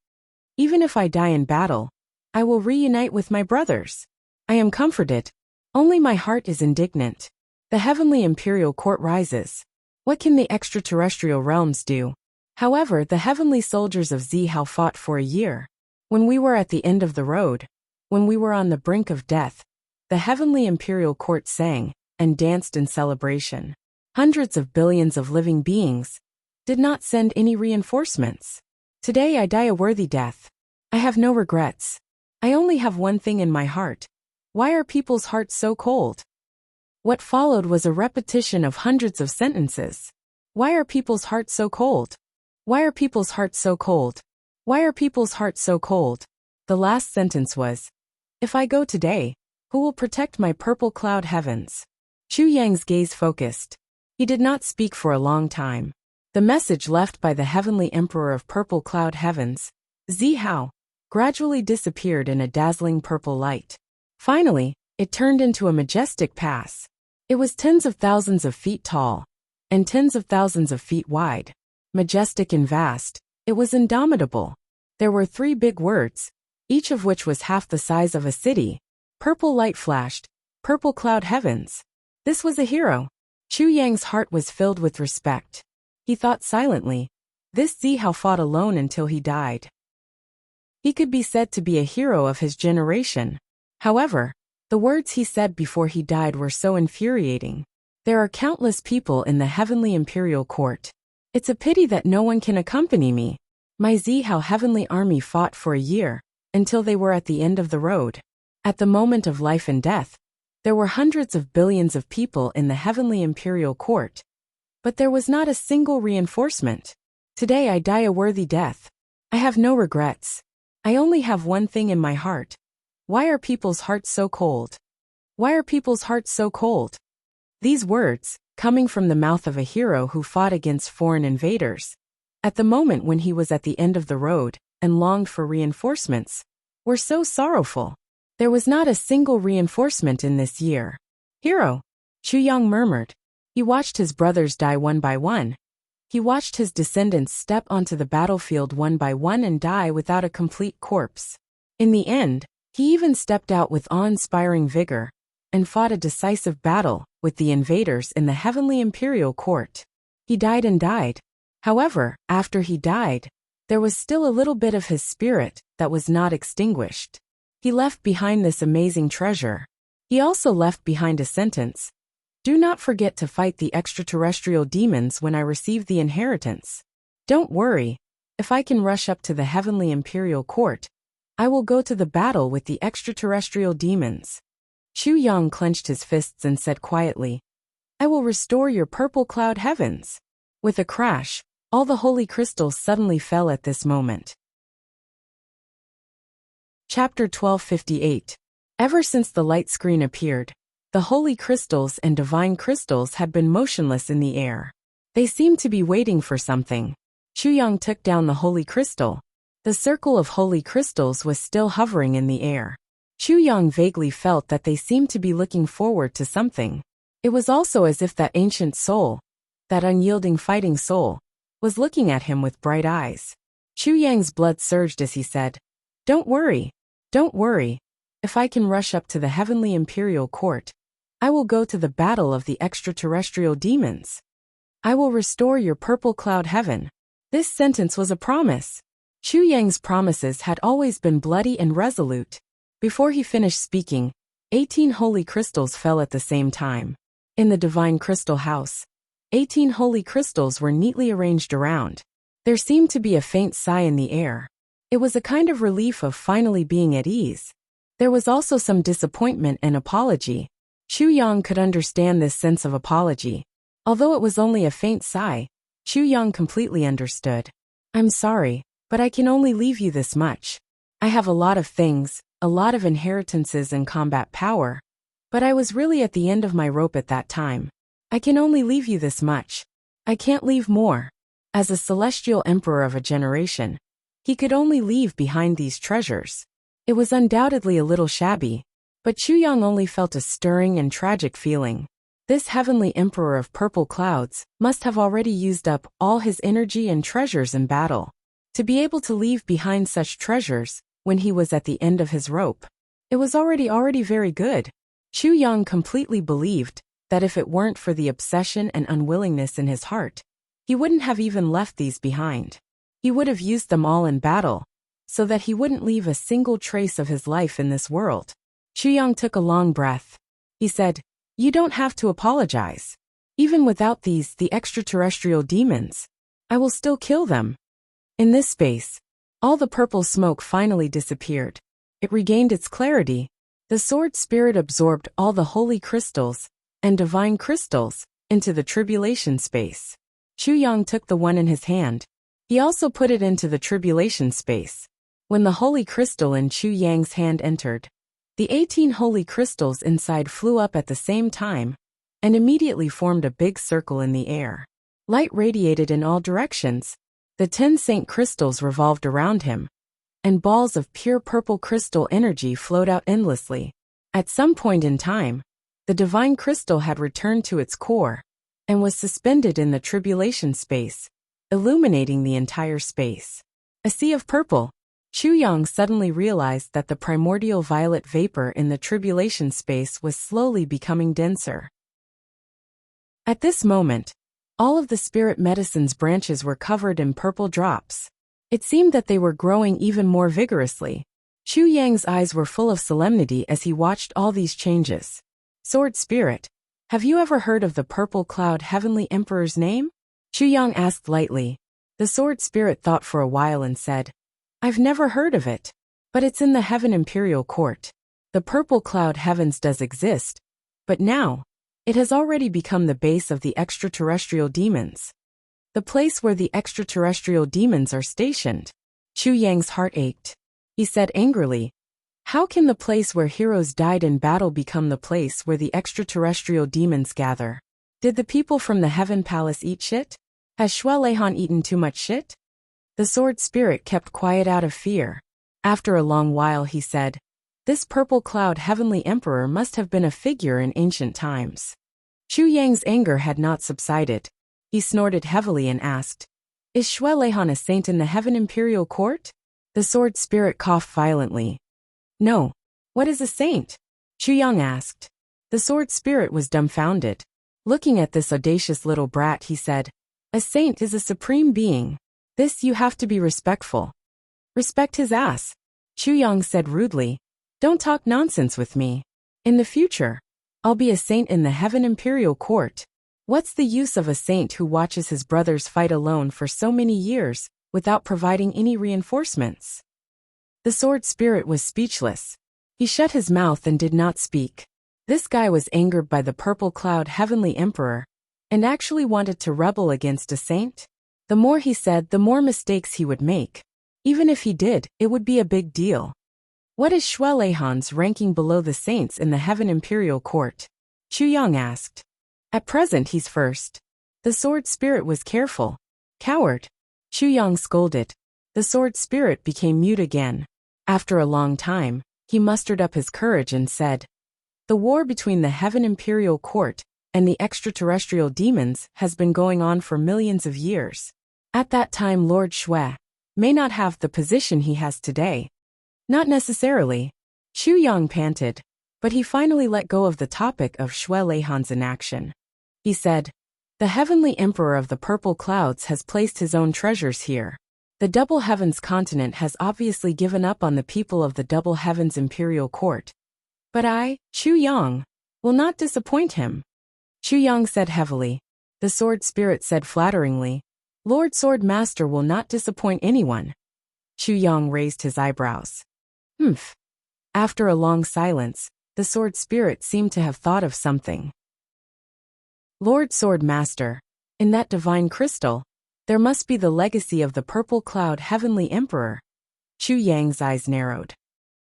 Even if I die in battle, I will reunite with my brothers. I am comforted. Only my heart is indignant. The Heavenly Imperial Court rises. What can the extraterrestrial realms do? However, the heavenly soldiers of Zihao fought for a year. When we were at the end of the road, when we were on the brink of death, the Heavenly Imperial Court sang and danced in celebration. Hundreds of billions of living beings, did not send any reinforcements. Today I die a worthy death. I have no regrets. I only have one thing in my heart. Why are people's hearts so cold? What followed was a repetition of hundreds of sentences. Why are people's hearts so cold? Why are people's hearts so cold? Why are people's hearts so cold? The last sentence was, if I go today, who will protect my purple cloud heavens? Chu Yang's gaze focused. He did not speak for a long time. The message left by the heavenly emperor of purple cloud heavens, Zi Hao, gradually disappeared in a dazzling purple light. Finally, it turned into a majestic pass. It was tens of thousands of feet tall, and tens of thousands of feet wide. Majestic and vast, it was indomitable. There were 3 big words, each of which was half the size of a city. Purple light flashed, purple cloud heavens. This was a hero. Chu Yang's heart was filled with respect. He thought silently, this Zi Hao fought alone until he died. He could be said to be a hero of his generation. However, the words he said before he died were so infuriating. There are countless people in the heavenly imperial court. It's a pity that no one can accompany me. My Zi Hao heavenly army fought for a year, until they were at the end of the road. At the moment of life and death, there were hundreds of billions of people in the heavenly imperial court. But there was not a single reinforcement. Today I die a worthy death. I have no regrets. I only have one thing in my heart. Why are people's hearts so cold? Why are people's hearts so cold? These words, coming from the mouth of a hero who fought against foreign invaders, at the moment when he was at the end of the road and longed for reinforcements, were so sorrowful. There was not a single reinforcement in this year. Hero, Chu Yang murmured. He watched his brothers die one by one. He watched his descendants step onto the battlefield one by one and die without a complete corpse. In the end, he even stepped out with awe-inspiring vigor and fought a decisive battle with the invaders in the heavenly imperial court. He died and died. However, after he died, there was still a little bit of his spirit that was not extinguished. He left behind this amazing treasure. He also left behind a sentence. Do not forget to fight the extraterrestrial demons when I receive the inheritance. Don't worry. If I can rush up to the heavenly imperial court, I will go to the battle with the extraterrestrial demons. Chu Yang clenched his fists and said quietly, I will restore your purple cloud heavens. With a crash, all the holy crystals suddenly fell at this moment. Chapter 1258. Ever since the light screen appeared, the holy crystals and divine crystals had been motionless in the air. They seemed to be waiting for something. Chu Yang took down the holy crystal. The circle of holy crystals was still hovering in the air. Chu Yang vaguely felt that they seemed to be looking forward to something. It was also as if that ancient soul, that unyielding fighting soul, was looking at him with bright eyes. Chu Yang's blood surged as he said, Don't worry. Don't worry. If I can rush up to the heavenly imperial court, I will go to the battle of the extraterrestrial demons. I will restore your purple cloud heaven. This sentence was a promise. Chu Yang's promises had always been bloody and resolute. Before he finished speaking, 18 holy crystals fell at the same time. In the divine crystal house, 18 holy crystals were neatly arranged around. There seemed to be a faint sigh in the air. It was a kind of relief of finally being at ease. There was also some disappointment and apology. Chu Yang could understand this sense of apology. Although it was only a faint sigh, Chu Yang completely understood. I'm sorry, but I can only leave you this much. I have a lot of things, a lot of inheritances and combat power. But I was really at the end of my rope at that time. I can only leave you this much. I can't leave more. As a celestial emperor of a generation, he could only leave behind these treasures. It was undoubtedly a little shabby, but Chu Yang only felt a stirring and tragic feeling. This heavenly emperor of purple clouds must have already used up all his energy and treasures in battle. To be able to leave behind such treasures when he was at the end of his rope, it was already very good. Chu Yang completely believed that if it weren't for the obsession and unwillingness in his heart, he wouldn't have even left these behind. He would have used them all in battle, so that he wouldn't leave a single trace of his life in this world. Chu Yang took a long breath. He said, You don't have to apologize. Even without these, the extraterrestrial demons, I will still kill them. In this space, all the purple smoke finally disappeared. It regained its clarity. The sword spirit absorbed all the holy crystals and divine crystals into the tribulation space. Chu Yang took the one in his hand. He also put it into the tribulation space. When the holy crystal in Chu Yang's hand entered, the 18 holy crystals inside flew up at the same time and immediately formed a big circle in the air. Light radiated in all directions. The 10 saint crystals revolved around him, and balls of pure purple crystal energy flowed out endlessly. At some point in time, the divine crystal had returned to its core and was suspended in the tribulation space, illuminating the entire space. A sea of purple. Chu Yang suddenly realized that the primordial violet vapor in the tribulation space was slowly becoming denser. At this moment, all of the spirit medicine's branches were covered in purple drops. It seemed that they were growing even more vigorously. Chu Yang's eyes were full of solemnity as he watched all these changes. Sword Spirit, have you ever heard of the Purple Cloud Heavenly Emperor's name? Chu Yang asked lightly. The Sword Spirit thought for a while and said, I've never heard of it, but it's in the Heaven Imperial Court. The Purple Cloud Heavens does exist, but now, it has already become the base of the extraterrestrial demons. The place where the extraterrestrial demons are stationed. Chu Yang's heart ached. He said angrily, how can the place where heroes died in battle become the place where the extraterrestrial demons gather? Did the people from the Heaven Palace eat shit? Has Shui Leihan eaten too much shit? The Sword Spirit kept quiet out of fear. After a long while he said, this Purple Cloud Heavenly Emperor must have been a figure in ancient times. Chu Yang's anger had not subsided. He snorted heavily and asked, is Shui Leihan a saint in the Heaven Imperial Court? The Sword Spirit coughed violently. No. What is a saint? Chu Yang asked. The Sword Spirit was dumbfounded. Looking at this audacious little brat, he said, a saint is a supreme being. This you have to be respectful. Respect his ass. Chu Yang said rudely. Don't talk nonsense with me. In the future, I'll be a saint in the Heaven Imperial Court. What's the use of a saint who watches his brothers fight alone for so many years, without providing any reinforcements? The Sword Spirit was speechless. He shut his mouth and did not speak. This guy was angered by the Purple Cloud Heavenly Emperor, and actually wanted to rebel against a saint? The more he said, the more mistakes he would make. Even if he did, it would be a big deal. What is Shui Leihan's ranking below the saints in the Heaven Imperial Court? Chu Yang asked. At present he's first. The Sword Spirit was careful. Coward. Chu Yang scolded. The Sword Spirit became mute again. After a long time, he mustered up his courage and said, the war between the Heaven Imperial Court and the extraterrestrial demons has been going on for millions of years. At that time Lord Shui may not have the position he has today. Not necessarily. Chu Yang panted, but he finally let go of the topic of Shui Leihan's inaction. He said, the Heavenly Emperor of the Purple Clouds has placed his own treasures here. The Double Heavens continent has obviously given up on the people of the Double Heavens Imperial Court. But I, Chu Yang, will not disappoint him. Chu Yang said heavily. The Sword Spirit said flatteringly, Lord Sword Master will not disappoint anyone. Chu Yang raised his eyebrows. Humph. After a long silence, the Sword Spirit seemed to have thought of something. Lord Sword Master, in that divine crystal, there must be the legacy of the Purple Cloud Heavenly Emperor. Chu Yang's eyes narrowed.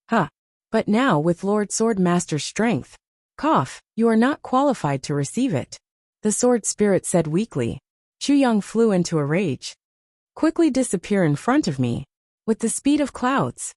Huh. But now with Lord Sword Master's strength, cough, you are not qualified to receive it. The Sword Spirit said weakly. Chu Yang flew into a rage. Quickly disappear in front of me, with the speed of clouds.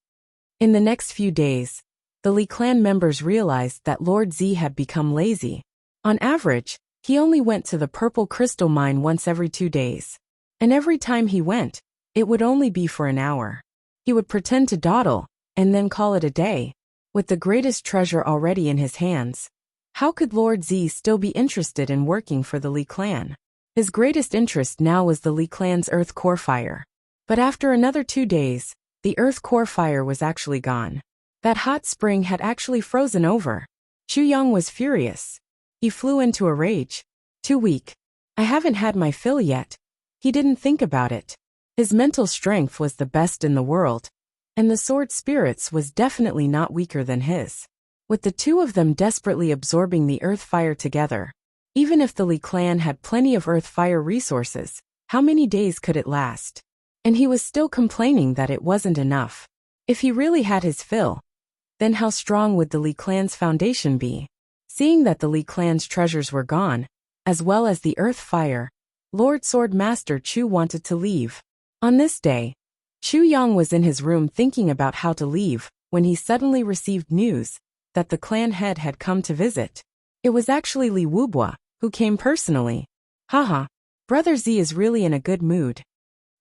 In the next few days, the Li clan members realized that Lord Z had become lazy. On average, he only went to the purple crystal mine once every 2 days. And every time he went, it would only be for an hour. He would pretend to dawdle, and then call it a day. With the greatest treasure already in his hands, how could Lord Z still be interested in working for the Li clan? His greatest interest now was the Li clan's earth core fire. But after another 2 days, the earth core fire was actually gone. That hot spring had actually frozen over. Chu Yang was furious. He flew into a rage. Too weak. I haven't had my fill yet. He didn't think about it. His mental strength was the best in the world, and the sword spirits was definitely not weaker than his. With the two of them desperately absorbing the earth fire together, even if the Li clan had plenty of earth fire resources, how many days could it last? And he was still complaining that it wasn't enough. If he really had his fill, then how strong would the Li clan's foundation be? Seeing that the Li clan's treasures were gone, as well as the earth fire, Lord Sword Master Chu wanted to leave. On this day, Chu Yang was in his room thinking about how to leave, when he suddenly received news that the clan head had come to visit. It was actually Li Wubua, who came personally. Haha, Brother Z is really in a good mood.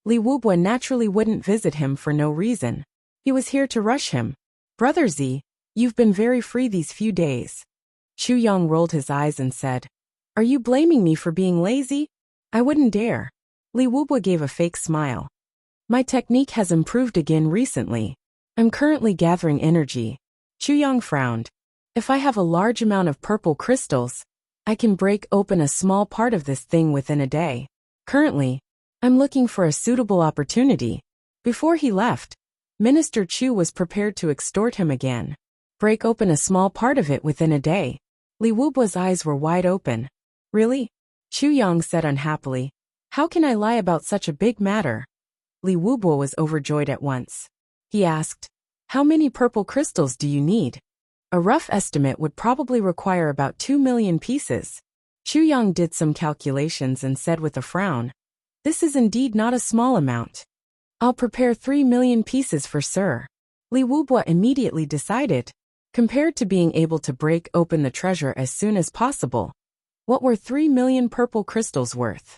Li Wubua naturally wouldn't visit him for no reason. He was here to rush him. Brother Z, you've been very free these few days. Chu Yang rolled his eyes and said, Are you blaming me for being lazy? I wouldn't dare. Li Wubua gave a fake smile. My technique has improved again recently. I'm currently gathering energy. Chu Yang frowned. If I have a large amount of purple crystals, I can break open a small part of this thing within a day. Currently, I'm looking for a suitable opportunity. Before he left, Minister Chu was prepared to extort him again. Break open a small part of it within a day. Li Wubua's eyes were wide open. Really? Chu Yang said unhappily. How can I lie about such a big matter? Li Wubua was overjoyed at once. He asked, How many purple crystals do you need? A rough estimate would probably require about 2 million pieces. Chu Yang did some calculations and said with a frown, This is indeed not a small amount. I'll prepare 3 million pieces for Sir. Li Wubua immediately decided. Compared to being able to break open the treasure as soon as possible, what were 3 million purple crystals worth?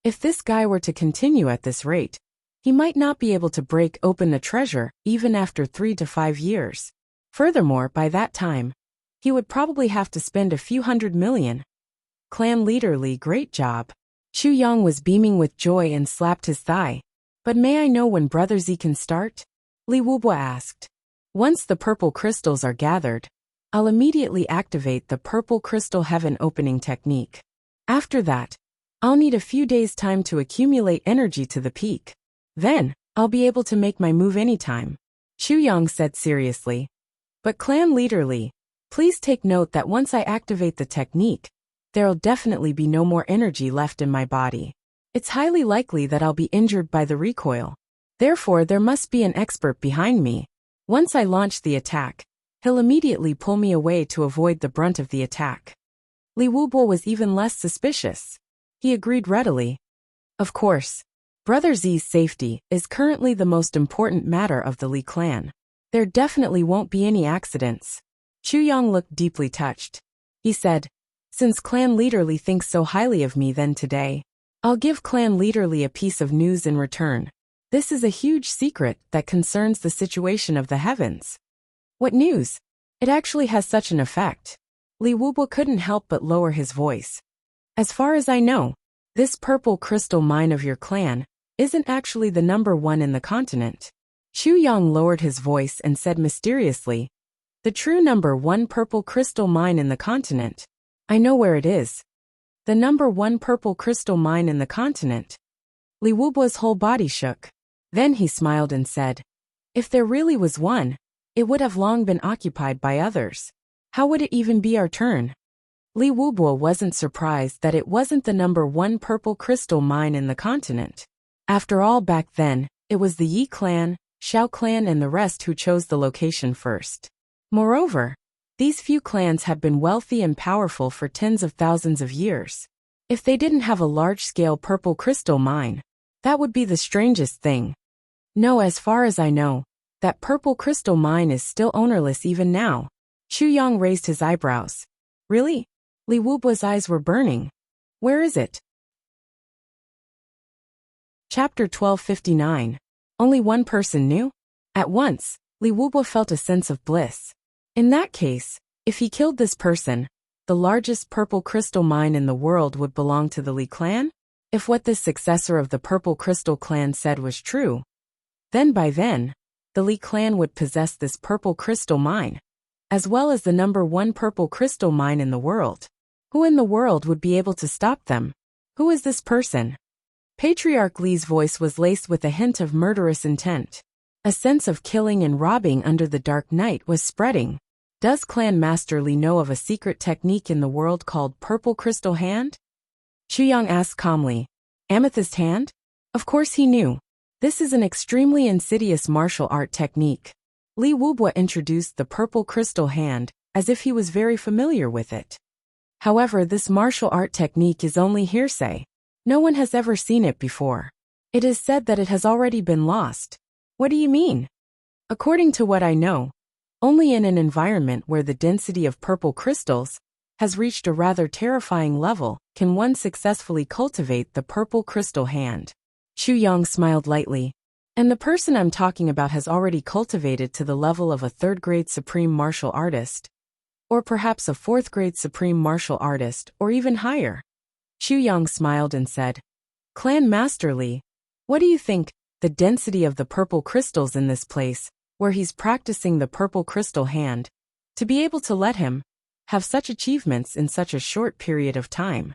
If this guy were to continue at this rate, he might not be able to break open the treasure even after 3 to 5 years. Furthermore, by that time, he would probably have to spend a few 100 million. Clan leader Li, great job. Chu Yang was beaming with joy and slapped his thigh. But may I know when Brother Z can start? Li Wubua asked. Once the purple crystals are gathered, I'll immediately activate the purple crystal heaven opening technique. After that, I'll need a few days' time to accumulate energy to the peak. Then, I'll be able to make my move anytime. Chu Yang said seriously. But Clan Leader Li, please take note that once I activate the technique, there'll definitely be no more energy left in my body. It's highly likely that I'll be injured by the recoil. Therefore, there must be an expert behind me. Once I launch the attack, he'll immediately pull me away to avoid the brunt of the attack. Li Wubua was even less suspicious. He agreed readily. Of course, Brother Z's safety is currently the most important matter of the Li clan. There definitely won't be any accidents. Chu Yang looked deeply touched. He said, Since Clan Leader Li thinks so highly of me then today, I'll give Clan Leader Li a piece of news in return. This is a huge secret that concerns the situation of the heavens. What news? It actually has such an effect. Li Wubua couldn't help but lower his voice. As far as I know, this purple crystal mine of your clan isn't actually the number one in the continent. Chu Yang lowered his voice and said mysteriously, The true number one purple crystal mine in the continent. I know where it is. The number one purple crystal mine in the continent. Li Wubua's whole body shook. Then he smiled and said, If there really was one, it would have long been occupied by others. How would it even be our turn? Li Wubua wasn't surprised that it wasn't the number one purple crystal mine in the continent. After all, back then, it was the Yi clan, Xiao clan and the rest who chose the location first. Moreover, these few clans had been wealthy and powerful for tens of thousands of years. If they didn't have a large-scale purple crystal mine, that would be the strangest thing. No, as far as I know, that purple crystal mine is still ownerless even now. Chu Yang raised his eyebrows. Really? Li Wubua's eyes were burning. Where is it? Chapter 1259. Only one person knew? At once, Li Wubua felt a sense of bliss. In that case, if he killed this person, the largest purple crystal mine in the world would belong to the Li clan? If what this successor of the purple crystal clan said was true, then by then, the Li clan would possess this purple crystal mine, as well as the number one purple crystal mine in the world. Who in the world would be able to stop them? Who is this person? Patriarch Li's voice was laced with a hint of murderous intent. A sense of killing and robbing under the dark night was spreading. Does Clan Master Li know of a secret technique in the world called Purple Crystal Hand? Chuyang asked calmly. Amethyst Hand? Of course he knew. This is an extremely insidious martial art technique. Li Wubwa introduced the Purple Crystal Hand, as if he was very familiar with it. However, this martial art technique is only hearsay. No one has ever seen it before. It is said that it has already been lost. What do you mean? According to what I know, only in an environment where the density of purple crystals has reached a rather terrifying level can one successfully cultivate the Purple Crystal Hand. Chuyang smiled lightly. And the person I'm talking about has already cultivated to the level of a third-grade supreme martial artist. Or perhaps a fourth-grade supreme martial artist, or even higher. Chuyang smiled and said, Clan Master Li, what do you think, the density of the purple crystals in this place, where he's practicing the Purple Crystal Hand, to be able to let him have such achievements in such a short period of time?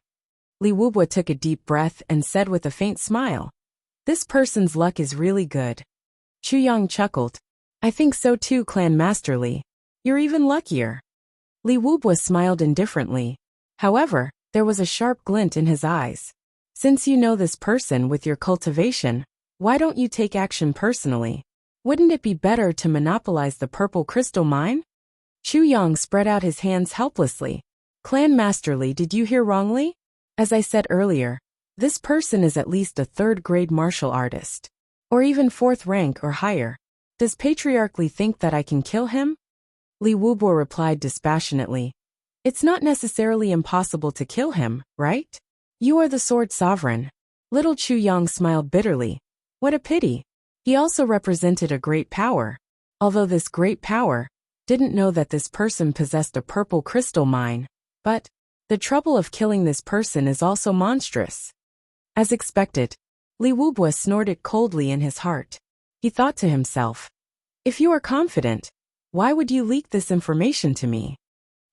Li Wubwa took a deep breath and said with a faint smile, This person's luck is really good. Chuyang chuckled. I think so too, Clan Master Li. You're even luckier. Li Wubwa smiled indifferently. However, there was a sharp glint in his eyes. Since you know this person with your cultivation, why don't you take action personally? Wouldn't it be better to monopolize the purple crystal mine? Chuyang spread out his hands helplessly. Clan Master Li, did you hear wrongly? As I said earlier, this person is at least a third-grade martial artist. Or even fourth rank or higher. Does Patriarch Li think that I can kill him? Li Wubwa replied dispassionately. It's not necessarily impossible to kill him, right? You are the Sword Sovereign. Little Chuyang smiled bitterly. What a pity. He also represented a great power. Although this great power didn't know that this person possessed a purple crystal mine. But the trouble of killing this person is also monstrous. As expected, Li Wubwa snorted coldly in his heart. He thought to himself, If you are confident, why would you leak this information to me?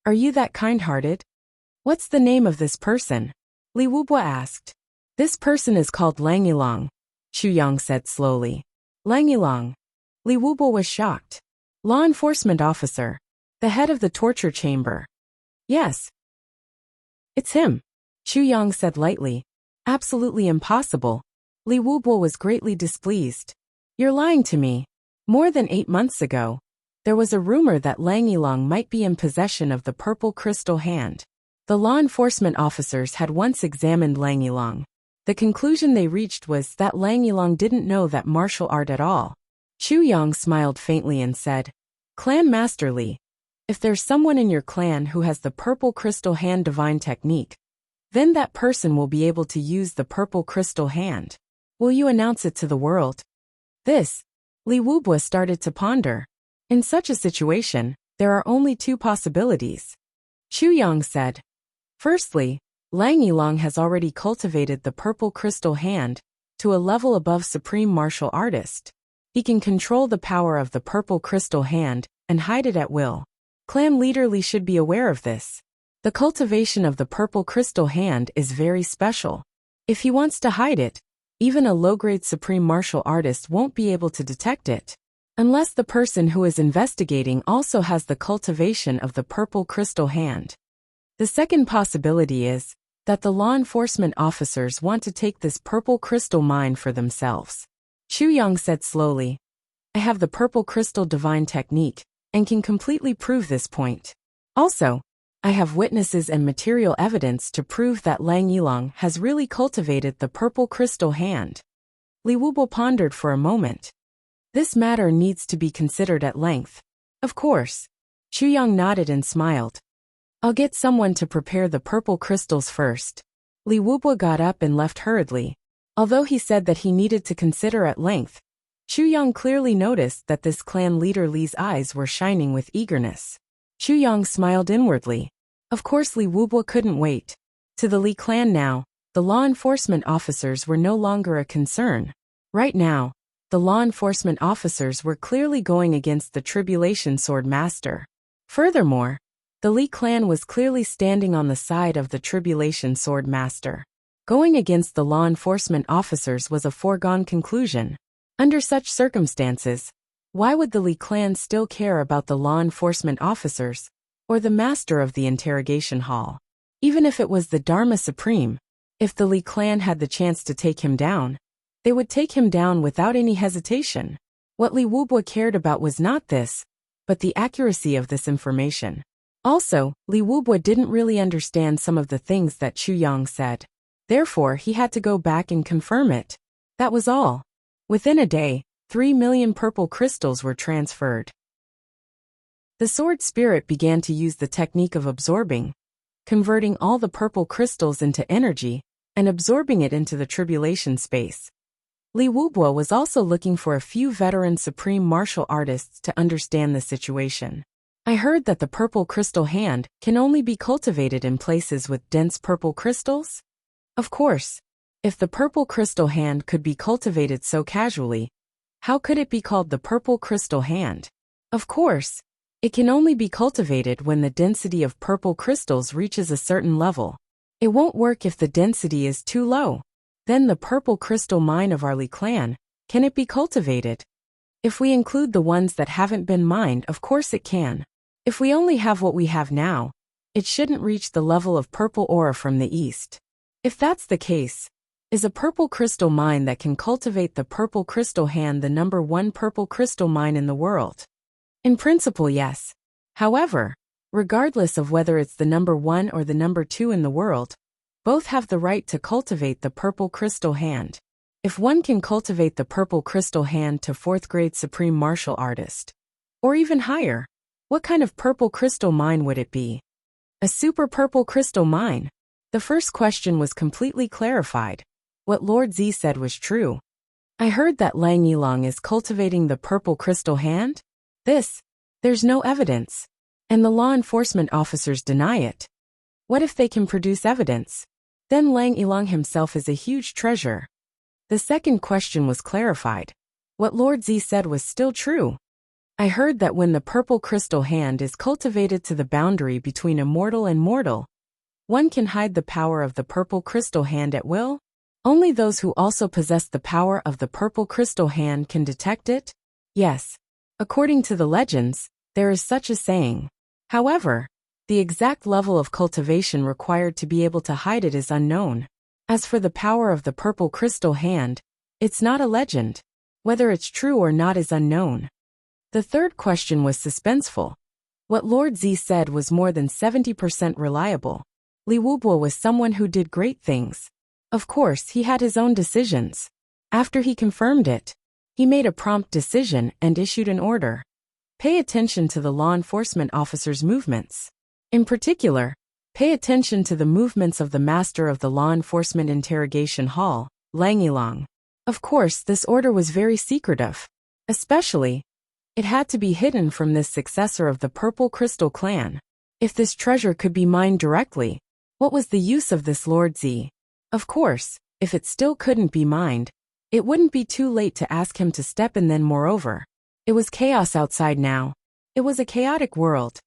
Are you that kind-hearted? What's the name of this person? Li Wubwa asked. This person is called Lang Yilong, Chuyang said slowly. Lang Yilong. Li Wubwa was shocked. Law enforcement officer. The head of the torture chamber. Yes. It's him, Chuyang said lightly. Absolutely impossible. Li Wubwa was greatly displeased. You're lying to me. More than 8 months ago, there was a rumor that Lang Yilong might be in possession of the Purple Crystal Hand. The law enforcement officers had once examined Lang Yilong. The conclusion they reached was that Lang Yilong didn't know that martial art at all. Chuyang smiled faintly and said, Clan Master Li, if there's someone in your clan who has the Purple Crystal Hand divine technique, then that person will be able to use the Purple Crystal Hand. Will you announce it to the world? This, Li Wubwa started to ponder. In such a situation, there are only 2 possibilities. Chuyang said. Firstly, Lang Yilong has already cultivated the Purple Crystal Hand to a level above Supreme Martial Artist. He can control the power of the Purple Crystal Hand and hide it at will. Clan leader Li should be aware of this. The cultivation of the Purple Crystal Hand is very special. If he wants to hide it, even a low-grade Supreme Martial Artist won't be able to detect it. Unless the person who is investigating also has the cultivation of the Purple Crystal Hand. The second possibility is that the law enforcement officers want to take this purple crystal mine for themselves. Chuyang said slowly, I have the Purple Crystal Divine Technique, and can completely prove this point. Also, I have witnesses and material evidence to prove that Lang Yilong has really cultivated the Purple Crystal Hand. Li Wubwa pondered for a moment. This matter needs to be considered at length. Of course. Chuyang nodded and smiled. I'll get someone to prepare the purple crystals first. Li Wubwa got up and left hurriedly. Although he said that he needed to consider at length, Chuyang clearly noticed that this clan leader Li's eyes were shining with eagerness. Chuyang smiled inwardly. Of course Li Wubwa couldn't wait. To the Li clan now, the law enforcement officers were no longer a concern. Right now, the law enforcement officers were clearly going against the Tribulation Sword Master. Furthermore, the Li clan was clearly standing on the side of the Tribulation Sword Master. Going against the law enforcement officers was a foregone conclusion. Under such circumstances, why would the Li clan still care about the law enforcement officers, or the master of the interrogation hall? Even if it was the Dharma Supreme, if the Li clan had the chance to take him down, they would take him down without any hesitation. What Li Wubua cared about was not this, but the accuracy of this information. Also, Li Wubua didn't really understand some of the things that Chu Yang said. Therefore, he had to go back and confirm it. That was all. Within a day, 3 million purple crystals were transferred. The sword spirit began to use the technique of absorbing, converting all the purple crystals into energy, and absorbing it into the tribulation space. Li Wubua was also looking for a few veteran supreme martial artists to understand the situation. I heard that the purple crystal hand can only be cultivated in places with dense purple crystals? Of course. If the purple crystal hand could be cultivated so casually, how could it be called the purple crystal hand? Of course. It can only be cultivated when the density of purple crystals reaches a certain level. It won't work if the density is too low. Then the purple crystal mine of our Li clan, can it be cultivated? If we include the ones that haven't been mined, of course it can. If we only have what we have now, it shouldn't reach the level of purple aura from the east. If that's the case, is a purple crystal mine that can cultivate the purple crystal hand the number one purple crystal mine in the world? In principle, yes. However, regardless of whether it's the number one or the number two in the world, both have the right to cultivate the purple crystal hand. If one can cultivate the purple crystal hand to 4th grade supreme martial artist, or even higher, what kind of purple crystal mine would it be? A super purple crystal mine? The first question was completely clarified. What Lord Z said was true. I heard that Lang Yilong is cultivating the purple crystal hand? There's no evidence. And the law enforcement officers deny it. What if they can produce evidence? Then Lang Yilong himself is a huge treasure. The second question was clarified. What Lord Z said was still true. I heard that when the purple crystal hand is cultivated to the boundary between immortal and mortal, one can hide the power of the purple crystal hand at will. Only those who also possess the power of the purple crystal hand can detect it? Yes. According to the legends, there is such a saying. However, the exact level of cultivation required to be able to hide it is unknown. As for the power of the purple crystal hand, it's not a legend. Whether it's true or not is unknown. The third question was suspenseful. What Lord Z said was more than 70% reliable. Li Wubua was someone who did great things. Of course, he had his own decisions. After he confirmed it, he made a prompt decision and issued an order. Pay attention to the law enforcement officer's movements. In particular, pay attention to the movements of the master of the law enforcement interrogation hall, Lang Yilong. Of course, this order was very secretive. Especially, it had to be hidden from this successor of the Purple Crystal clan. If this treasure could be mined directly, what was the use of this Lord Z? Of course, if it still couldn't be mined, it wouldn't be too late to ask him to step in. Then moreover, it was chaos outside now. It was a chaotic world.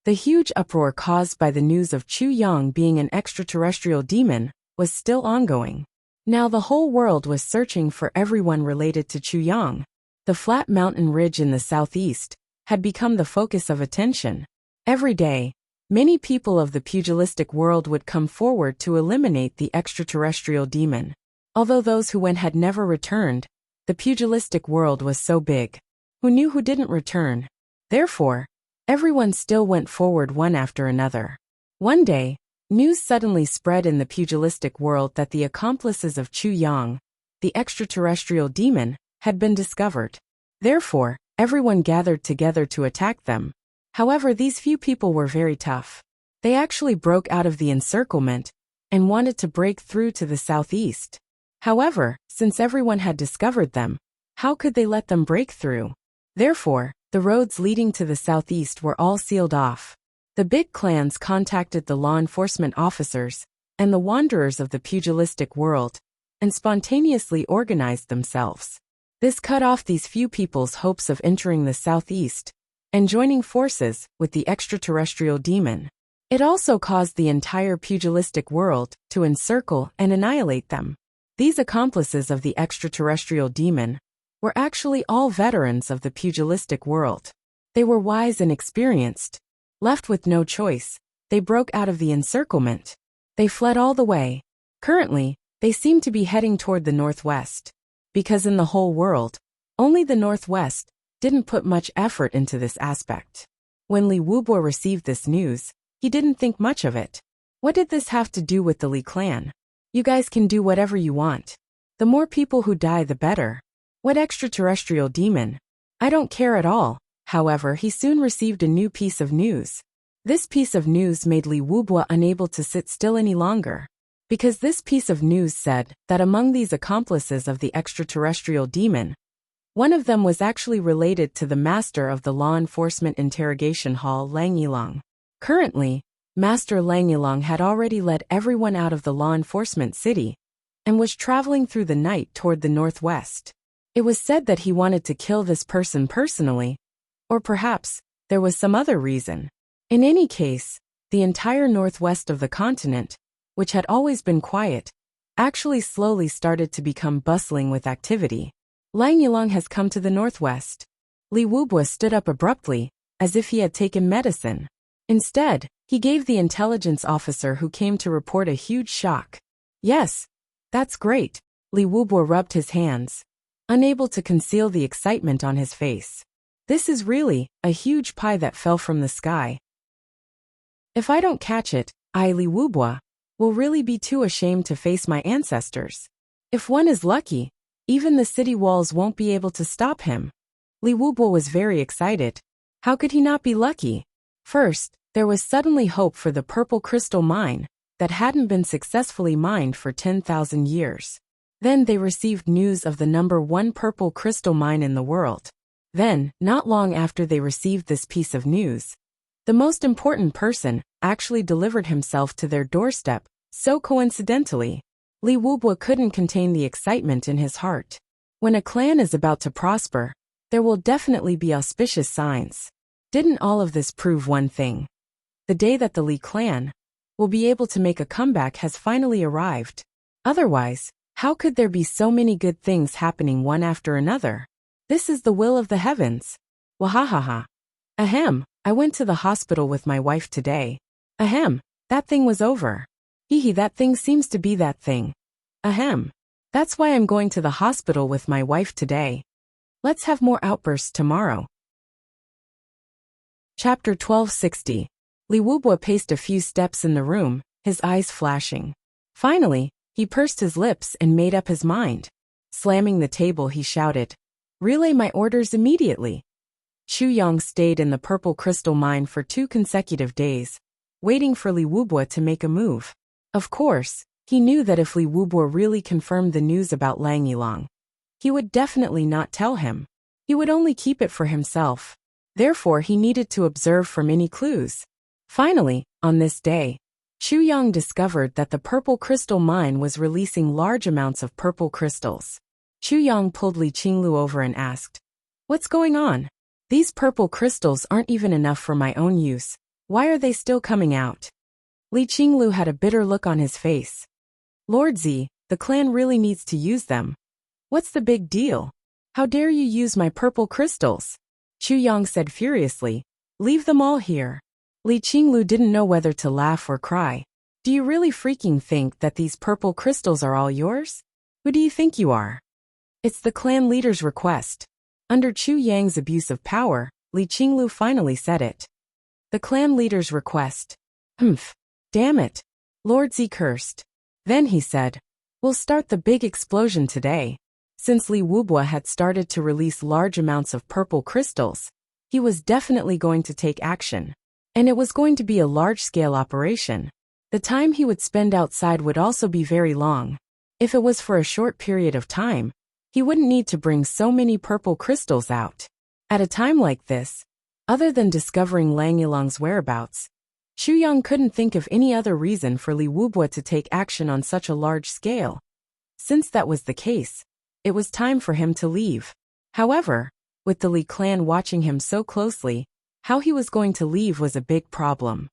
The huge uproar caused by the news of Chu Yang being an extraterrestrial demon was still ongoing. Now the whole world was searching for everyone related to Chu Yang. The flat mountain ridge in the southeast had become the focus of attention. Every day, many people of the pugilistic world would come forward to eliminate the extraterrestrial demon. Although those who went had never returned, the pugilistic world was so big. Who knew who didn't return? Therefore, everyone still went forward one after another. One day, news suddenly spread in the pugilistic world that the accomplices of Chu Yang, the extraterrestrial demon, had been discovered. Therefore, everyone gathered together to attack them. However, these few people were very tough. They actually broke out of the encirclement and wanted to break through to the southeast. However, since everyone had discovered them, how could they let them break through? Therefore, the roads leading to the southeast were all sealed off. The big clans contacted the law enforcement officers and the wanderers of the pugilistic world and spontaneously organized themselves. This cut off these few people's hopes of entering the southeast and joining forces with the extraterrestrial demon. It also caused the entire pugilistic world to encircle and annihilate them. These accomplices of the extraterrestrial demon were actually all veterans of the pugilistic world. They were wise and experienced. Left with no choice, they broke out of the encirclement. They fled all the way. Currently, they seem to be heading toward the northwest. Because in the whole world, only the northwest didn't put much effort into this aspect. When Li Wubo received this news, he didn't think much of it. What did this have to do with the Li clan? You guys can do whatever you want. The more people who die, the better. What extraterrestrial demon? I don't care at all. However, he soon received a new piece of news. This piece of news made Li Wubo unable to sit still any longer. Because this piece of news said that among these accomplices of the extraterrestrial demon, one of them was actually related to the master of the law enforcement interrogation hall, Lang Yilong. Currently, Master Lang Yilong had already led everyone out of the law enforcement city and was traveling through the night toward the northwest. It was said that he wanted to kill this person personally, or perhaps there was some other reason. In any case, the entire northwest of the continent, which had always been quiet, actually slowly started to become bustling with activity. Lang Yilong has come to the northwest. Li Wubo stood up abruptly, as if he had taken medicine. Instead, he gave the intelligence officer who came to report a huge shock. Yes, that's great. Li Wubo rubbed his hands, unable to conceal the excitement on his face. This is really a huge pie that fell from the sky. If I don't catch it, I, Li Wubo, will really be too ashamed to face my ancestors. If one is lucky, even the city walls won't be able to stop him. Li Wubo was very excited. How could he not be lucky? First, there was suddenly hope for the purple crystal mine that hadn't been successfully mined for 10,000 years. Then they received news of the #1 purple crystal mine in the world. Then, not long after they received this piece of news, the most important person actually delivered himself to their doorstep, so coincidentally. Li Wubo couldn't contain the excitement in his heart. When a clan is about to prosper, there will definitely be auspicious signs. Didn't all of this prove one thing? The day that the Li clan will be able to make a comeback has finally arrived. Otherwise, how could there be so many good things happening one after another? This is the will of the heavens. Wahahaha. Ahem, I went to the hospital with my wife today. Ahem, that thing was over. Hehe, that thing seems to be that thing. Ahem. That's why I'm going to the hospital with my wife today. Let's have more outbursts tomorrow. Chapter 1260. Li Wubo paced a few steps in the room, his eyes flashing. Finally, he pursed his lips and made up his mind. Slamming the table, he shouted, "Relay my orders immediately." Chu Yong stayed in the purple crystal mine for 2 consecutive days, waiting for Li Wubo to make a move. Of course, he knew that if Li Wubo really confirmed the news about Lang Yilong, he would definitely not tell him. He would only keep it for himself. Therefore, he needed to observe for many clues. Finally, on this day, Chu Yong discovered that the purple crystal mine was releasing large amounts of purple crystals. Chu Yong pulled Li Qinglu over and asked, "What's going on? These purple crystals aren't even enough for my own use. Why are they still coming out?" Li Qinglu had a bitter look on his face. "Lord Z, the clan really needs to use them. What's the big deal? How dare you use my purple crystals?" Chu Yong said furiously, "Leave them all here." Li Qinglu didn't know whether to laugh or cry. "Do you really freaking think that these purple crystals are all yours? Who do you think you are?" "It's the clan leader's request." Under Chu Yang's abuse of power, Li Qinglu finally said it. "The clan leader's request. Humph. Damn it." Lord Z cursed. Then he said, "We'll start the big explosion today." Since Li Wubo had started to release large amounts of purple crystals, he was definitely going to take action. And it was going to be a large-scale operation. The time he would spend outside would also be very long. If it was for a short period of time, he wouldn't need to bring so many purple crystals out. At a time like this, other than discovering Lang Yilong's whereabouts, Chu Yong couldn't think of any other reason for Li Wubo to take action on such a large scale. Since that was the case, it was time for him to leave. However, with the Li clan watching him so closely, how he was going to leave was a big problem.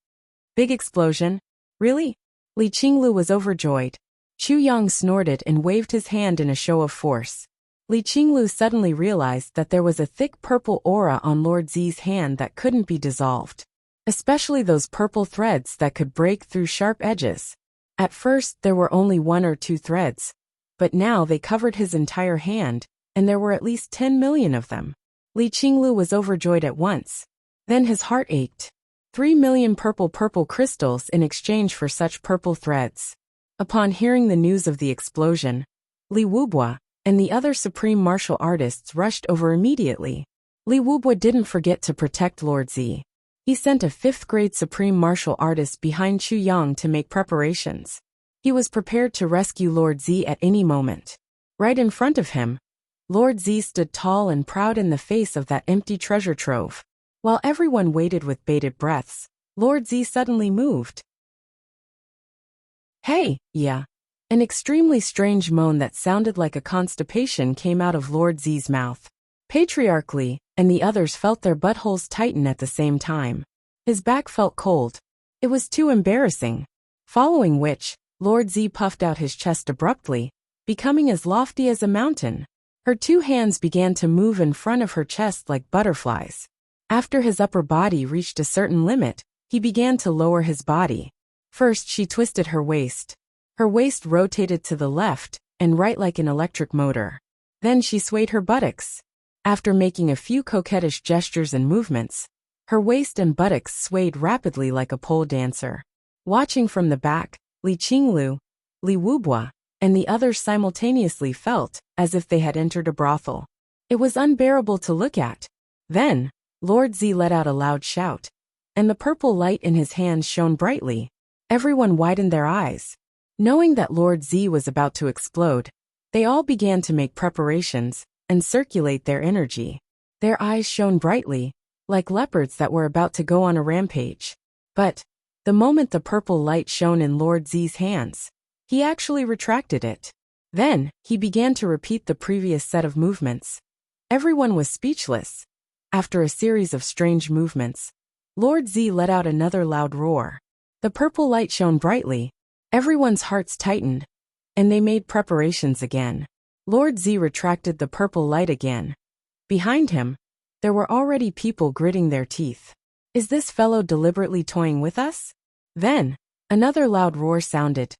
Big explosion? Really? Li Qinglu was overjoyed. Chu Yang snorted and waved his hand in a show of force. Li Qinglu suddenly realized that there was a thick purple aura on Lord Zi's hand that couldn't be dissolved. Especially those purple threads that could break through sharp edges. At first there were only 1 or 2 threads, but now they covered his entire hand, and there were at least 10 million of them. Li Qinglu was overjoyed at once. Then his heart ached. 3 million purple crystals in exchange for such purple threads. Upon hearing the news of the explosion, Li Wubua and the other supreme martial artists rushed over immediately. Li Wubua didn't forget to protect Lord Zi. He sent a 5th-grade supreme martial artist behind Chu Yang to make preparations. He was prepared to rescue Lord Zi at any moment. Right in front of him, Lord Zi stood tall and proud in the face of that empty treasure trove. While everyone waited with bated breaths, Lord Zi suddenly moved. Hey, yeah. An extremely strange moan that sounded like a constipation came out of Lord Zi's mouth. Patriarch Li and the others felt their buttholes tighten at the same time. His back felt cold. It was too embarrassing. Following which, Lord Zi puffed out his chest abruptly, becoming as lofty as a mountain. Her 2 hands began to move in front of her chest like butterflies. After his upper body reached a certain limit, he began to lower his body. First she twisted her waist. Her waist rotated to the left and right like an electric motor. Then she swayed her buttocks. After making a few coquettish gestures and movements, her waist and buttocks swayed rapidly like a pole dancer. Watching from the back, Li Qinglu, Li Wubua, and the others simultaneously felt as if they had entered a brothel. It was unbearable to look at. Then, Lord Zi let out a loud shout, and the purple light in his hands shone brightly. Everyone widened their eyes. Knowing that Lord Zi was about to explode, they all began to make preparations and circulate their energy. Their eyes shone brightly, like leopards that were about to go on a rampage. But, the moment the purple light shone in Lord Zi's hands, he actually retracted it. Then, he began to repeat the previous set of movements. Everyone was speechless. After a series of strange movements, Lord Zi let out another loud roar. The purple light shone brightly. Everyone's hearts tightened, and they made preparations again. Lord Zi retracted the purple light again. Behind him, there were already people gritting their teeth. Is this fellow deliberately toying with us? Then, another loud roar sounded.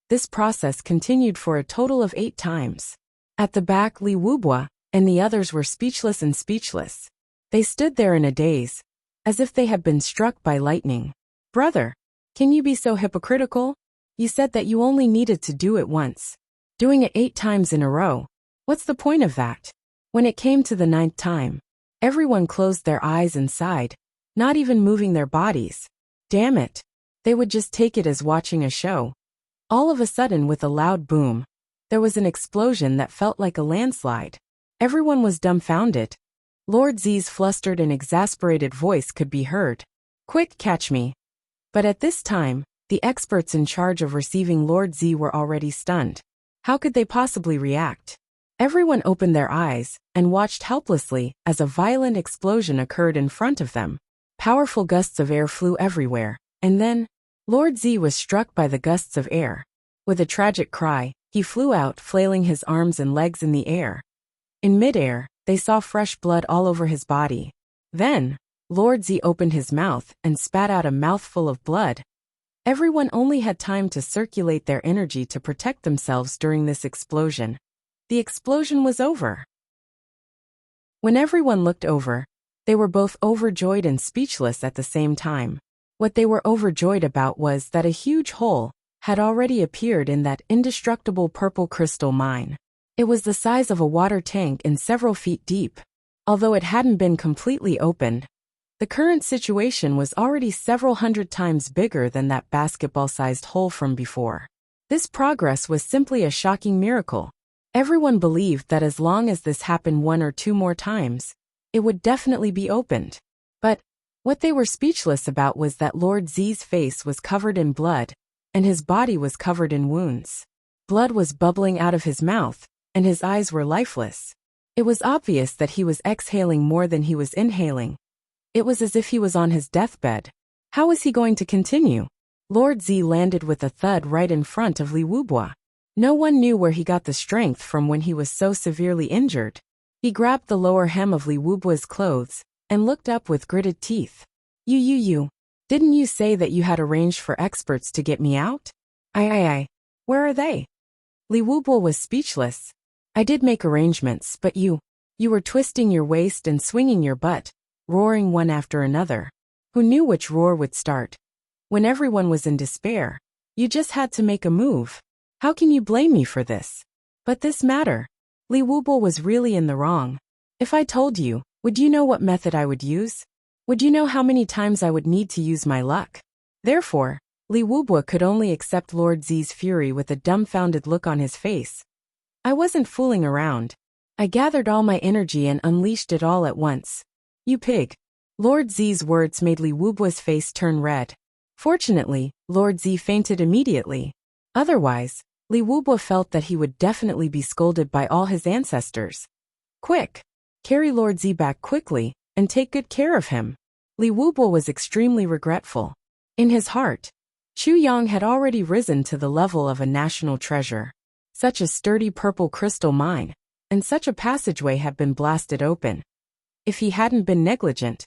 This process continued for a total of 8 times. At the back, Li Wubua and the others were speechless and speechless. They stood there in a daze, as if they had been struck by lightning. Brother, can you be so hypocritical? You said that you only needed to do it once. Doing it 8 times in a row. What's the point of that? When it came to the 9th time, everyone closed their eyes and sighed, not even moving their bodies. Damn it. They would just take it as watching a show. All of a sudden, with a loud boom, there was an explosion that felt like a landslide. Everyone was dumbfounded. Lord Zi's flustered and exasperated voice could be heard. Quick, catch me. But at this time, the experts in charge of receiving Lord Zi were already stunned. How could they possibly react? Everyone opened their eyes and watched helplessly as a violent explosion occurred in front of them. Powerful gusts of air flew everywhere, and then, Lord Zi was struck by the gusts of air. With a tragic cry, he flew out, flailing his arms and legs in the air. In midair, they saw fresh blood all over his body. Then, Lord Zi opened his mouth and spat out a mouthful of blood. Everyone only had time to circulate their energy to protect themselves during this explosion. The explosion was over. When everyone looked over, they were both overjoyed and speechless at the same time. What they were overjoyed about was that a huge hole had already appeared in that indestructible purple crystal mine. It was the size of a water tank and several feet deep. Although it hadn't been completely opened, the current situation was already several hundred times bigger than that basketball-sized hole from before. This progress was simply a shocking miracle. Everyone believed that as long as this happened 1 or 2 more times, it would definitely be opened. But what they were speechless about was that Lord Zi's face was covered in blood, and his body was covered in wounds. Blood was bubbling out of his mouth, and his eyes were lifeless. It was obvious that he was exhaling more than he was inhaling. It was as if he was on his deathbed. How was he going to continue? Lord Z landed with a thud right in front of Li Wubua. No one knew where he got the strength from when he was so severely injured. He grabbed the lower hem of Li Wubua's clothes and looked up with gritted teeth. You. Didn't you say that you had arranged for experts to get me out? Aye. Where are they? Li Wubua was speechless. I did make arrangements, but you were twisting your waist and swinging your butt, roaring one after another. Who knew which roar would start? When everyone was in despair, you just had to make a move. How can you blame me for this? But this matter. Li Wubua was really in the wrong. If I told you, would you know what method I would use? Would you know how many times I would need to use my luck? Therefore, Li Wubua could only accept Lord Z's fury with a dumbfounded look on his face. I wasn't fooling around. I gathered all my energy and unleashed it all at once. You pig. Lord Z's words made Li Wubua's face turn red. Fortunately, Lord Z fainted immediately. Otherwise, Li Wubua felt that he would definitely be scolded by all his ancestors. Quick! Carry Lord Z back quickly, and take good care of him. Li Wubua was extremely regretful. In his heart, Chu Yang had already risen to the level of a national treasure. Such a sturdy purple crystal mine, and such a passageway had been blasted open. If he hadn't been negligent,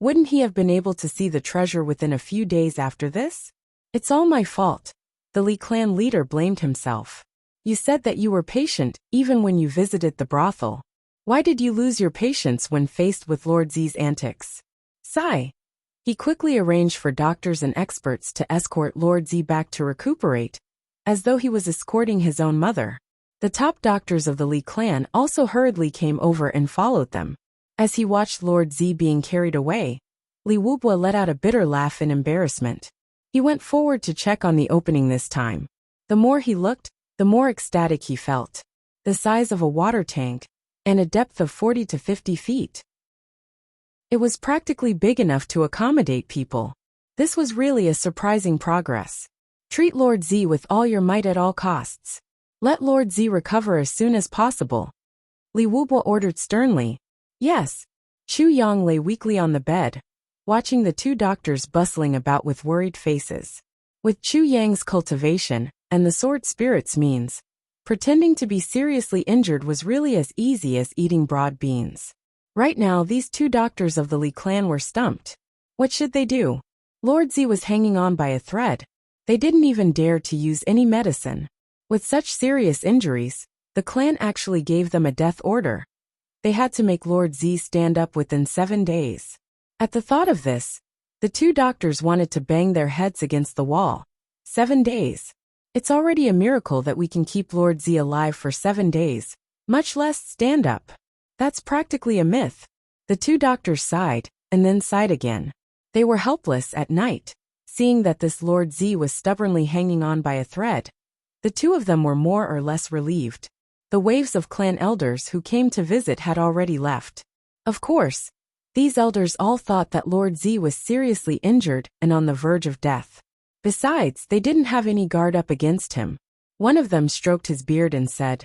wouldn't he have been able to see the treasure within a few days after this? It's all my fault. The Li clan leader blamed himself. You said that you were patient even when you visited the brothel. Why did you lose your patience when faced with Lord Z's antics? Sigh. He quickly arranged for doctors and experts to escort Lord Z back to recuperate, as though he was escorting his own mother. The top doctors of the Li clan also hurriedly came over and followed them. As he watched Lord Z being carried away, Li Wubua let out a bitter laugh in embarrassment. He went forward to check on the opening this time. The more he looked, the more ecstatic he felt. The size of a water tank, and a depth of 40 to 50 feet. It was practically big enough to accommodate people. This was really a surprising progress. Treat Lord Z with all your might at all costs. Let Lord Z recover as soon as possible. Li Wubua ordered sternly. Yes. Chu Yang lay weakly on the bed, watching the two doctors bustling about with worried faces. With Chu Yang's cultivation, and the sword spirit's means, pretending to be seriously injured was really as easy as eating broad beans. Right now these two doctors of the Li clan were stumped. What should they do? Lord Z was hanging on by a thread. They didn't even dare to use any medicine. With such serious injuries, the clan actually gave them a death order. They had to make Lord Z stand up within 7 days. At the thought of this, the two doctors wanted to bang their heads against the wall. 7 days. It's already a miracle that we can keep Lord Z alive for 7 days, much less stand up. That's practically a myth. The two doctors sighed, and then sighed again. They were helpless at night, seeing that this Lord Z was stubbornly hanging on by a thread. The two of them were more or less relieved. The waves of clan elders who came to visit had already left. Of course, these elders all thought that Lord Z was seriously injured and on the verge of death. Besides, they didn't have any guard up against him. One of them stroked his beard and said,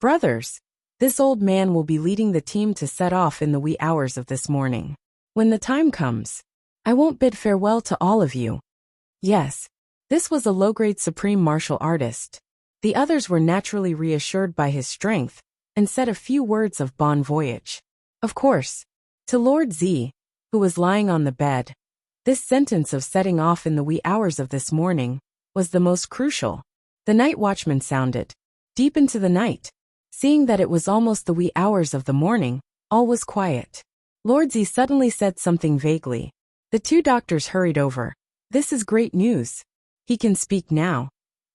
"Brothers, this old man will be leading the team to set off in the wee hours of this morning. When the time comes, I won't bid farewell to all of you." Yes, this was a low-grade supreme martial artist. The others were naturally reassured by his strength, and said a few words of bon voyage. Of course, to Lord Z, who was lying on the bed, this sentence of setting off in the wee hours of this morning was the most crucial. The night watchman sounded, deep into the night. Seeing that it was almost the wee hours of the morning, all was quiet. Lord Z suddenly said something vaguely. The two doctors hurried over. This is great news. He can speak now.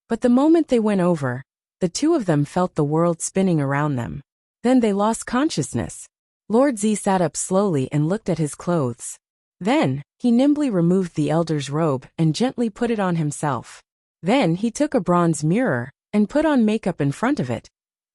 But the moment they went over, the two of them felt the world spinning around them. Then they lost consciousness. Lord Z sat up slowly and looked at his clothes. Then, he nimbly removed the elder's robe and gently put it on himself. Then he took a bronze mirror and put on makeup in front of it,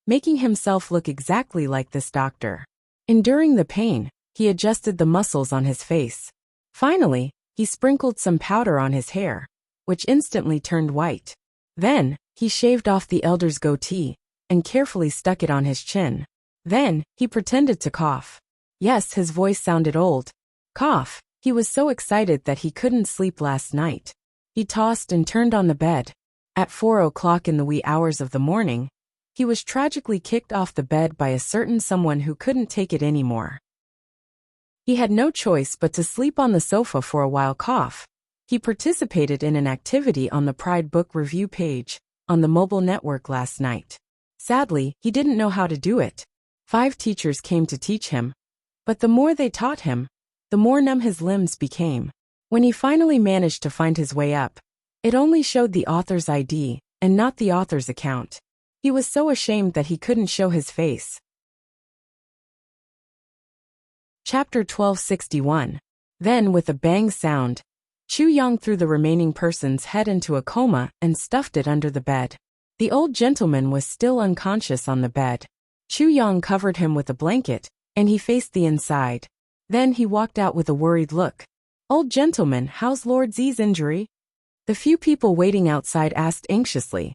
making himself look exactly like this doctor. Enduring the pain, he adjusted the muscles on his face. Finally, he sprinkled some powder on his hair, which instantly turned white. Then, he shaved off the elder's goatee and carefully stuck it on his chin. Then, he pretended to cough. Yes, his voice sounded old. Cough. He was so excited that he couldn't sleep last night. He tossed and turned on the bed. At 4 o'clock in the wee hours of the morning, he was tragically kicked off the bed by a certain someone who couldn't take it anymore. He had no choice but to sleep on the sofa for a while. He participated in an activity on the Pride Book Review page on the mobile network last night. Sadly, he didn't know how to do it. 5 teachers came to teach him, but the more they taught him, the more numb his limbs became. When he finally managed to find his way up, it only showed the author's ID and not the author's account. He was so ashamed that he couldn't show his face. Chapter 1261. Then, with a bang sound, Chu Yang threw the remaining person's head into a coma and stuffed it under the bed. The old gentleman was still unconscious on the bed. Chu Yang covered him with a blanket, and he faced the inside. Then he walked out with a worried look. "Old gentleman, how's Lord Z's injury?" The few people waiting outside asked anxiously.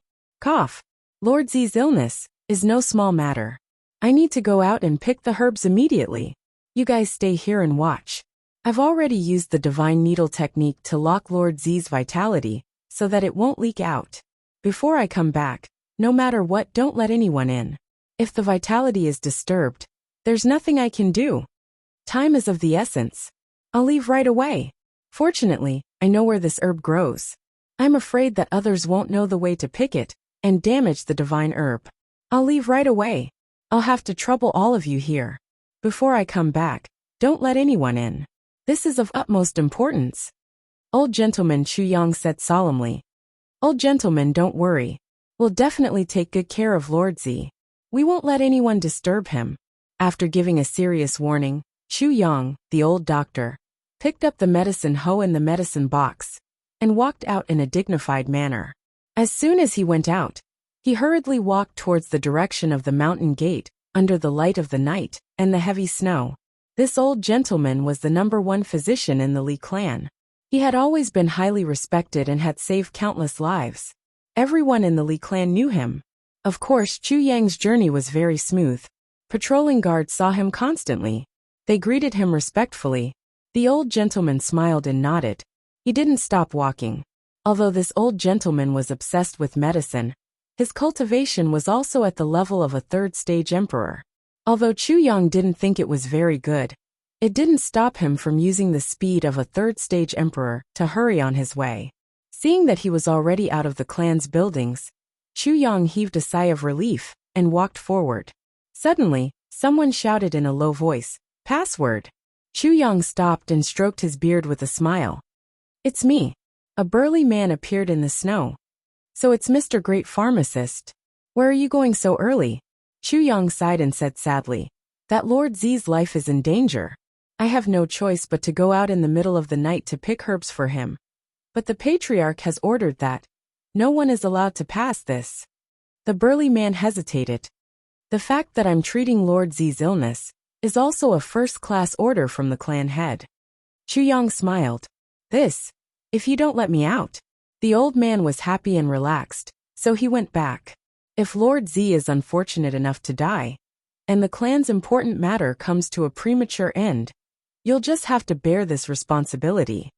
Lord Z's illness is no small matter. I need to go out and pick the herbs immediately. You guys stay here and watch. I've already used the divine needle technique to lock Lord Z's vitality so that it won't leak out. Before I come back, no matter what, don't let anyone in. If the vitality is disturbed, there's nothing I can do. Time is of the essence. I'll leave right away. Fortunately, I know where this herb grows. I'm afraid that others won't know the way to pick it and damage the divine herb. I'll leave right away. I'll have to trouble all of you here. Before I come back, don't let anyone in. This is of utmost importance. Old gentleman, Chu Yang said solemnly. Old gentleman, don't worry. We'll definitely take good care of Lord Z. We won't let anyone disturb him. After giving a serious warning, Chu Yang, the old doctor, picked up the medicine hoe in the medicine box and walked out in a dignified manner. As soon as he went out, he hurriedly walked towards the direction of the mountain gate under the light of the night and the heavy snow. This old gentleman was the #1 physician in the Li clan. He had always been highly respected and had saved countless lives. Everyone in the Li clan knew him. Of course, Chu Yang's journey was very smooth. Patrolling guards saw him constantly. They greeted him respectfully. The old gentleman smiled and nodded. He didn't stop walking. Although this old gentleman was obsessed with medicine, his cultivation was also at the level of a 3rd-stage emperor. Although Chu Yang didn't think it was very good, it didn't stop him from using the speed of a 3rd-stage emperor to hurry on his way. Seeing that he was already out of the clan's buildings, Chu Yang heaved a sigh of relief and walked forward. Suddenly, someone shouted in a low voice, "Password!" Chu Yang stopped and stroked his beard with a smile. "It's me." A burly man appeared in the snow. "So it's Mr. Great Pharmacist. Where are you going so early?" Chu Yang sighed and said sadly, "That Lord Z's life is in danger. I have no choice but to go out in the middle of the night to pick herbs for him. But the Patriarch has ordered that no one is allowed to pass this." The burly man hesitated. "The fact that I'm treating Lord Z's illness is also a first-class order from the clan head." Chu Yang smiled. If you don't let me out." The old man was happy and relaxed, so he went back. If Lord Z is unfortunate enough to die, and the clan's important matter comes to a premature end, you'll just have to bear this responsibility.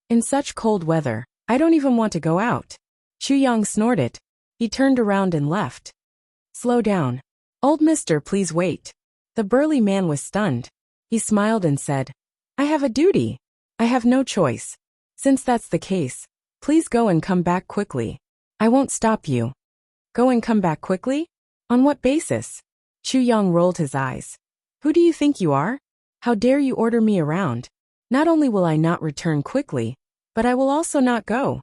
In such cold weather, I don't even want to go out. Chu Yang snorted. He turned around and left. "Slow down. Old mister, please wait." The burly man was stunned. He smiled and said, "I have a duty. I have no choice. Since that's the case, please go and come back quickly. I won't stop you." "Go and come back quickly? On what basis?" Chu Yang rolled his eyes. "Who do you think you are? How dare you order me around? Not only will I not return quickly, but I will also not go."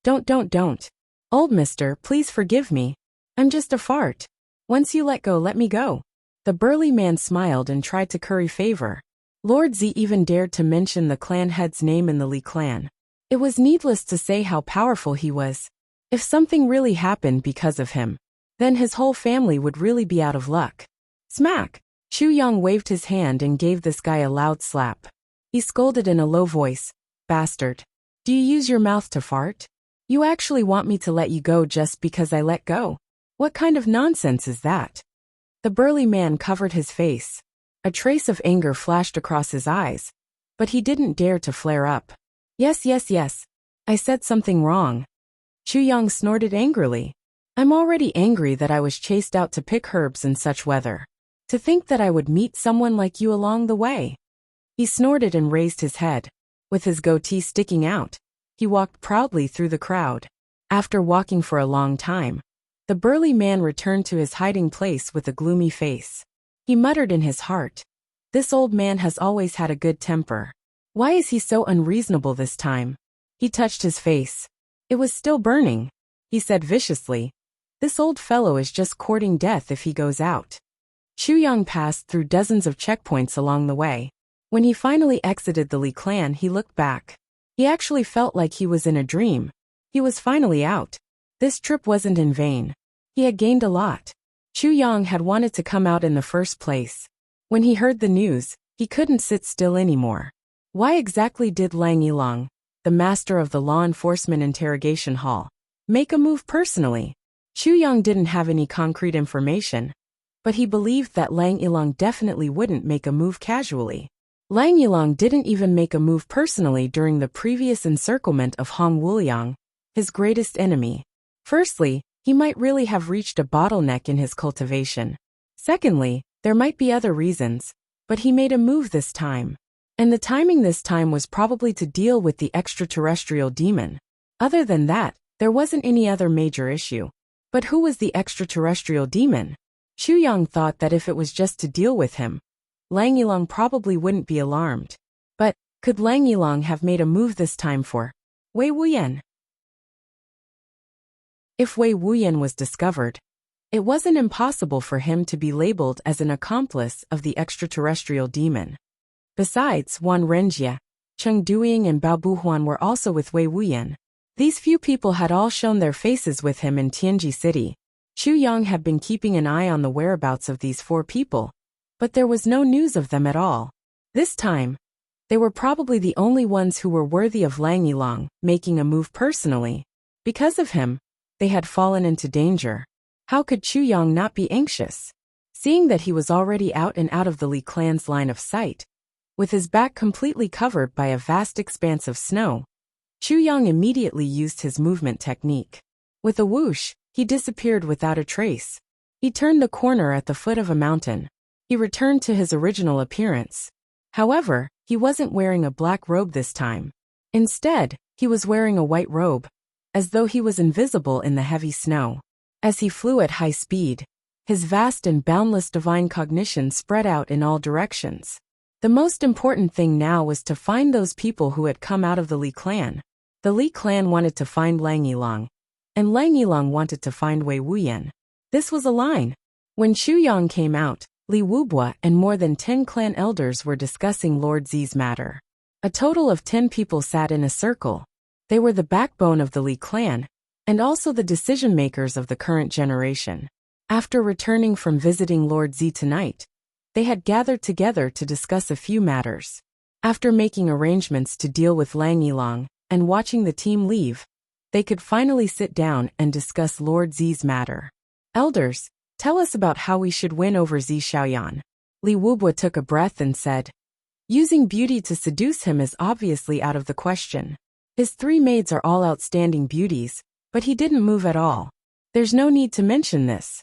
Don't. Old mister, please forgive me. I'm just a fart. Once you let go, let me go." The burly man smiled and tried to curry favor. Lord Z even dared to mention the clan head's name in the Li clan. It was needless to say how powerful he was. If something really happened because of him, then his whole family would really be out of luck. Smack! Chu Yang waved his hand and gave this guy a loud slap. He scolded in a low voice, "Bastard. Do you use your mouth to fart? You actually want me to let you go just because I let go? What kind of nonsense is that?" The burly man covered his face. A trace of anger flashed across his eyes. but he didn't dare to flare up. Yes, yes, yes. I said something wrong. Chu Yang snorted angrily. I'm already angry that I was chased out to pick herbs in such weather. To think that I would meet someone like you along the way. He snorted and raised his head. With his goatee sticking out, he walked proudly through the crowd. After walking for a long time, the burly man returned to his hiding place with a gloomy face. He muttered in his heart, "This old man has always had a good temper. Why is he so unreasonable this time?" He touched his face. It was still burning. He said viciously, "This old fellow is just courting death if he goes out." Chu Yang passed through dozens of checkpoints along the way. When he finally exited the Li clan, he looked back. He actually felt like he was in a dream. He was finally out. This trip wasn't in vain. He had gained a lot. Chu Yang had wanted to come out in the first place. When he heard the news, he couldn't sit still anymore. Why exactly did Lang Yilong, the master of the law enforcement interrogation hall, make a move personally? Chu Yang didn't have any concrete information, but he believed that Lang Yilong definitely wouldn't make a move casually. Lang Yilong didn't even make a move personally during the previous encirclement of Hong Wuliang, his greatest enemy. Firstly, he might really have reached a bottleneck in his cultivation. Secondly, there might be other reasons, but he made a move this time. And the timing this time was probably to deal with the extraterrestrial demon. Other than that, there wasn't any other major issue. But who was the extraterrestrial demon? Chu Yang thought that if it was just to deal with him, Lang Yilong probably wouldn't be alarmed. But could Lang Yilong have made a move this time for Wei Wuyan? If Wei Wuyan was discovered, it wasn't impossible for him to be labeled as an accomplice of the extraterrestrial demon. Besides, Wan Renjie, Cheng Duiying and Bao Buhuan were also with Wei Wuyan. These few people had all shown their faces with him in Tianji City. Chu Yang had been keeping an eye on the whereabouts of these 4 people, but there was no news of them at all. This time, they were probably the only ones who were worthy of Lang Yilong making a move personally. Because of him, they had fallen into danger. How could Chu Yang not be anxious? Seeing that he was already out and out of the Li clan's line of sight, with his back completely covered by a vast expanse of snow, Chu Yang immediately used his movement technique. With a whoosh, he disappeared without a trace. He turned the corner at the foot of a mountain. He returned to his original appearance. However, he wasn't wearing a black robe this time. Instead, he was wearing a white robe, as though he was invisible in the heavy snow. As he flew at high speed, his vast and boundless divine cognition spread out in all directions. The most important thing now was to find those people who had come out of the Li clan. The Li clan wanted to find Lang Yilong, and Lang Yilong wanted to find Wei Wuyan. This was a line. When Chu Yang came out, Li Wubua and more than 10 clan elders were discussing Lord Zi's matter. A total of 10 people sat in a circle. They were the backbone of the Li clan, and also the decision-makers of the current generation. After returning from visiting Lord Zi tonight, they had gathered together to discuss a few matters. After making arrangements to deal with Lang Yilong and watching the team leave, they could finally sit down and discuss Lord Zi's matter. Elders, tell us about how we should win over Zi Xiaoyan. Li Wubua took a breath and said, using beauty to seduce him is obviously out of the question. His 3 maids are all outstanding beauties, but he didn't move at all. There's no need to mention this.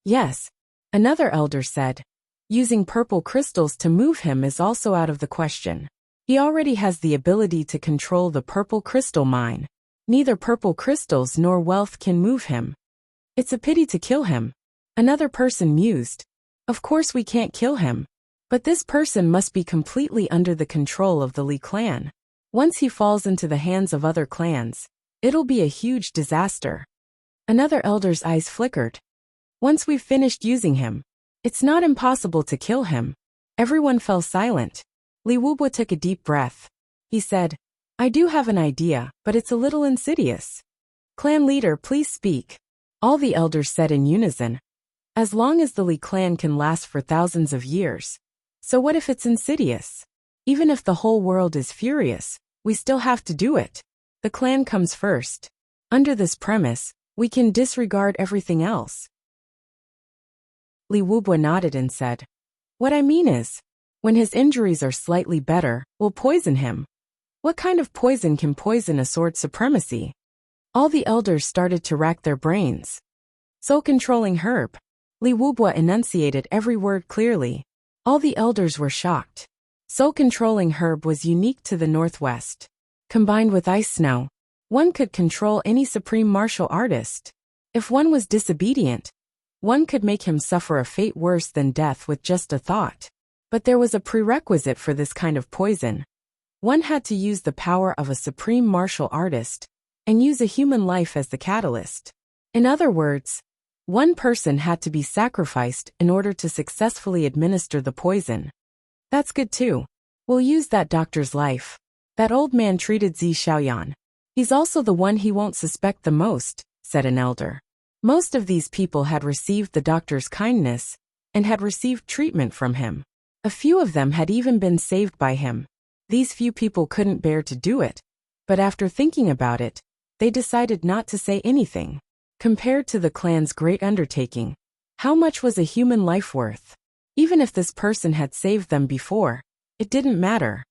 Yes, another elder said. Using purple crystals to move him is also out of the question. He already has the ability to control the purple crystal mine. Neither purple crystals nor wealth can move him. It's a pity to kill him. Another person mused. Of course we can't kill him. But this person must be completely under the control of the Li clan. Once he falls into the hands of other clans, it'll be a huge disaster. Another elder's eyes flickered. Once we've finished using him, it's not impossible to kill him. Everyone fell silent. Li Wubua took a deep breath. He said, I do have an idea, but it's a little insidious. Clan leader, please speak. All the elders said in unison. As long as the Li clan can last for thousands of years. So what if it's insidious? Even if the whole world is furious, we still have to do it. The clan comes first. Under this premise, we can disregard everything else. Li Wubua nodded and said, what I mean is, When his injuries are slightly better, we'll poison him. What kind of poison can poison a sword supremacy? All the elders started to rack their brains. Soul-controlling herb. Li Wubwa enunciated every word clearly. All the elders were shocked. Soul-controlling herb was unique to the Northwest. Combined with ice snow, one could control any supreme martial artist. If one was disobedient, one could make him suffer a fate worse than death with just a thought. But there was a prerequisite for this kind of poison. One had to use the power of a supreme martial artist and use a human life as the catalyst. In other words, one person had to be sacrificed in order to successfully administer the poison. That's good too. We'll use that doctor's life. That old man treated Zi Xiaoyan. He's also the one he won't suspect the most, said an elder. Most of these people had received the doctor's kindness and had received treatment from him. A few of them had even been saved by him. These few people couldn't bear to do it, but after thinking about it, they decided not to say anything. Compared to the clan's great undertaking, how much was a human life worth? Even if this person had saved them before, it didn't matter.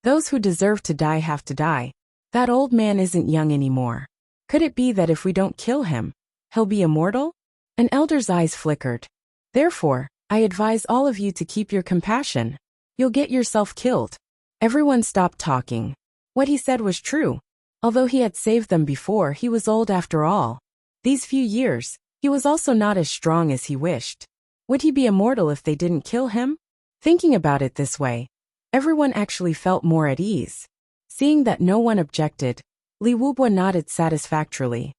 Those who deserve to die have to die. That old man isn't young anymore. Could it be that if we don't kill him, he'll be immortal? An elder's eyes flickered. Therefore, I advise all of you to keep your compassion. You'll get yourself killed. Everyone stopped talking. What he said was true. Although he had saved them before, he was old after all. These few years, he was also not as strong as he wished. Would he be immortal if they didn't kill him? Thinking about it this way, everyone actually felt more at ease. Seeing that no one objected, Li Wubwa nodded satisfactorily.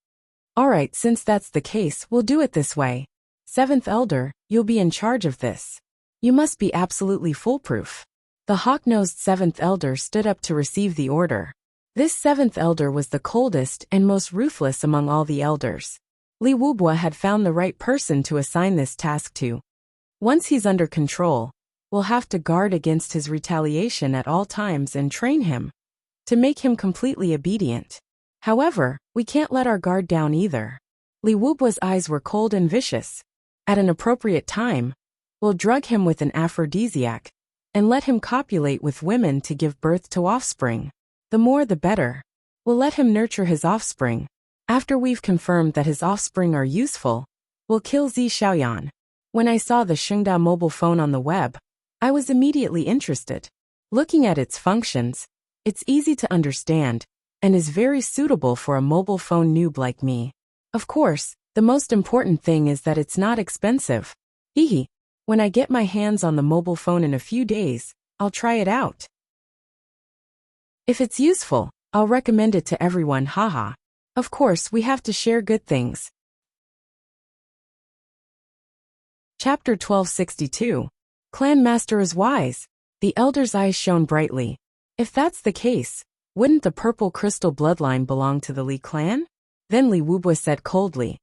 All right, since that's the case, we'll do it this way. Seventh Elder, you'll be in charge of this. You must be absolutely foolproof. The hawk-nosed Seventh Elder stood up to receive the order. This Seventh Elder was the coldest and most ruthless among all the elders. Li Wubwa had found the right person to assign this task to. Once he's under control, we'll have to guard against his retaliation at all times and train him to make him completely obedient. However, we can't let our guard down either. Li Wubwa's eyes were cold and vicious. At an appropriate time, we'll drug him with an aphrodisiac and let him copulate with women to give birth to offspring. The more the better. We'll let him nurture his offspring. After we've confirmed that his offspring are useful, we'll kill Zi Xiaoyan. When I saw the Shengda mobile phone on the web, I was immediately interested. Looking at its functions, it's easy to understand and is very suitable for a mobile phone noob like me. Of course, the most important thing is that it's not expensive. Hehe. When I get my hands on the mobile phone in a few days, I'll try it out. If it's useful, I'll recommend it to everyone, haha. Of course, we have to share good things. Chapter 1262. Clan Master is wise. The elder's eyes shone brightly. If that's the case, wouldn't the purple crystal bloodline belong to the Li clan? Then Li Wubwa said coldly.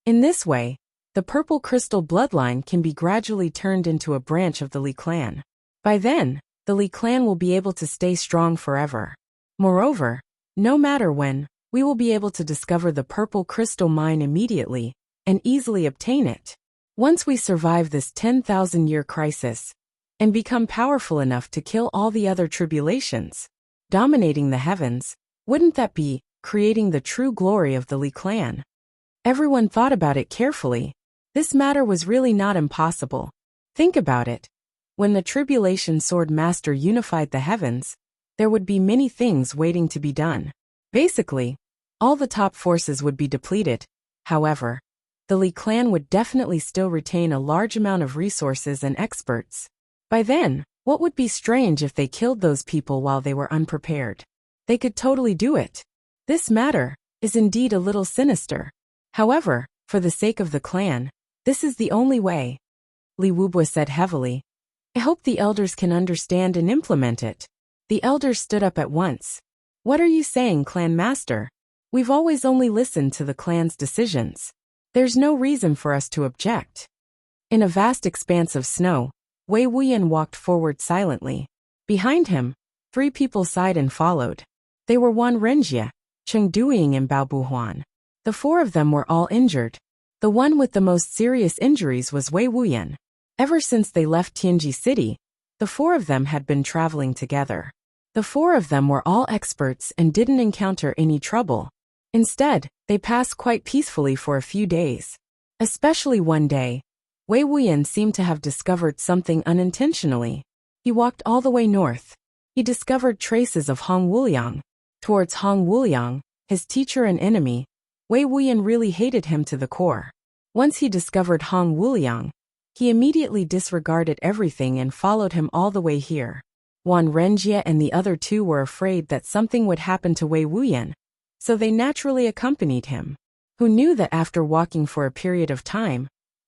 In this way, the purple crystal bloodline can be gradually turned into a branch of the Li clan. By then, the Li clan will be able to stay strong forever. Moreover, no matter when, we will be able to discover the purple crystal mine immediately and easily obtain it. Once we survive this 10,000-year crisis and become powerful enough to kill all the other tribulations, dominating the heavens, wouldn't that be creating the true glory of the Li clan? Everyone thought about it carefully. This matter was really not impossible. Think about it. When the Tribulation Sword Master unified the heavens, there would be many things waiting to be done. Basically, all the top forces would be depleted. However, the Li clan would definitely still retain a large amount of resources and experts. By then, what would be strange if they killed those people while they were unprepared? They could totally do it. This matter is indeed a little sinister. However, for the sake of the clan, this is the only way. Li Wubwa said heavily. I hope the elders can understand and implement it. The elders stood up at once. What are you saying, Clan Master? We've always only listened to the clan's decisions. There's no reason for us to object. In a vast expanse of snow, Wei Wuyan walked forward silently. Behind him, 3 people sighed and followed. They were Wan Renjie, Cheng Duiying and Bao Buhuan. The 4 of them were all injured. The one with the most serious injuries was Wei Wuyan. Ever since they left Tianji City, The four of them had been traveling together. The four of them were all experts and didn't encounter any trouble. Instead, they passed quite peacefully for a few days. Especially one day, Wei Wuyan seemed to have discovered something unintentionally. He walked all the way north. He discovered traces of Hong Wuliang. Towards Hong Wuliang, his teacher and enemy, Wei Wuyan really hated him to the core. Once he discovered Hong Wuliang, he immediately disregarded everything and followed him all the way here. Wan Renjie and the other two were afraid that something would happen to Wei Wuyan, so they naturally accompanied him. Who knew that after walking for a period of time,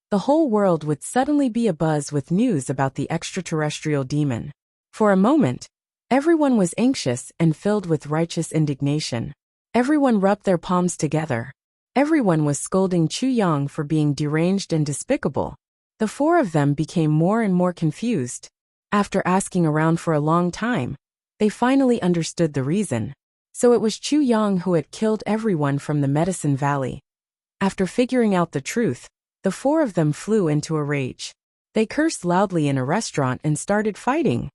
the whole world would suddenly be abuzz with news about the extraterrestrial demon. For a moment, everyone was anxious and filled with righteous indignation. Everyone rubbed their palms together. Everyone was scolding Chu Yang for being deranged and despicable. The four of them became more and more confused. After asking around for a long time, they finally understood the reason. So it was Chu Yang who had killed everyone from the Medicine Valley. After figuring out the truth, the four of them flew into a rage. They cursed loudly in a restaurant and started fighting.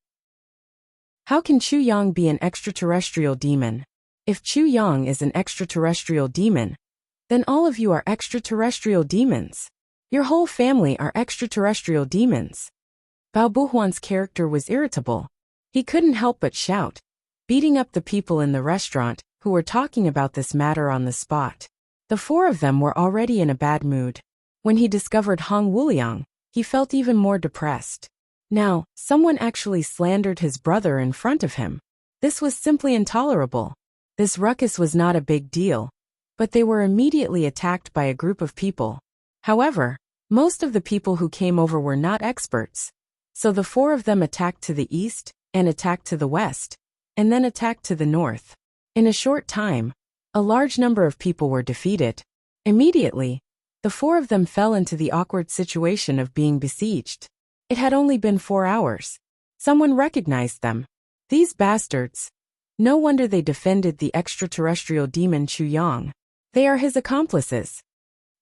How can Chu Yang be an extraterrestrial demon? If Chu Yang is an extraterrestrial demon, then all of you are extraterrestrial demons. Your whole family are extraterrestrial demons. Bao Buhuan's character was irritable. He couldn't help but shout, beating up the people in the restaurant who were talking about this matter on the spot. The four of them were already in a bad mood. When he discovered Hong Wuliang, he felt even more depressed. Now, someone actually slandered his brother in front of him. This was simply intolerable. This ruckus was not a big deal, but they were immediately attacked by a group of people. However, most of the people who came over were not experts. So the four of them attacked to the east, and attacked to the west, and then attacked to the north. In a short time, a large number of people were defeated. Immediately, the four of them fell into the awkward situation of being besieged. It had only been 4 hours. Someone recognized them. These bastards. No wonder they defended the extraterrestrial demon Chu Yang. They are his accomplices.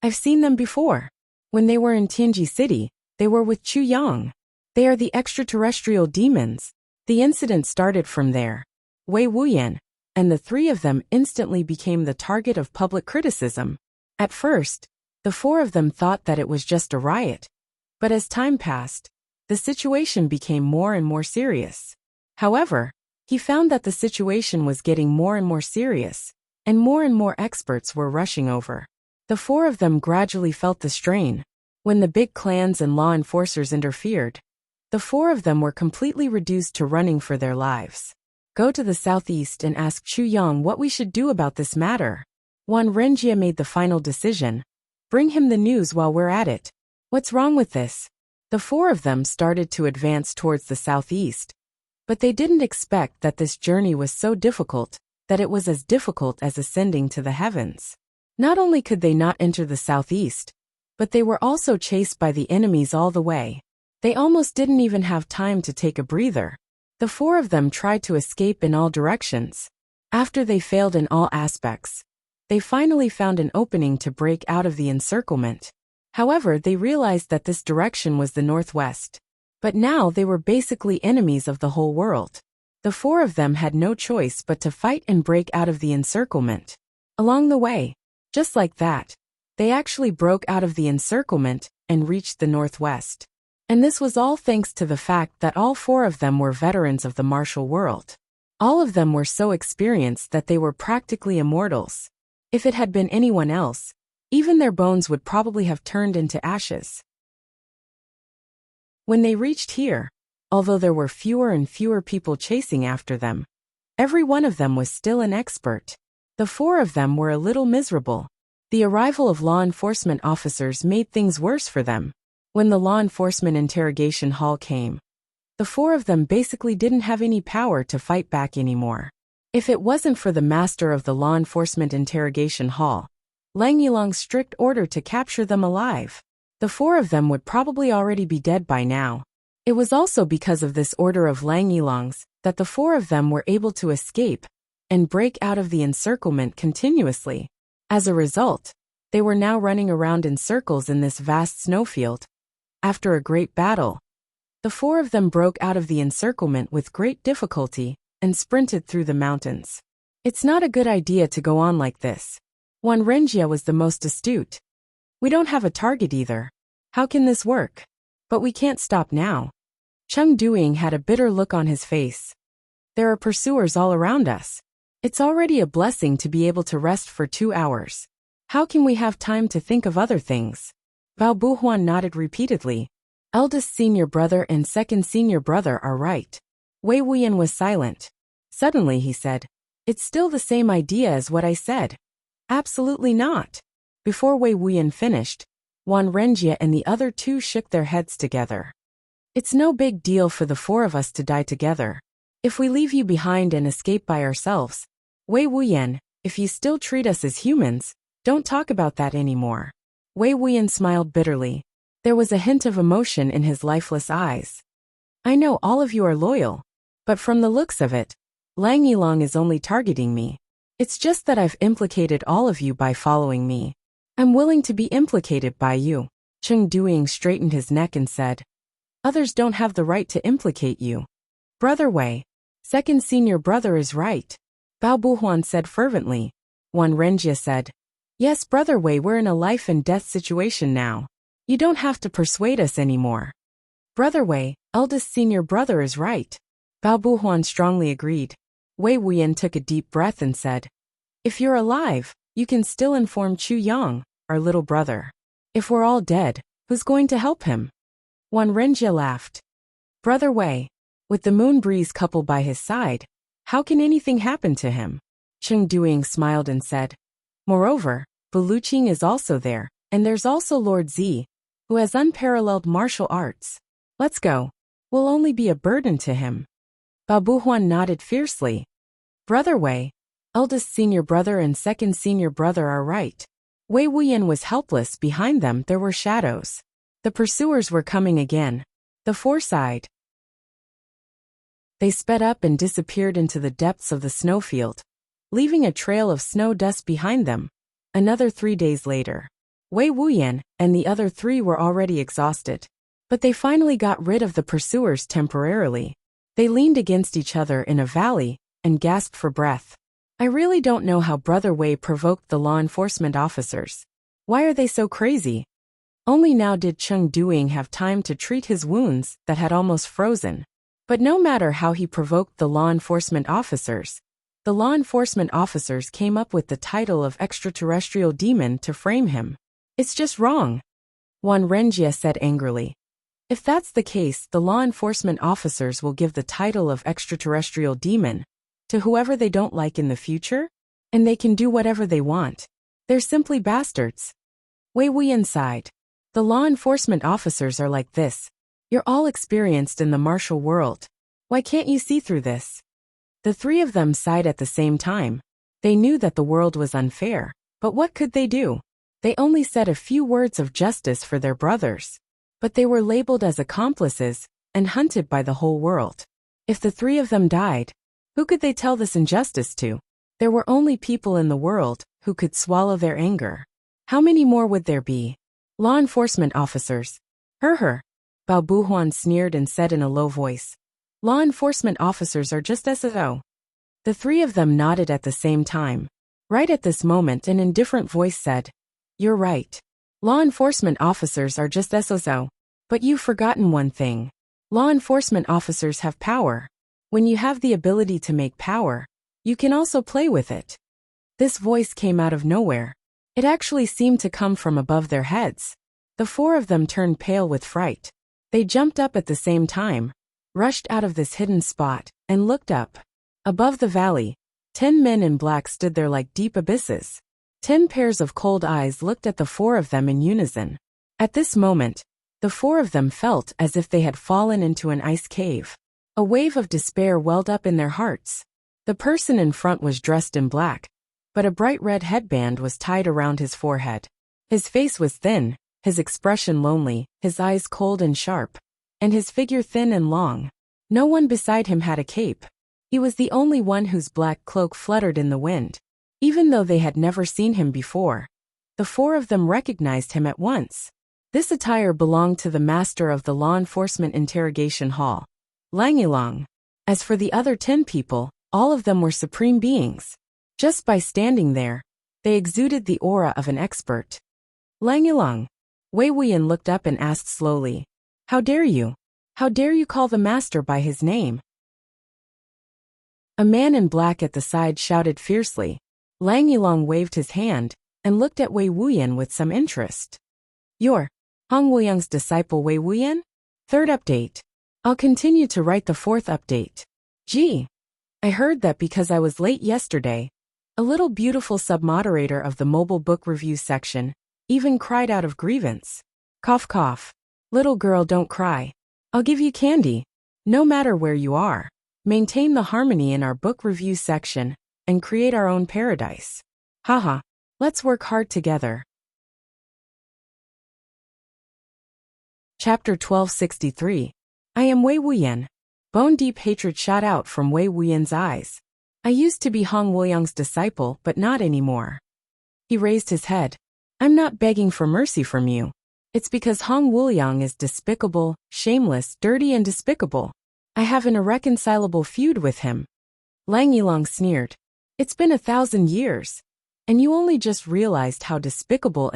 I've seen them before. When they were in Tianji City, they were with Chu Yang. They are the extraterrestrial demons. The incident started from there. Wei Wuyan and the three of them instantly became the target of public criticism. At first, the four of them thought that it was just a riot. But as time passed, the situation became more and more serious. However, he found that the situation was getting more and more serious, and more experts were rushing over. The four of them gradually felt the strain. When the big clans and law enforcers interfered, the four of them were completely reduced to running for their lives. Go to the southeast and ask Chu Yang what we should do about this matter. Wan Renjie made the final decision. Bring him the news while we're at it. What's wrong with this? The four of them started to advance towards the southeast. But they didn't expect that this journey was so difficult, that it was as difficult as ascending to the heavens. Not only could they not enter the southeast, but they were also chased by the enemies all the way. They almost didn't even have time to take a breather. The four of them tried to escape in all directions. After they failed in all aspects, they finally found an opening to break out of the encirclement. However, they realized that this direction was the northwest. But now they were basically enemies of the whole world. The four of them had no choice but to fight and break out of the encirclement. Along the way, just like that, they actually broke out of the encirclement and reached the northwest. And this was all thanks to the fact that all four of them were veterans of the martial world. All of them were so experienced that they were practically immortals. If it had been anyone else, even their bones would probably have turned into ashes. When they reached here, although there were fewer and fewer people chasing after them, every one of them was still an expert. The four of them were a little miserable. The arrival of law enforcement officers made things worse for them. When the law enforcement interrogation hall came, the four of them basically didn't have any power to fight back anymore. If it wasn't for the master of the law enforcement interrogation hall, Lang Yilong's strict order to capture them alive, the four of them would probably already be dead by now. It was also because of this order of Lang Yilong's that the four of them were able to escape and break out of the encirclement continuously. As a result, they were now running around in circles in this vast snowfield. After a great battle, The four of them broke out of the encirclement with great difficulty and sprinted through the mountains. It's not a good idea to go on like this. One Renjia was the most astute. We don't have a target either. How can this work? But we can't stop now. Cheng Duing had a bitter look on his face. There are pursuers all around us. It's already a blessing to be able to rest for 2 hours. How can we have time to think of other things? Bao Buhuan nodded repeatedly. Eldest senior brother and second senior brother are right. Wei Wuyan was silent. Suddenly he said, "It's still the same idea as what I said." "Absolutely not." Before Wei Wuyan finished, Wan Renjia and the other two shook their heads together. "It's no big deal for the four of us to die together. If we leave you behind and escape by ourselves, Wei Wuyan, if you still treat us as humans, don't talk about that anymore." Wei Wuyan smiled bitterly. There was a hint of emotion in his lifeless eyes. "I know all of you are loyal, but from the looks of it, Lang Yilong is only targeting me. It's just that I've implicated all of you by following me. I'm willing to be implicated by you." Cheng Duing straightened his neck and said, "Others don't have the right to implicate you." "Brother Wei, second senior brother is right," Bao Buhuan said fervently. Wan Renjia said, "Yes, Brother Wei, we're in a life and death situation now. You don't have to persuade us anymore." "Brother Wei, eldest senior brother is right," Bao Buhuan strongly agreed. Wei Wuyan took a deep breath and said, "If you're alive, you can still inform Chu Yang, our little brother. If we're all dead, who's going to help him?" Wan Renjia laughed. "Brother Wei, with the moon breeze couple by his side, how can anything happen to him?" Cheng Duing smiled and said, "Moreover, Beluching is also there, and there's also Lord Zi, who has unparalleled martial arts. Let's go. We'll only be a burden to him." Bao Buhuan nodded fiercely. "Brother Wei, eldest senior brother and second senior brother are right." Wei Wuyan was helpless. Behind them there were shadows. The pursuers were coming again. The four sighed. They sped up and disappeared into the depths of the snowfield, leaving a trail of snow dust behind them. Another 3 days later, Wei Wuyan and the other three were already exhausted. But they finally got rid of the pursuers temporarily. They leaned against each other in a valley and gasped for breath. "I really don't know how Brother Wei provoked the law enforcement officers. Why are they so crazy?" Only now did Cheng Duing have time to treat his wounds that had almost frozen. But no matter how he provoked the law enforcement officers came up with the title of extraterrestrial demon to frame him. "It's just wrong," Wan Renjia said angrily. "If that's the case, the law enforcement officers will give the title of extraterrestrial demon to whoever they don't like in the future, and they can do whatever they want. They're simply bastards." Wei Wuyan sighed. "The law enforcement officers are like this. You're all experienced in the martial world. Why can't you see through this?" The three of them sighed at the same time. They knew that the world was unfair, but what could they do? They only said a few words of justice for their brothers, but they were labeled as accomplices and hunted by the whole world. If the three of them died, who could they tell this injustice to? There were only people in the world who could swallow their anger. How many more would there be? Law enforcement officers. Her. Bao Buhuan sneered and said in a low voice, "Law enforcement officers are just SO." The three of them nodded at the same time. Right at this moment an indifferent voice said, "You're right. Law enforcement officers are just SO. But you've forgotten one thing. Law enforcement officers have power. When you have the ability to make power, you can also play with it." This voice came out of nowhere. It actually seemed to come from above their heads. The four of them turned pale with fright. They jumped up at the same time, rushed out of this hidden spot, and looked up. Above the valley, 10 men in black stood there like deep abysses. 10 pairs of cold eyes looked at the four of them in unison. At this moment, the four of them felt as if they had fallen into an ice cave. A wave of despair welled up in their hearts. The person in front was dressed in black, but a bright red headband was tied around his forehead. His face was thin, his expression lonely, his eyes cold and sharp, and his figure thin and long. No one beside him had a cape. He was the only one whose black cloak fluttered in the wind. Even though they had never seen him before, the four of them recognized him at once. This attire belonged to the master of the law enforcement interrogation hall, Lang Yilong. As for the other 10 people, all of them were supreme beings. Just by standing there, they exuded the aura of an expert. Lang Yilong. Wei Wuyan looked up and asked slowly, "How dare you? How dare you call the master by his name?" A man in black at the side shouted fiercely. Lang Yilong waved his hand and looked at Wei Wuyan with some interest. "You're Hong Wuyang's disciple Wei Wuyan? Third update. I'll continue to write the fourth update. Gee, I heard that because I was late yesterday, a little beautiful submoderator of the mobile book review section even cried out of grievance. Cough cough. Little girl, don't cry. I'll give you candy. No matter where you are, maintain the harmony in our book review section and create our own paradise. Haha, let's work hard together." Chapter 1263. I am Wei Wuyan. Bone-deep hatred shot out from Wei Wuyan's eyes. I used to be Hong Wuyang's disciple, but not anymore. He raised his head. I'm not begging for mercy from you. It's because Hong Wuyang is despicable, shameless, dirty and despicable. I have an irreconcilable feud with him. Lang Yilong sneered. It's been 1,000 years. And you only just realized how despicable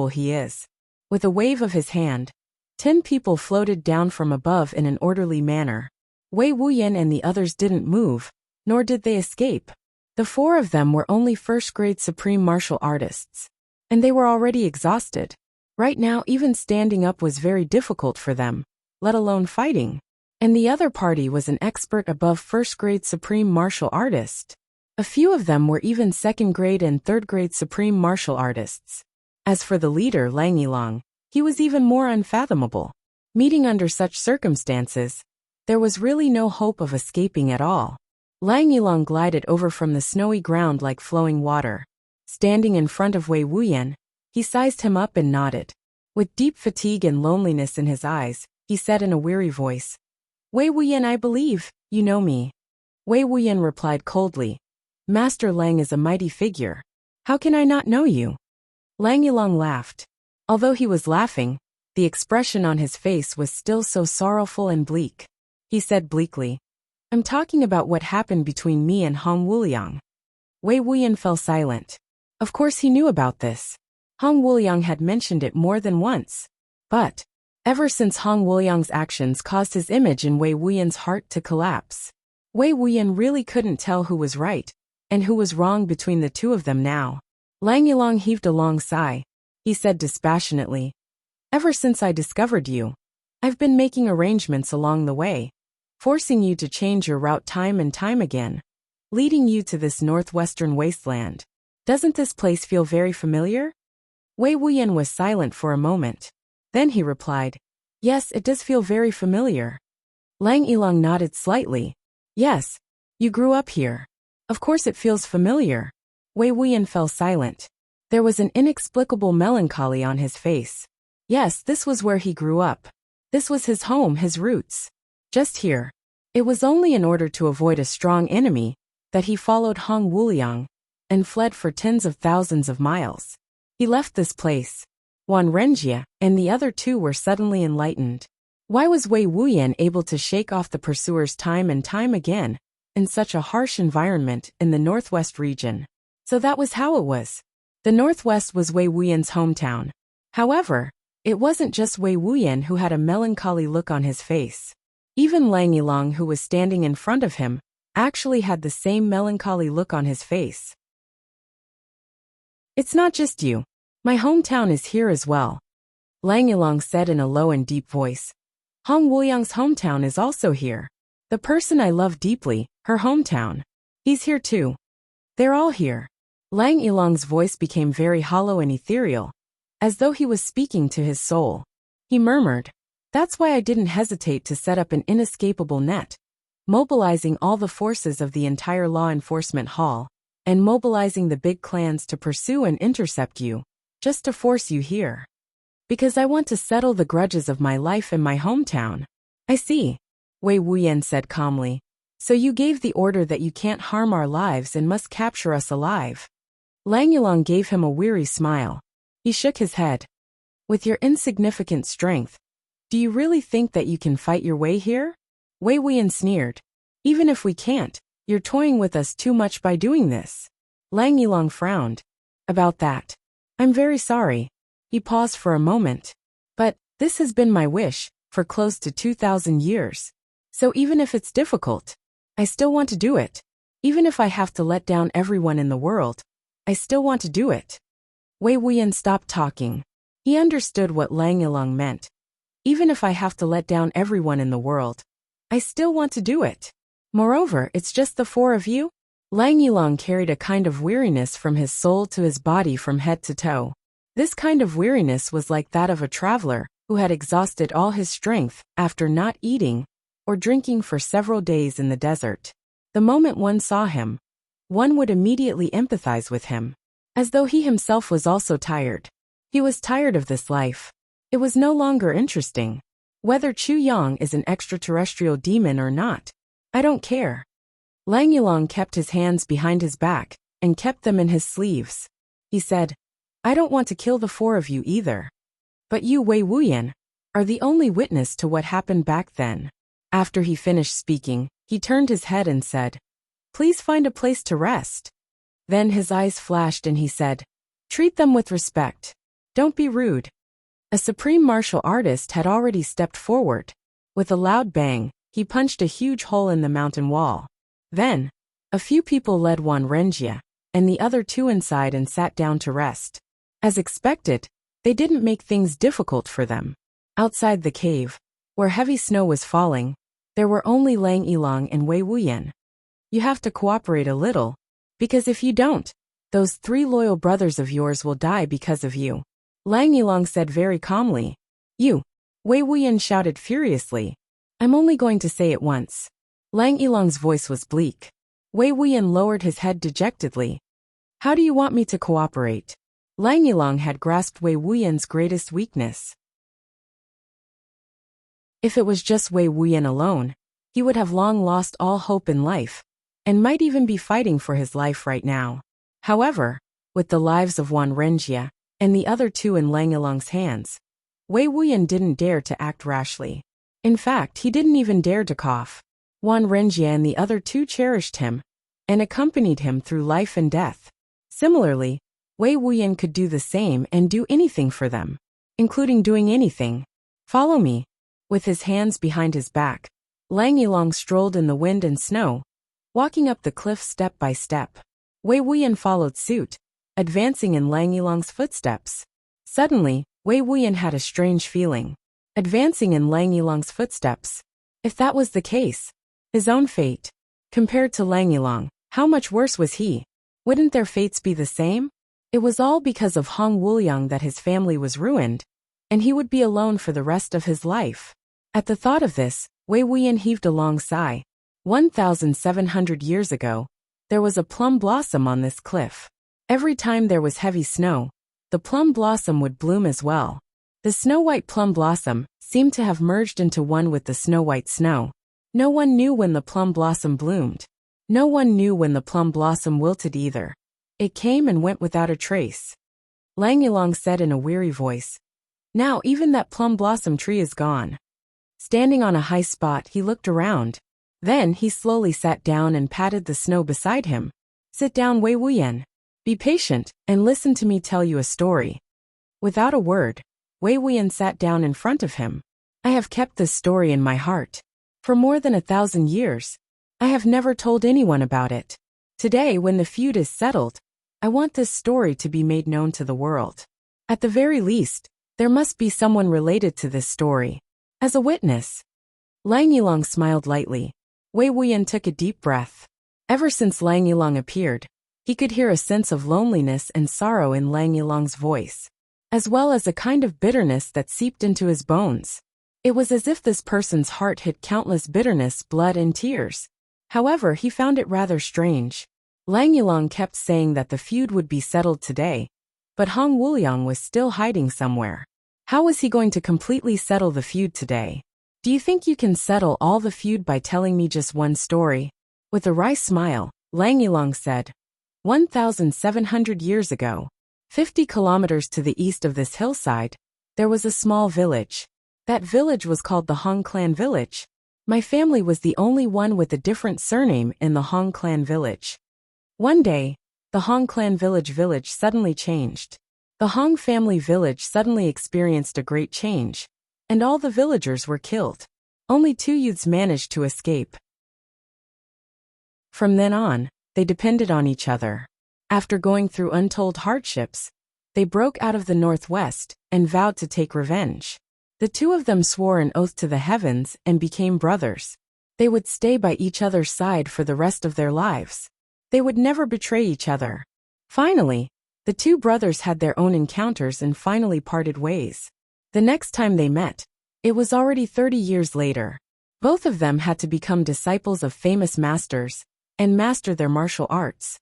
he is. With a wave of his hand, 10 people floated down from above in an orderly manner. Wei Wuyan and the others didn't move, nor did they escape. The 4 of them were only first-grade supreme martial artists. And they were already exhausted. Right now, even standing up was very difficult for them, let alone fighting. And the other party was an expert above first-grade supreme martial artist. A few of them were even second-grade and third-grade supreme martial artists. As for the leader, Lang Yilong, he was even more unfathomable. Meeting under such circumstances, there was really no hope of escaping at all. Lang Yilong glided over from the snowy ground like flowing water. Standing in front of Wei Wuyan, he sized him up and nodded. With deep fatigue and loneliness in his eyes, he said in a weary voice, "Wei Wuyan, I believe, you know me." Wei Wuyan replied coldly, "Master Lang is a mighty figure. How can I not know you?" Lang Yilong laughed. Although he was laughing, the expression on his face was still so sorrowful and bleak. He said bleakly, "I'm talking about what happened between me and Hong Wuyang." Wei Wuyan fell silent. Of course he knew about this. Hong Wuyang had mentioned it more than once. But ever since Hong Wuyang's actions caused his image in Wei Wuyan's heart to collapse, Wei Wuyan really couldn't tell who was right and who was wrong between the two of them now. Lang Yilong heaved a long sigh. He said dispassionately, "Ever since I discovered you, I've been making arrangements along the way, forcing you to change your route time and time again, leading you to this northwestern wasteland. Doesn't this place feel very familiar?" Wei Wuyan was silent for a moment. Then he replied, "Yes, it does feel very familiar." Lang Yilong nodded slightly. "Yes, you grew up here. Of course it feels familiar." Wei Wuyan fell silent. There was an inexplicable melancholy on his face. Yes, this was where he grew up. This was his home, his roots. Just here. It was only in order to avoid a strong enemy that he followed Hong Wuyang and fled for tens of thousands of miles. He left this place. Wan Renjia and the other 2 were suddenly enlightened. Why was Wei Wuyan able to shake off the pursuers time and time again in such a harsh environment in the northwest region? So that was how it was. The northwest was Wei Wuyan's hometown. However, it wasn't just Wei Wuyan who had a melancholy look on his face. Even Lang Yilong, who was standing in front of him, actually had the same melancholy look on his face. "It's not just you. My hometown is here as well," Lang Yilong said in a low and deep voice. "Hong Wuyang's hometown is also here. The person I love deeply, her hometown. He's here too. They're all here." Lang Yilong's voice became very hollow and ethereal, as though he was speaking to his soul. He murmured, "That's why I didn't hesitate to set up an inescapable net, mobilizing all the forces of the entire law enforcement hall, and mobilizing the big clans to pursue and intercept you, just to force you here. Because I want to settle the grudges of my life in my hometown." "I see," Wei Wuyan said calmly. "So you gave the order that you can't harm our lives and must capture us alive." Lang Yilong gave him a weary smile. He shook his head. With your insignificant strength, do you really think that you can fight your way here? Wei Wuyan sneered. Even if we can't, you're toying with us too much by doing this. Lang Yilong frowned. About that. I'm very sorry. He paused for a moment. But this has been my wish for close to 2,000 years. So even if it's difficult, I still want to do it. Even if I have to let down everyone in the world, I still want to do it. Wei Wuyan stopped talking. He understood what Lang Yilong meant. Even if I have to let down everyone in the world, I still want to do it. Moreover, it's just the four of you? Lang Yilong carried a kind of weariness from his soul to his body from head to toe. This kind of weariness was like that of a traveler who had exhausted all his strength after not eating or drinking for several days in the desert. The moment one saw him, one would immediately empathize with him, as though he himself was also tired. He was tired of this life. It was no longer interesting. Whether Chu Yang is an extraterrestrial demon or not, I don't care. Lang Yilong kept his hands behind his back and kept them in his sleeves. He said, I don't want to kill the four of you either. But you, Wei Wuyan, are the only witness to what happened back then. After he finished speaking, he turned his head and said, Please find a place to rest. Then his eyes flashed and he said, Treat them with respect. Don't be rude. A supreme martial artist had already stepped forward. With a loud bang, he punched a huge hole in the mountain wall. Then, a few people led Wan Renjia and the other two inside and sat down to rest. As expected, they didn't make things difficult for them. Outside the cave, where heavy snow was falling, there were only Lang Yilong and Wei Wuyan. You have to cooperate a little, because if you don't, those 3 loyal brothers of yours will die because of you. Lang Yilong said very calmly. You, Wei Wuyan shouted furiously. I'm only going to say it once. Lang Yilong's voice was bleak. Wei Wuyan lowered his head dejectedly. How do you want me to cooperate? Lang Yilong had grasped Wei Wuyan's greatest weakness. If it was just Wei Wuyan alone, he would have long lost all hope in life, and might even be fighting for his life right now. However, with the lives of Wan Renjia and the other 2 in Lang Yilong's hands, Wei Wuyan didn't dare to act rashly. In fact, he didn't even dare to cough. Wan Renjia and the other 2 cherished him and accompanied him through life and death. Similarly, Wei Wuyan could do the same and do anything for them, including doing anything. Follow me. With his hands behind his back, Lang Yilong strolled in the wind and snow, walking up the cliff step by step. Wei Wuyan followed suit, advancing in Lang Yilong's footsteps. Suddenly, Wei Wuyan had a strange feeling. Advancing in Lang Yilong's footsteps. If that was the case, his own fate, compared to Lang Yilong, how much worse was he? Wouldn't their fates be the same? It was all because of Hong Wuliang that his family was ruined, and he would be alone for the rest of his life. At the thought of this, Wei Wuyan heaved a long sigh. 1,700 years ago, there was a plum blossom on this cliff. Every time there was heavy snow, the plum blossom would bloom as well. The snow-white plum blossom seemed to have merged into one with the snow-white snow. No one knew when the plum blossom bloomed. No one knew when the plum blossom wilted either. It came and went without a trace. Lang Yilong said in a weary voice, Now even that plum blossom tree is gone. Standing on a high spot, he looked around. Then he slowly sat down and patted the snow beside him. Sit down, Wei Wuyan. Be patient and listen to me tell you a story. Without a word, Wei Wuyan sat down in front of him. I have kept this story in my heart. For more than 1,000 years, I have never told anyone about it. Today, when the feud is settled, I want this story to be made known to the world. At the very least, there must be someone related to this story. As a witness. Lang Yilong smiled lightly. Wei Wuyan took a deep breath. Ever since Lang Yilong appeared, he could hear a sense of loneliness and sorrow in Lang Yilong's voice, as well as a kind of bitterness that seeped into his bones. It was as if this person's heart hid countless bitterness, blood, and tears. However, he found it rather strange. Lang Yilong kept saying that the feud would be settled today, but Hong Wuliang was still hiding somewhere. How was he going to completely settle the feud today? Do you think you can settle all the feud by telling me just one story? With a wry smile, Lang Yilong said, 1,700 years ago, 50 kilometers to the east of this hillside, there was a small village. That village was called the Hong Clan village. My family was the only one with a different surname in the Hong Clan village. One day, the Hong Clan village suddenly changed. The Hong family village suddenly experienced a great change, and all the villagers were killed. Only 2 youths managed to escape. From then on, they depended on each other. After going through untold hardships, they broke out of the northwest and vowed to take revenge. The 2 of them swore an oath to the heavens and became brothers. They would stay by each other's side for the rest of their lives. They would never betray each other. Finally, the 2 brothers had their own encounters and finally parted ways. The next time they met, it was already 30 years later. Both of them had to become disciples of famous masters and master their martial arts.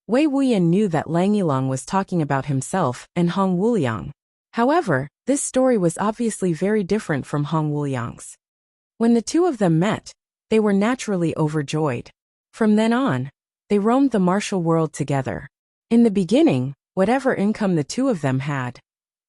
Wei Wuyan knew that Lang Yilong was talking about himself and Hong Wuliang. However, this story was obviously very different from Hong Wuliang's. When the 2 of them met, they were naturally overjoyed. From then on, they roamed the martial world together. In the beginning, whatever income the 2 of them had,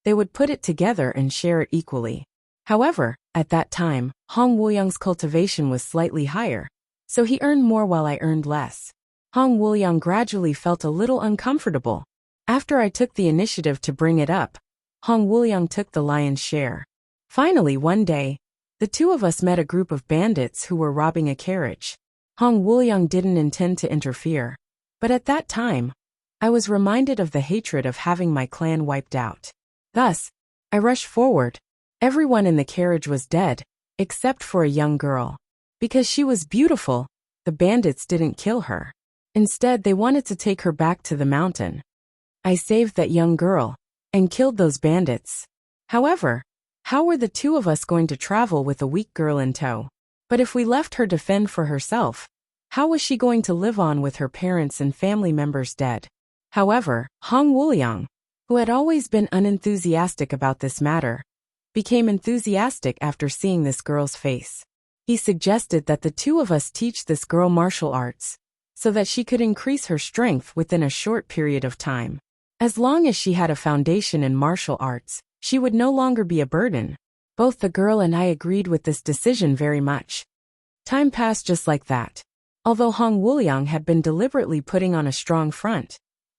they would put it together and share it equally. However, at that time, Hong Wuliang's cultivation was slightly higher, so he earned more while I earned less. Hong Wuliang gradually felt a little uncomfortable. After I took the initiative to bring it up, Hong Wuliang took the lion's share. Finally, one day, the 2 of us met a group of bandits who were robbing a carriage. Hong Wuliang didn't intend to interfere, but at that time, I was reminded of the hatred of having my clan wiped out. Thus, I rushed forward. Everyone in the carriage was dead, except for a young girl. Because she was beautiful, the bandits didn't kill her. Instead, they wanted to take her back to the mountain. I saved that young girl and killed those bandits. However, how were the 2 of us going to travel with a weak girl in tow? But if we left her to fend for herself, how was she going to live on with her parents and family members dead? However, Hong Wuliang, who had always been unenthusiastic about this matter, became enthusiastic after seeing this girl's face. He suggested that the 2 of us teach this girl martial arts, so that she could increase her strength within a short period of time. As long as she had a foundation in martial arts, she would no longer be a burden. Both the girl and I agreed with this decision very much. Time passed just like that. Although Hong Wuliang had been deliberately putting on a strong front,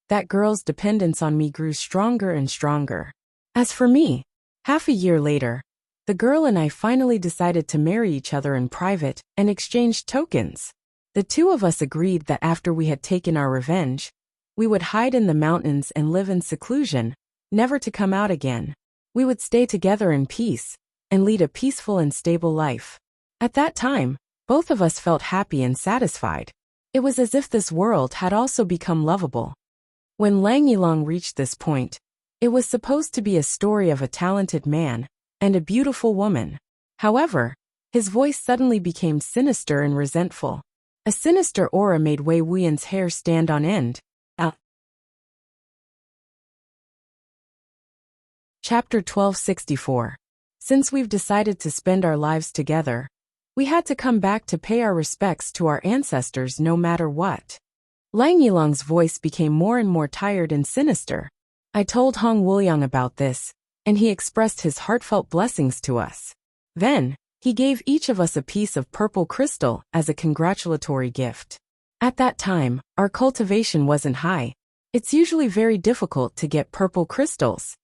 that girl's dependence on me grew stronger and stronger. As for me, half a year later, the girl and I finally decided to marry each other in private and exchanged tokens. The 2 of us agreed that after we had taken our revenge, we would hide in the mountains and live in seclusion, never to come out again. We would stay together in peace and lead a peaceful and stable life. At that time, both of us felt happy and satisfied. It was as if this world had also become lovable. When Lang Yilong reached this point, it was supposed to be a story of a talented man and a beautiful woman. However, his voice suddenly became sinister and resentful. A sinister aura made Wei Wuyan's hair stand on end. Chapter 1264. Since we've decided to spend our lives together, we had to come back to pay our respects to our ancestors no matter what. Lang Yilong's voice became more and more tired and sinister. I told Hong Wuliang about this, and he expressed his heartfelt blessings to us. Then, he gave each of us a piece of purple crystal as a congratulatory gift. At that time, our cultivation wasn't high. It's usually very difficult to get purple crystals.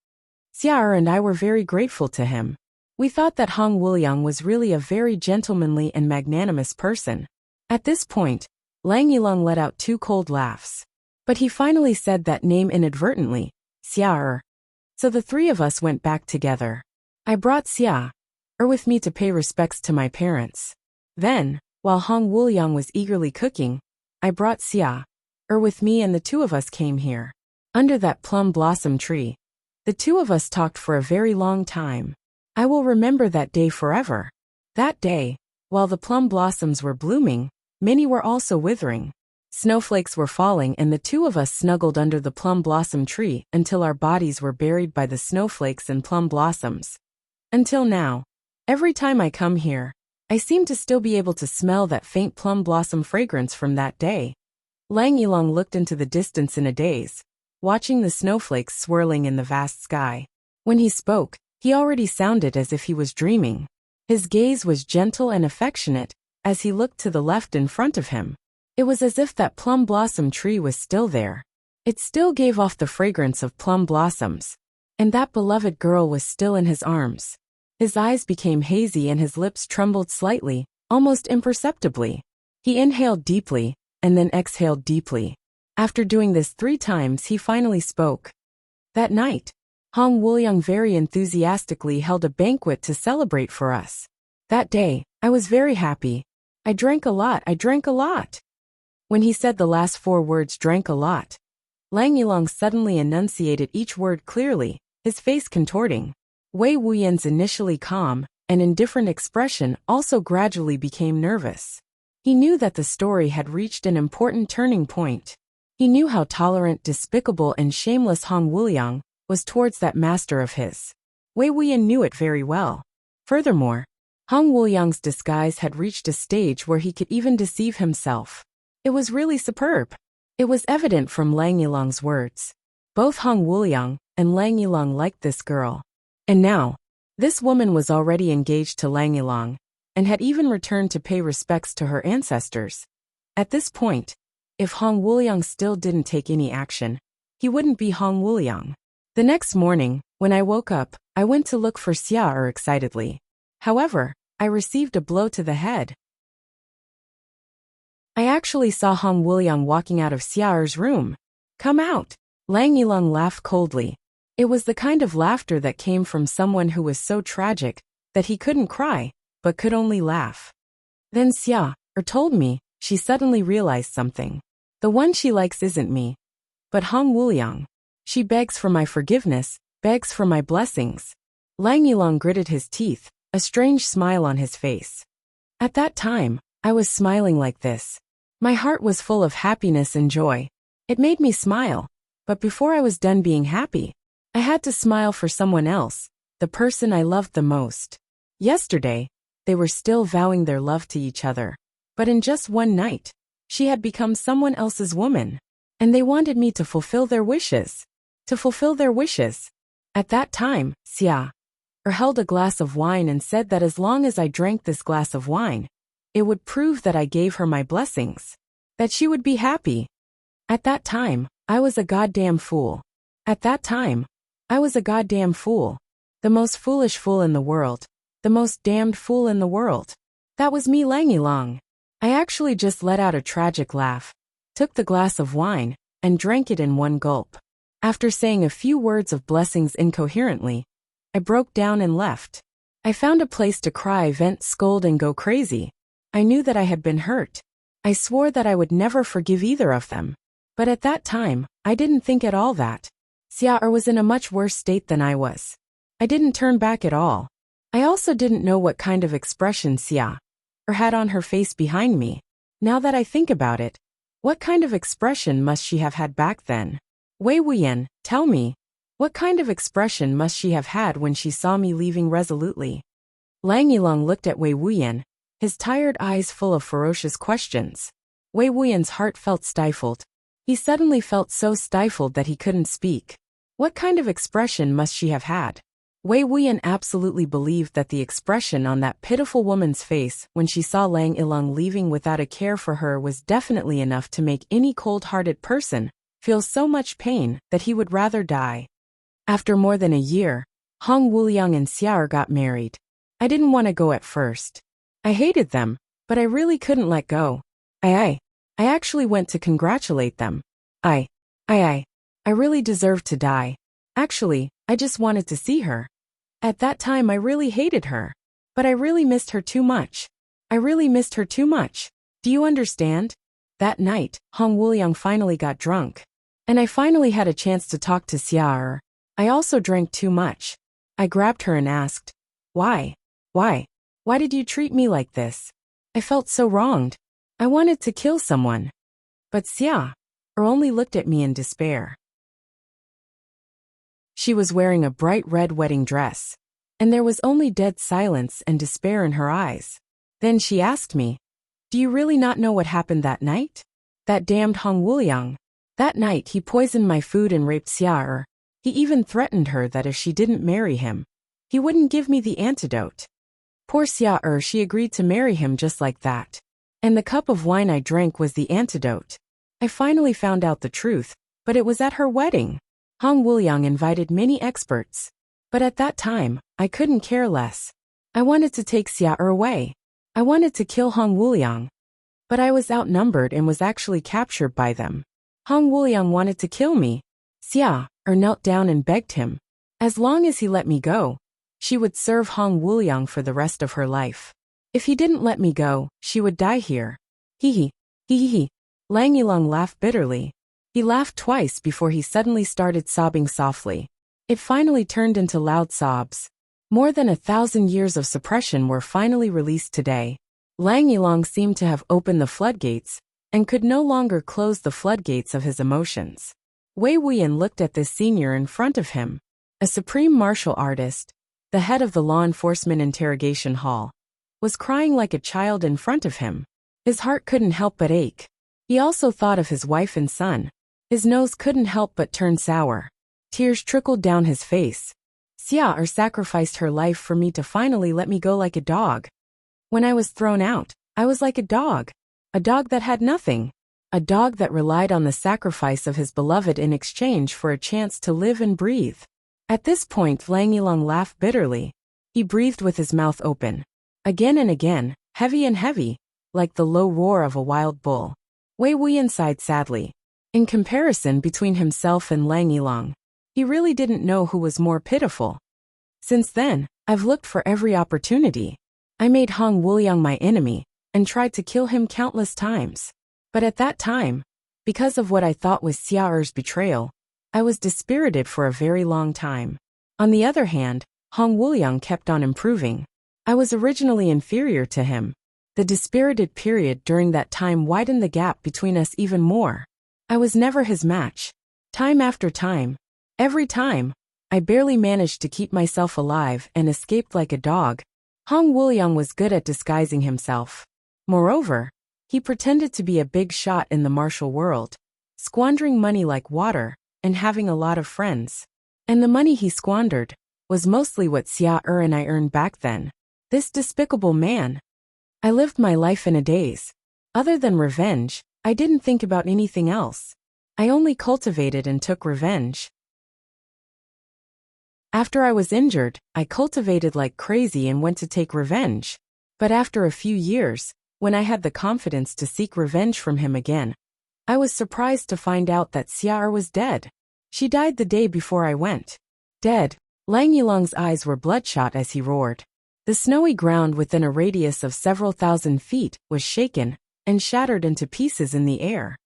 Xia and I were very grateful to him. We thought that Hong Wuliang was really a very gentlemanly and magnanimous person. At this point, Lang Yilong let out 2 cold laughs. But he finally said that name inadvertently, Xia. So the 3 of us went back together. I brought Xia with me to pay respects to my parents. Then, while Hong Wuliang was eagerly cooking, I brought Xia with me and the 2 of us came here. Under that plum blossom tree, the 2 of us talked for a very long time. I will remember that day forever. That day, while the plum blossoms were blooming, many were also withering. Snowflakes were falling and the 2 of us snuggled under the plum blossom tree until our bodies were buried by the snowflakes and plum blossoms. Until now, every time I come here, I seem to still be able to smell that faint plum blossom fragrance from that day. Lang Yilong looked into the distance in a daze, watching the snowflakes swirling in the vast sky. When he spoke, He already sounded as if he was dreaming. His gaze was gentle and affectionate as he looked to the left in front of him. It was as if that plum blossom tree was still there. It still gave off the fragrance of plum blossoms. And that beloved girl was still in his arms. His eyes became hazy and his lips trembled slightly, almost imperceptibly. He inhaled deeply, and then exhaled deeply. After doing this 3 times, he finally spoke. That night, Hong Wuliang very enthusiastically held a banquet to celebrate for us. That day, I was very happy. I drank a lot. When he said the last 4 words, drank a lot, Lang Yilong suddenly enunciated each word clearly, his face contorting. Wei Wuyan's initially calm and indifferent expression also gradually became nervous. He knew that the story had reached an important turning point. He knew how tolerant, despicable, and shameless Hong Wuliang was towards that master of his. Wei Wuyan knew it very well. Furthermore, Hong Wuliang's disguise had reached a stage where he could even deceive himself. It was really superb. It was evident from Lang Yilong's words. Both Hong Wuliang and Lang Yilong liked this girl. And now, this woman was already engaged to Lang Yilong, and had even returned to pay respects to her ancestors. At this point, if Hong Wuliang still didn't take any action, he wouldn't be Hong Wuliang. The next morning, when I woke up, I went to look for Xia excitedly. However, I received a blow to the head. I actually saw Hong Wuliang walking out of Xia's room. Come out! Lang Yilong laughed coldly. It was the kind of laughter that came from someone who was so tragic that he couldn't cry, but could only laugh. Then Xia told me she suddenly realized something. The one she likes isn't me, but Hong Wuliang. She begs for my forgiveness, begs for my blessings. Lang Yilong gritted his teeth, a strange smile on his face. At that time, I was smiling like this. My heart was full of happiness and joy. It made me smile, but before I was done being happy, I had to smile for someone else, the person I loved the most. Yesterday, they were still vowing their love to each other, but in just one night, she had become someone else's woman, and they wanted me to fulfill their wishes. At that time, Xia held a glass of wine and said that as long as I drank this glass of wine, it would prove that I gave her my blessings, that she would be happy. At that time, I was a goddamn fool. The most foolish fool in the world. The most damned fool in the world. That was me, Lang Yilong. I actually just let out a tragic laugh, took the glass of wine, and drank it in one gulp. After saying a few words of blessings incoherently, I broke down and left. I found a place to cry, vent, scold, and go crazy. I knew that I had been hurt. I swore that I would never forgive either of them. But at that time, I didn't think at all that Xia was in a much worse state than I was. I didn't turn back at all. I also didn't know what kind of expression Xia had on her face behind me. Now that I think about it, what kind of expression must she have had back then? Wei Wuyan, tell me, what kind of expression must she have had when she saw me leaving resolutely? Lang Yilong looked at Wei Wuyan, his tired eyes full of ferocious questions. Wei Wuyan's heart felt stifled. He suddenly felt so stifled that he couldn't speak. What kind of expression must she have had? Wei Wuyan absolutely believed that the expression on that pitiful woman's face when she saw Lang Yilong leaving without a care for her was definitely enough to make any cold-hearted person feel so much pain that he would rather die. After more than a year, Hong Wuliang and Xia got married. I didn't want to go at first. I hated them, but I really couldn't let go. I actually went to congratulate them. I really deserved to die. Actually, I just wanted to see her. At that time I really hated her. But I really missed her too much. Do you understand? That night, Hong Wuliang finally got drunk. And I finally had a chance to talk to Xia. I also drank too much. I grabbed her and asked, Why did you treat me like this? I felt so wronged. I wanted to kill someone. But Xia only looked at me in despair. She was wearing a bright red wedding dress, and there was only dead silence and despair in her eyes. Then she asked me, Do you really not know what happened that night? That damned Hong Wuliang. That night he poisoned my food and raped Xia. He even threatened her that if she didn't marry him, He wouldn't give me the antidote. Poor Xia she agreed to marry him just like that. And the cup of wine I drank was the antidote. I finally found out the truth, but it was at her wedding. Hong Wuliang invited many experts. But at that time, I couldn't care less. I wanted to take Xia away. I wanted to kill Hong Wuliang. But I was outnumbered and was actually captured by them. Hong Wuliang wanted to kill me. Xia knelt down and begged him. As long as he let me go, she would serve Hong Wuliang for the rest of her life. If he didn't let me go, she would die here. Hee hee. Lang Yilong laughed bitterly. He laughed twice before he suddenly started sobbing softly. It finally turned into loud sobs. More than 1,000 years of suppression were finally released today. Lang Yilong seemed to have opened the floodgates, and could no longer close the floodgates of his emotions. Wei Wuyan looked at this senior in front of him. A supreme martial artist, the head of the law enforcement interrogation hall, was crying like a child in front of him. His heart couldn't help but ache. He also thought of his wife and son. His nose couldn't help but turn sour. Tears trickled down his face. Xia sacrificed her life for me to finally let me go like a dog. When I was thrown out, I was like a dog that had nothing. A dog that relied on the sacrifice of his beloved in exchange for a chance to live and breathe. At this point Lang Yilong laughed bitterly. He breathed with his mouth open. Again and again, heavy and heavy, like the low roar of a wild bull. Wei Wuyan sighed sadly. In comparison between himself and Lang Yilong, he really didn't know who was more pitiful. Since then, I've looked for every opportunity. I made Hong Wuliang my enemy, and tried to kill him countless times. But at that time, because of what I thought was Xia betrayal, I was dispirited for a very long time. On the other hand, Hong Wuliang kept on improving. I was originally inferior to him. The dispirited period during that time widened the gap between us even more. I was never his match. Time after time, every time, I barely managed to keep myself alive and escaped like a dog. Hong Wuliang was good at disguising himself. Moreover, he pretended to be a big shot in the martial world, squandering money like water, and having a lot of friends. And the money he squandered was mostly what Xia and I earned back then. This despicable man. I lived my life in a daze. Other than revenge, I didn't think about anything else. I only cultivated and took revenge. After I was injured, I cultivated like crazy and went to take revenge. But after a few years, when I had the confidence to seek revenge from him again, I was surprised to find out that Xia was dead. She died the day before I went. Dead. Lang Yilong's eyes were bloodshot as he roared. The snowy ground within a radius of several thousand feet was shaken and shattered into pieces in the air.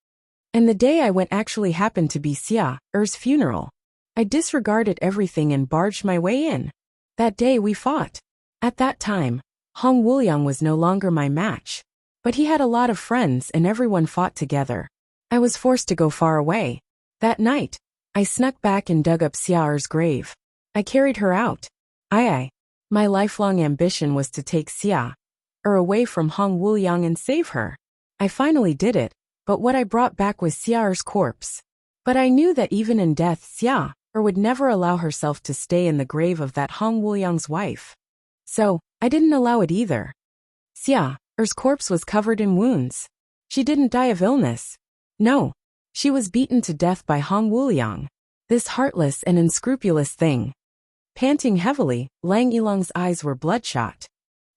And the day I went actually happened to be Xia's funeral. I disregarded everything and barged my way in. That day we fought. At that time, Hong Wuliang was no longer my match. But he had a lot of friends and everyone fought together. I was forced to go far away. That night, I snuck back and dug up Xia's grave. I carried her out. My lifelong ambition was to take Xia away from Hong Wuliang and save her. I finally did it, but what I brought back was Xia's corpse. But I knew that even in death Xia would never allow herself to stay in the grave of that Hong Wuliang's wife. So, I didn't allow it either. Xia's corpse was covered in wounds. She didn't die of illness. No. She was beaten to death by Hong Wuliang. This heartless and unscrupulous thing. Panting heavily, Lang Yilong's eyes were bloodshot.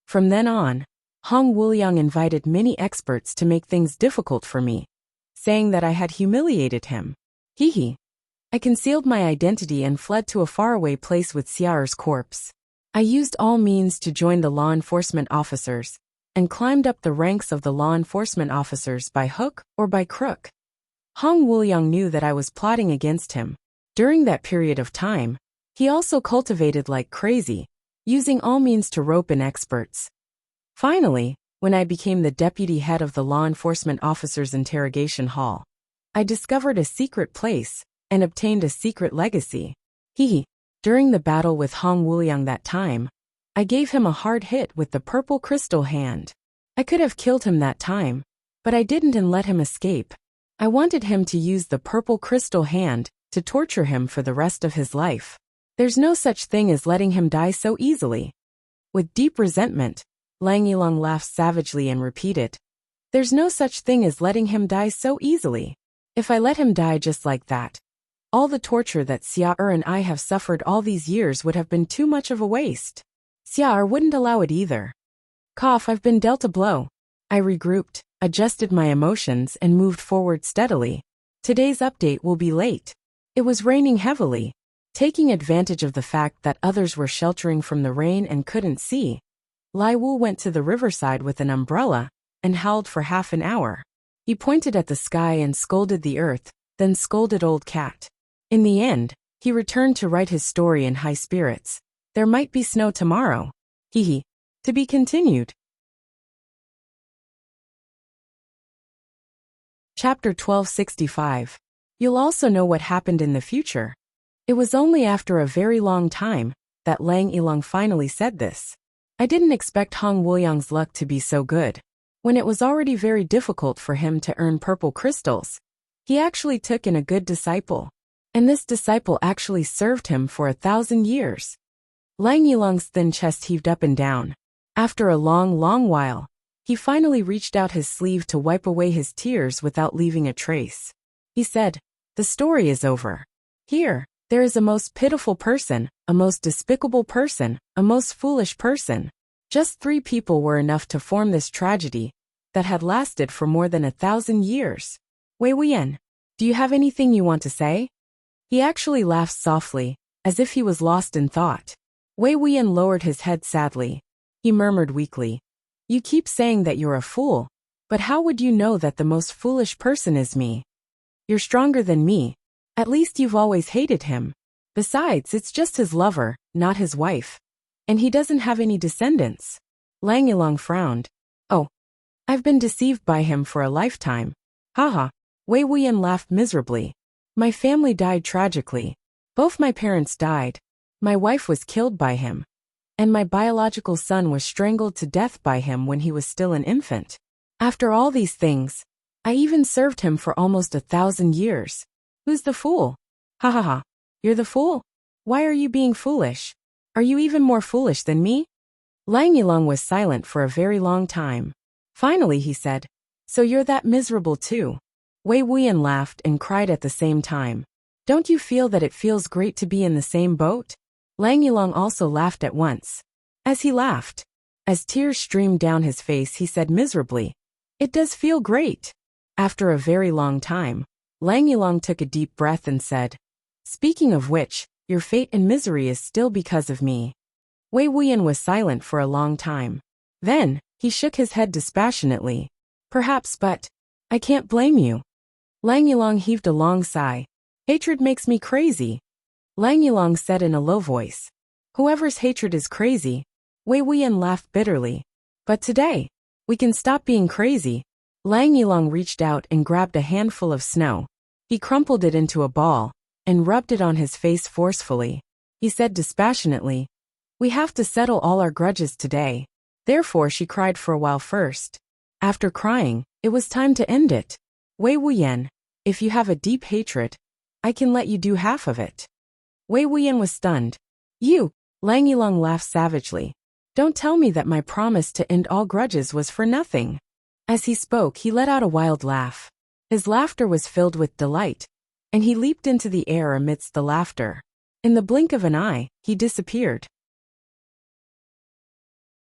From then on, Hong Wuliang invited many experts to make things difficult for me, saying that I had humiliated him. I concealed my identity and fled to a faraway place with Xia's corpse. I used all means to join the law enforcement officers, and climbed up the ranks of the law enforcement officers by hook or by crook. Hong Wuliang knew that I was plotting against him. During that period of time, he also cultivated like crazy, using all means to rope in experts. Finally, when I became the deputy head of the law enforcement officers' interrogation hall, I discovered a secret place and obtained a secret legacy. During the battle with Hong Wuliang that time, I gave him a hard hit with the purple crystal hand. I could have killed him that time, but I didn't and let him escape. I wanted him to use the purple crystal hand to torture him for the rest of his life. There's no such thing as letting him die so easily. With deep resentment, Lang Yilong laughed savagely and repeated, "There's no such thing as letting him die so easily. If I let him die just like that, all the torture that Xia Er and I have suffered all these years would have been too much of a waste. Xia Er wouldn't allow it either." Cough, I've been dealt a blow. I regrouped, adjusted my emotions and moved forward steadily. Today's update will be late. It was raining heavily. Taking advantage of the fact that others were sheltering from the rain and couldn't see, Lai Wu went to the riverside with an umbrella and howled for half an hour. He pointed at the sky and scolded the earth, then scolded Old Cat. In the end, he returned to write his story in high spirits. There might be snow tomorrow. Hee. To be continued. Chapter 1265. You'll also know what happened in the future. It was only after a very long time that Lang Yilong finally said this. I didn't expect Hong Wuyang's luck to be so good. When it was already very difficult for him to earn purple crystals, he actually took in a good disciple. And this disciple actually served him for 1,000 years. Lang Yilong's thin chest heaved up and down. After a long while, he finally reached out his sleeve to wipe away his tears without leaving a trace. He said, "The story is over. Here, there is a most pitiful person, a most despicable person, a most foolish person. Just 3 people were enough to form this tragedy that had lasted for more than 1,000 years. Wei Wuyan, do you have anything you want to say?" He actually laughed softly, as if he was lost in thought. Wei Wuyan lowered his head sadly. He murmured weakly, "You keep saying that you're a fool, but how would you know that the most foolish person is me? You're stronger than me. At least you've always hated him. Besides, it's just his lover, not his wife. And he doesn't have any descendants." Lang Yilong frowned. "Oh, I've been deceived by him for a lifetime. Haha." Wei Wuyan laughed miserably. "My family died tragically. Both my parents died. My wife was killed by him. And my biological son was strangled to death by him when he was still an infant. After all these things, I even served him for almost 1,000 years. Who's the fool? Ha ha ha. You're the fool? Why are you being foolish? Are you even more foolish than me?" Lang Yilong was silent for a very long time. Finally he said, "So you're that miserable too?" Wei Wuyan laughed and cried at the same time. "Don't you feel that it feels great to be in the same boat?" Lang Yilong also laughed at once. As he laughed, as tears streamed down his face, he said miserably, "It does feel great." After a very long time, Lang Yilong took a deep breath and said, "Speaking of which, your fate and misery is still because of me." Wei Wuyan was silent for a long time. Then, he shook his head dispassionately. "Perhaps, but I can't blame you." Lang Yilong heaved a long sigh. "Hatred makes me crazy." Lang Yilong said in a low voice, "Whoever's hatred is crazy." Wei Wuyan laughed bitterly. "But today, we can stop being crazy." Lang Yilong reached out and grabbed a handful of snow. He crumpled it into a ball and rubbed it on his face forcefully. He said dispassionately, "We have to settle all our grudges today." Therefore she cried for a while first. After crying, it was time to end it. "Wei Wuyan, if you have a deep hatred, I can let you do half of it." Wei Wuyan was stunned. "You?" Lang Yilong laughed savagely. "Don't tell me that my promise to end all grudges was for nothing." As he spoke, he let out a wild laugh. His laughter was filled with delight, and he leaped into the air amidst the laughter. In the blink of an eye, he disappeared.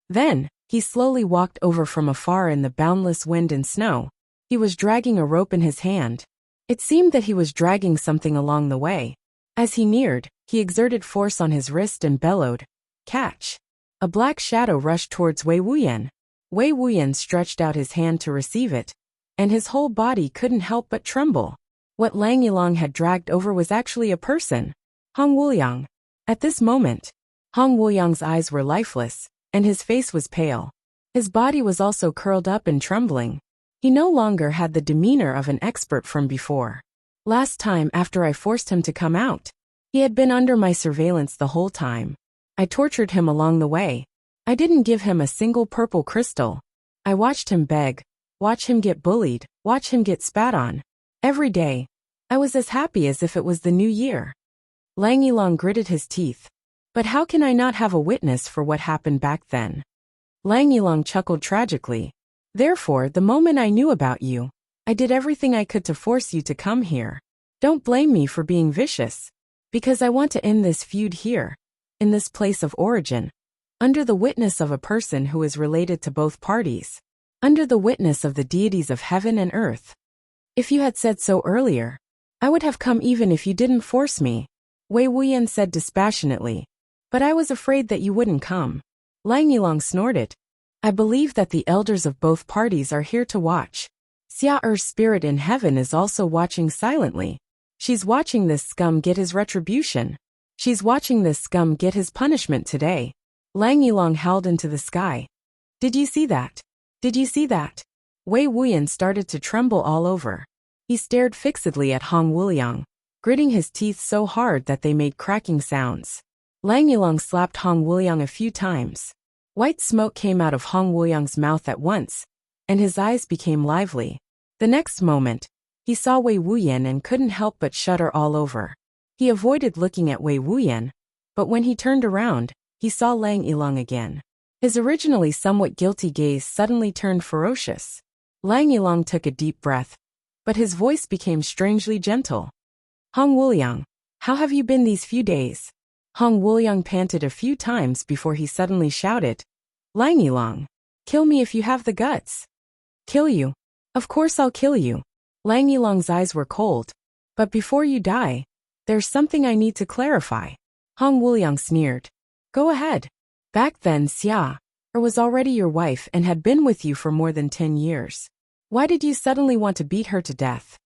Then, he slowly walked over from afar in the boundless wind and snow. He was dragging a rope in his hand. It seemed that he was dragging something along the way. As he neared, he exerted force on his wrist and bellowed, "Catch!" A black shadow rushed towards Wei Wuyan. Wei Wuyan stretched out his hand to receive it, and his whole body couldn't help but tremble. What Lang Yilong had dragged over was actually a person, Hong Wuyang. At this moment, Hong Wuyang's eyes were lifeless, and his face was pale. His body was also curled up and trembling. He no longer had the demeanor of an expert from before. Last time after I forced him to come out, he had been under my surveillance the whole time. I tortured him along the way. I didn't give him a single purple crystal. I watched him beg, watch him get bullied, watch him get spat on. Every day, I was as happy as if it was the new year. Lang Yilong gritted his teeth. But how can I not have a witness for what happened back then? Lang Yilong chuckled tragically. Therefore, the moment I knew about you, I did everything I could to force you to come here. Don't blame me for being vicious. Because I want to end this feud here, in this place of origin, under the witness of a person who is related to both parties, under the witness of the deities of heaven and earth. If you had said so earlier, I would have come even if you didn't force me, Wei Wuyan said dispassionately. But I was afraid that you wouldn't come. Lang Yilong snorted. I believe that the elders of both parties are here to watch. Xia Er's spirit in heaven is also watching silently. She's watching this scum get his retribution. She's watching this scum get his punishment today. Lang Yilong howled into the sky. Did you see that? Did you see that? Wei Wuyan started to tremble all over. He stared fixedly at Hong Wuliang, gritting his teeth so hard that they made cracking sounds. Lang Yilong slapped Hong Wuliang a few times. White smoke came out of Hong Wuliang's mouth at once, and his eyes became lively. The next moment, he saw Wei Wuyan and couldn't help but shudder all over. He avoided looking at Wei Wuyan, but when he turned around, he saw Lang Yilong again. His originally somewhat guilty gaze suddenly turned ferocious. Lang Yilong took a deep breath, but his voice became strangely gentle. Hong Wuliang, how have you been these few days? Hong Wuliang panted a few times before he suddenly shouted. Lang Yilong, kill me if you have the guts. Kill you? Of course I'll kill you. Lang Yilong's eyes were cold. But before you die, there's something I need to clarify. Hong Wuliang sneered. Go ahead. Back then Xia Er was already your wife and had been with you for more than 10 years. Why did you suddenly want to beat her to death?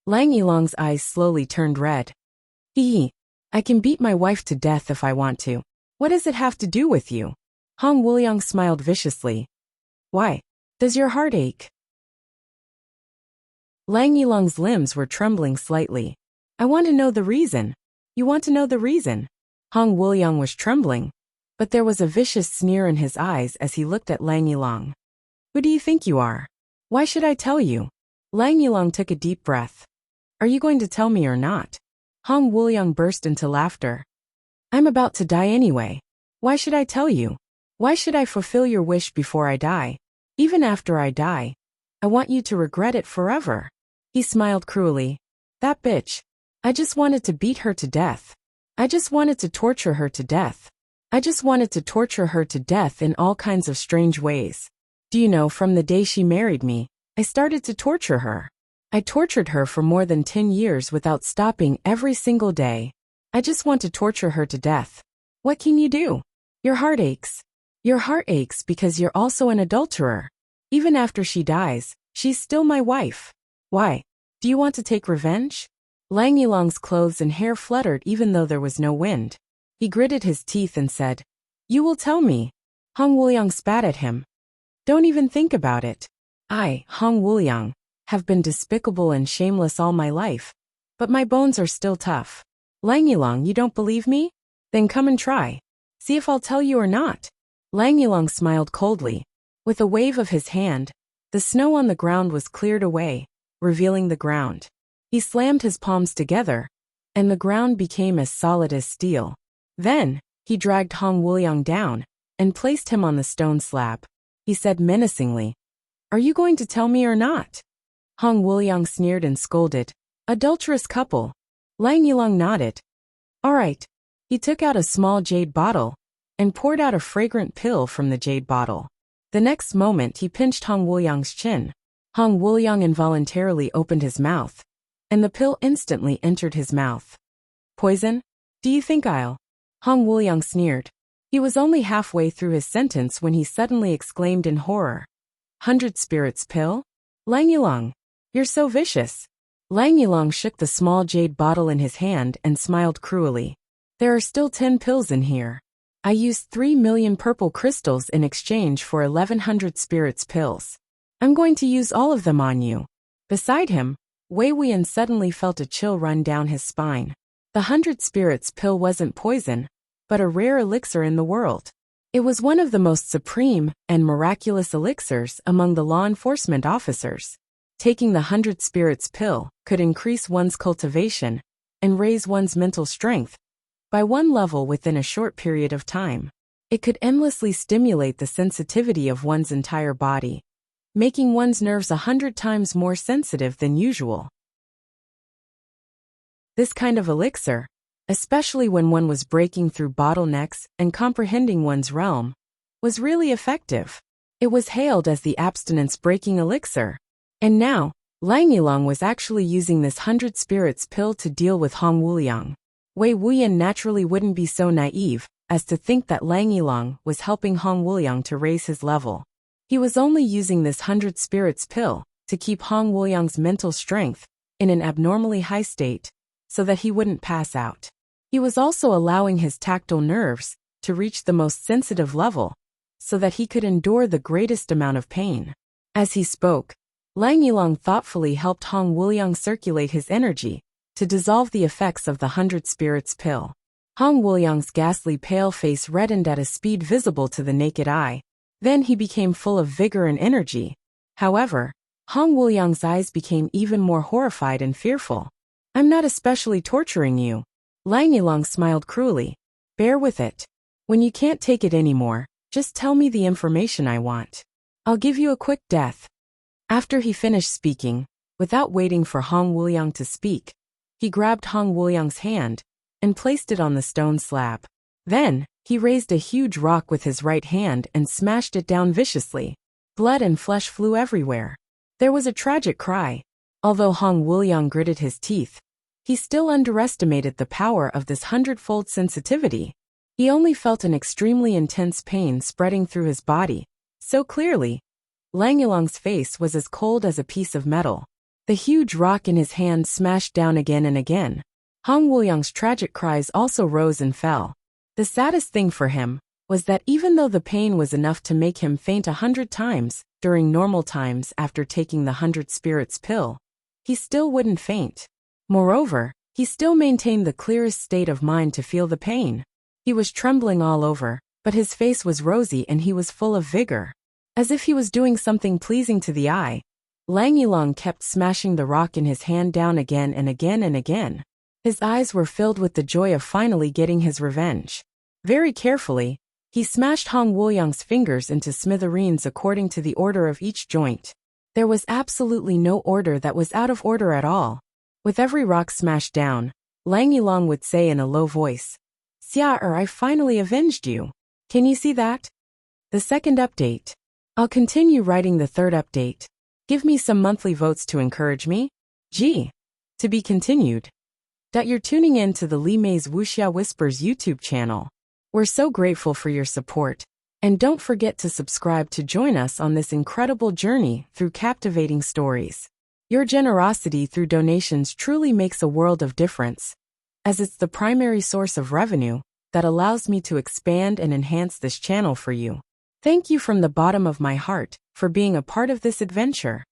Lang Yilong's eyes slowly turned red. Hee. I can beat my wife to death if I want to. What does it have to do with you? Hong Wuliang smiled viciously. Why? Does your heart ache? Lang Yilong's limbs were trembling slightly. I want to know the reason. You want to know the reason? Hong Wuliang was trembling, but there was a vicious sneer in his eyes as he looked at Lang Yilong. Who do you think you are? Why should I tell you? Lang Yilong took a deep breath. Are you going to tell me or not? Hong Wuliang burst into laughter. I'm about to die anyway. Why should I tell you? Why should I fulfill your wish before I die? Even after I die, I want you to regret it forever. He smiled cruelly. That bitch. I just wanted to beat her to death. I just wanted to torture her to death. I just wanted to torture her to death in all kinds of strange ways. Do you know, from the day she married me, I started to torture her. I tortured her for more than 10 years without stopping every single day. I just want to torture her to death. What can you do? Your heart aches. Your heart aches because you're also an adulterer. Even after she dies, she's still my wife. Why? Do you want to take revenge? Lang Yilong's clothes and hair fluttered even though there was no wind. He gritted his teeth and said, You will tell me. Hong Wuliang spat at him. Don't even think about it. I, Hong Wuliang, have been despicable and shameless all my life, but my bones are still tough. Lang Yilong, you don't believe me? Then come and try. See if I'll tell you or not. Lang Yilong smiled coldly. With a wave of his hand, the snow on the ground was cleared away, revealing the ground. He slammed his palms together, and the ground became as solid as steel. Then, he dragged Hong Wuliang down, and placed him on the stone slab. He said menacingly, Are you going to tell me or not? Hong Wuliang sneered and scolded. Adulterous couple. Lang Yilong nodded. All right. He took out a small jade bottle, and poured out a fragrant pill from the jade bottle. The next moment he pinched Hong Wuliang's chin. Hong Wuliang involuntarily opened his mouth, and the pill instantly entered his mouth. Poison? Do you think I'll? Hong Wuliang sneered. He was only halfway through his sentence when he suddenly exclaimed in horror. 100 spirits pill? Lang Yilong, you're so vicious. Lang Yilong shook the small jade bottle in his hand and smiled cruelly. There are still 10 pills in here. I used 3 million purple crystals in exchange for 1100 spirits pills. I'm going to use all of them on you. Beside him, Wei Wuyan suddenly felt a chill run down his spine. The 100 spirits pill wasn't poison, but a rare elixir in the world. It was one of the most supreme and miraculous elixirs among the law enforcement officers. Taking the 100 spirits pill could increase one's cultivation and raise one's mental strength, by one level within a short period of time. It could endlessly stimulate the sensitivity of one's entire body, making one's nerves 100 times more sensitive than usual. This kind of elixir, especially when one was breaking through bottlenecks and comprehending one's realm, was really effective. It was hailed as the abstinence-breaking elixir. And now, Lang Yilong was actually using this 100 spirits pill to deal with Hong Wuliang. Wei Wuyan naturally wouldn't be so naive as to think that Lang Yilong was helping Hong Wuliang to raise his level. He was only using this 100 spirits pill to keep Hong Wuliang's mental strength in an abnormally high state so that he wouldn't pass out. He was also allowing his tactile nerves to reach the most sensitive level so that he could endure the greatest amount of pain. As he spoke, Lang Yilong thoughtfully helped Hong Wuliang circulate his energy to dissolve the effects of the 100 spirits pill. Hong Wuliang's ghastly pale face reddened at a speed visible to the naked eye. Then he became full of vigor and energy. However, Hong Wuliang's eyes became even more horrified and fearful. "I'm not especially torturing you." Lang Yilong smiled cruelly. "Bear with it. When you can't take it anymore, just tell me the information I want. I'll give you a quick death." After he finished speaking, without waiting for Hong Wuliang to speak, he grabbed Hong Wuliang's hand and placed it on the stone slab. Then, he raised a huge rock with his right hand and smashed it down viciously. Blood and flesh flew everywhere. There was a tragic cry. Although Hong Wuliang gritted his teeth, he still underestimated the power of this 100-fold sensitivity. He only felt an extremely intense pain spreading through his body, so clearly. Lang Yilong's face was as cold as a piece of metal. The huge rock in his hand smashed down again and again. Hong Wuliang's tragic cries also rose and fell. The saddest thing for him was that even though the pain was enough to make him faint 100 times during normal times after taking the 100 spirits pill, he still wouldn't faint. Moreover, he still maintained the clearest state of mind to feel the pain. He was trembling all over, but his face was rosy and he was full of vigor. As if he was doing something pleasing to the eye, Lang Yilong kept smashing the rock in his hand down again and again and again. His eyes were filled with the joy of finally getting his revenge. Very carefully, he smashed Hong Wuliang's fingers into smithereens according to the order of each joint. There was absolutely no order that was out of order at all. With every rock smashed down, Lang Yilong would say in a low voice, "Xia I finally avenged you. Can you see that?" The second update. I'll continue writing the third update. Give me some monthly votes to encourage me. G. To be continued. You're tuning in to the Li Mei's Wuxia Whispers YouTube channel. We're so grateful for your support. And don't forget to subscribe to join us on this incredible journey through captivating stories. Your generosity through donations truly makes a world of difference, as it's the primary source of revenue that allows me to expand and enhance this channel for you. Thank you from the bottom of my heart for being a part of this adventure.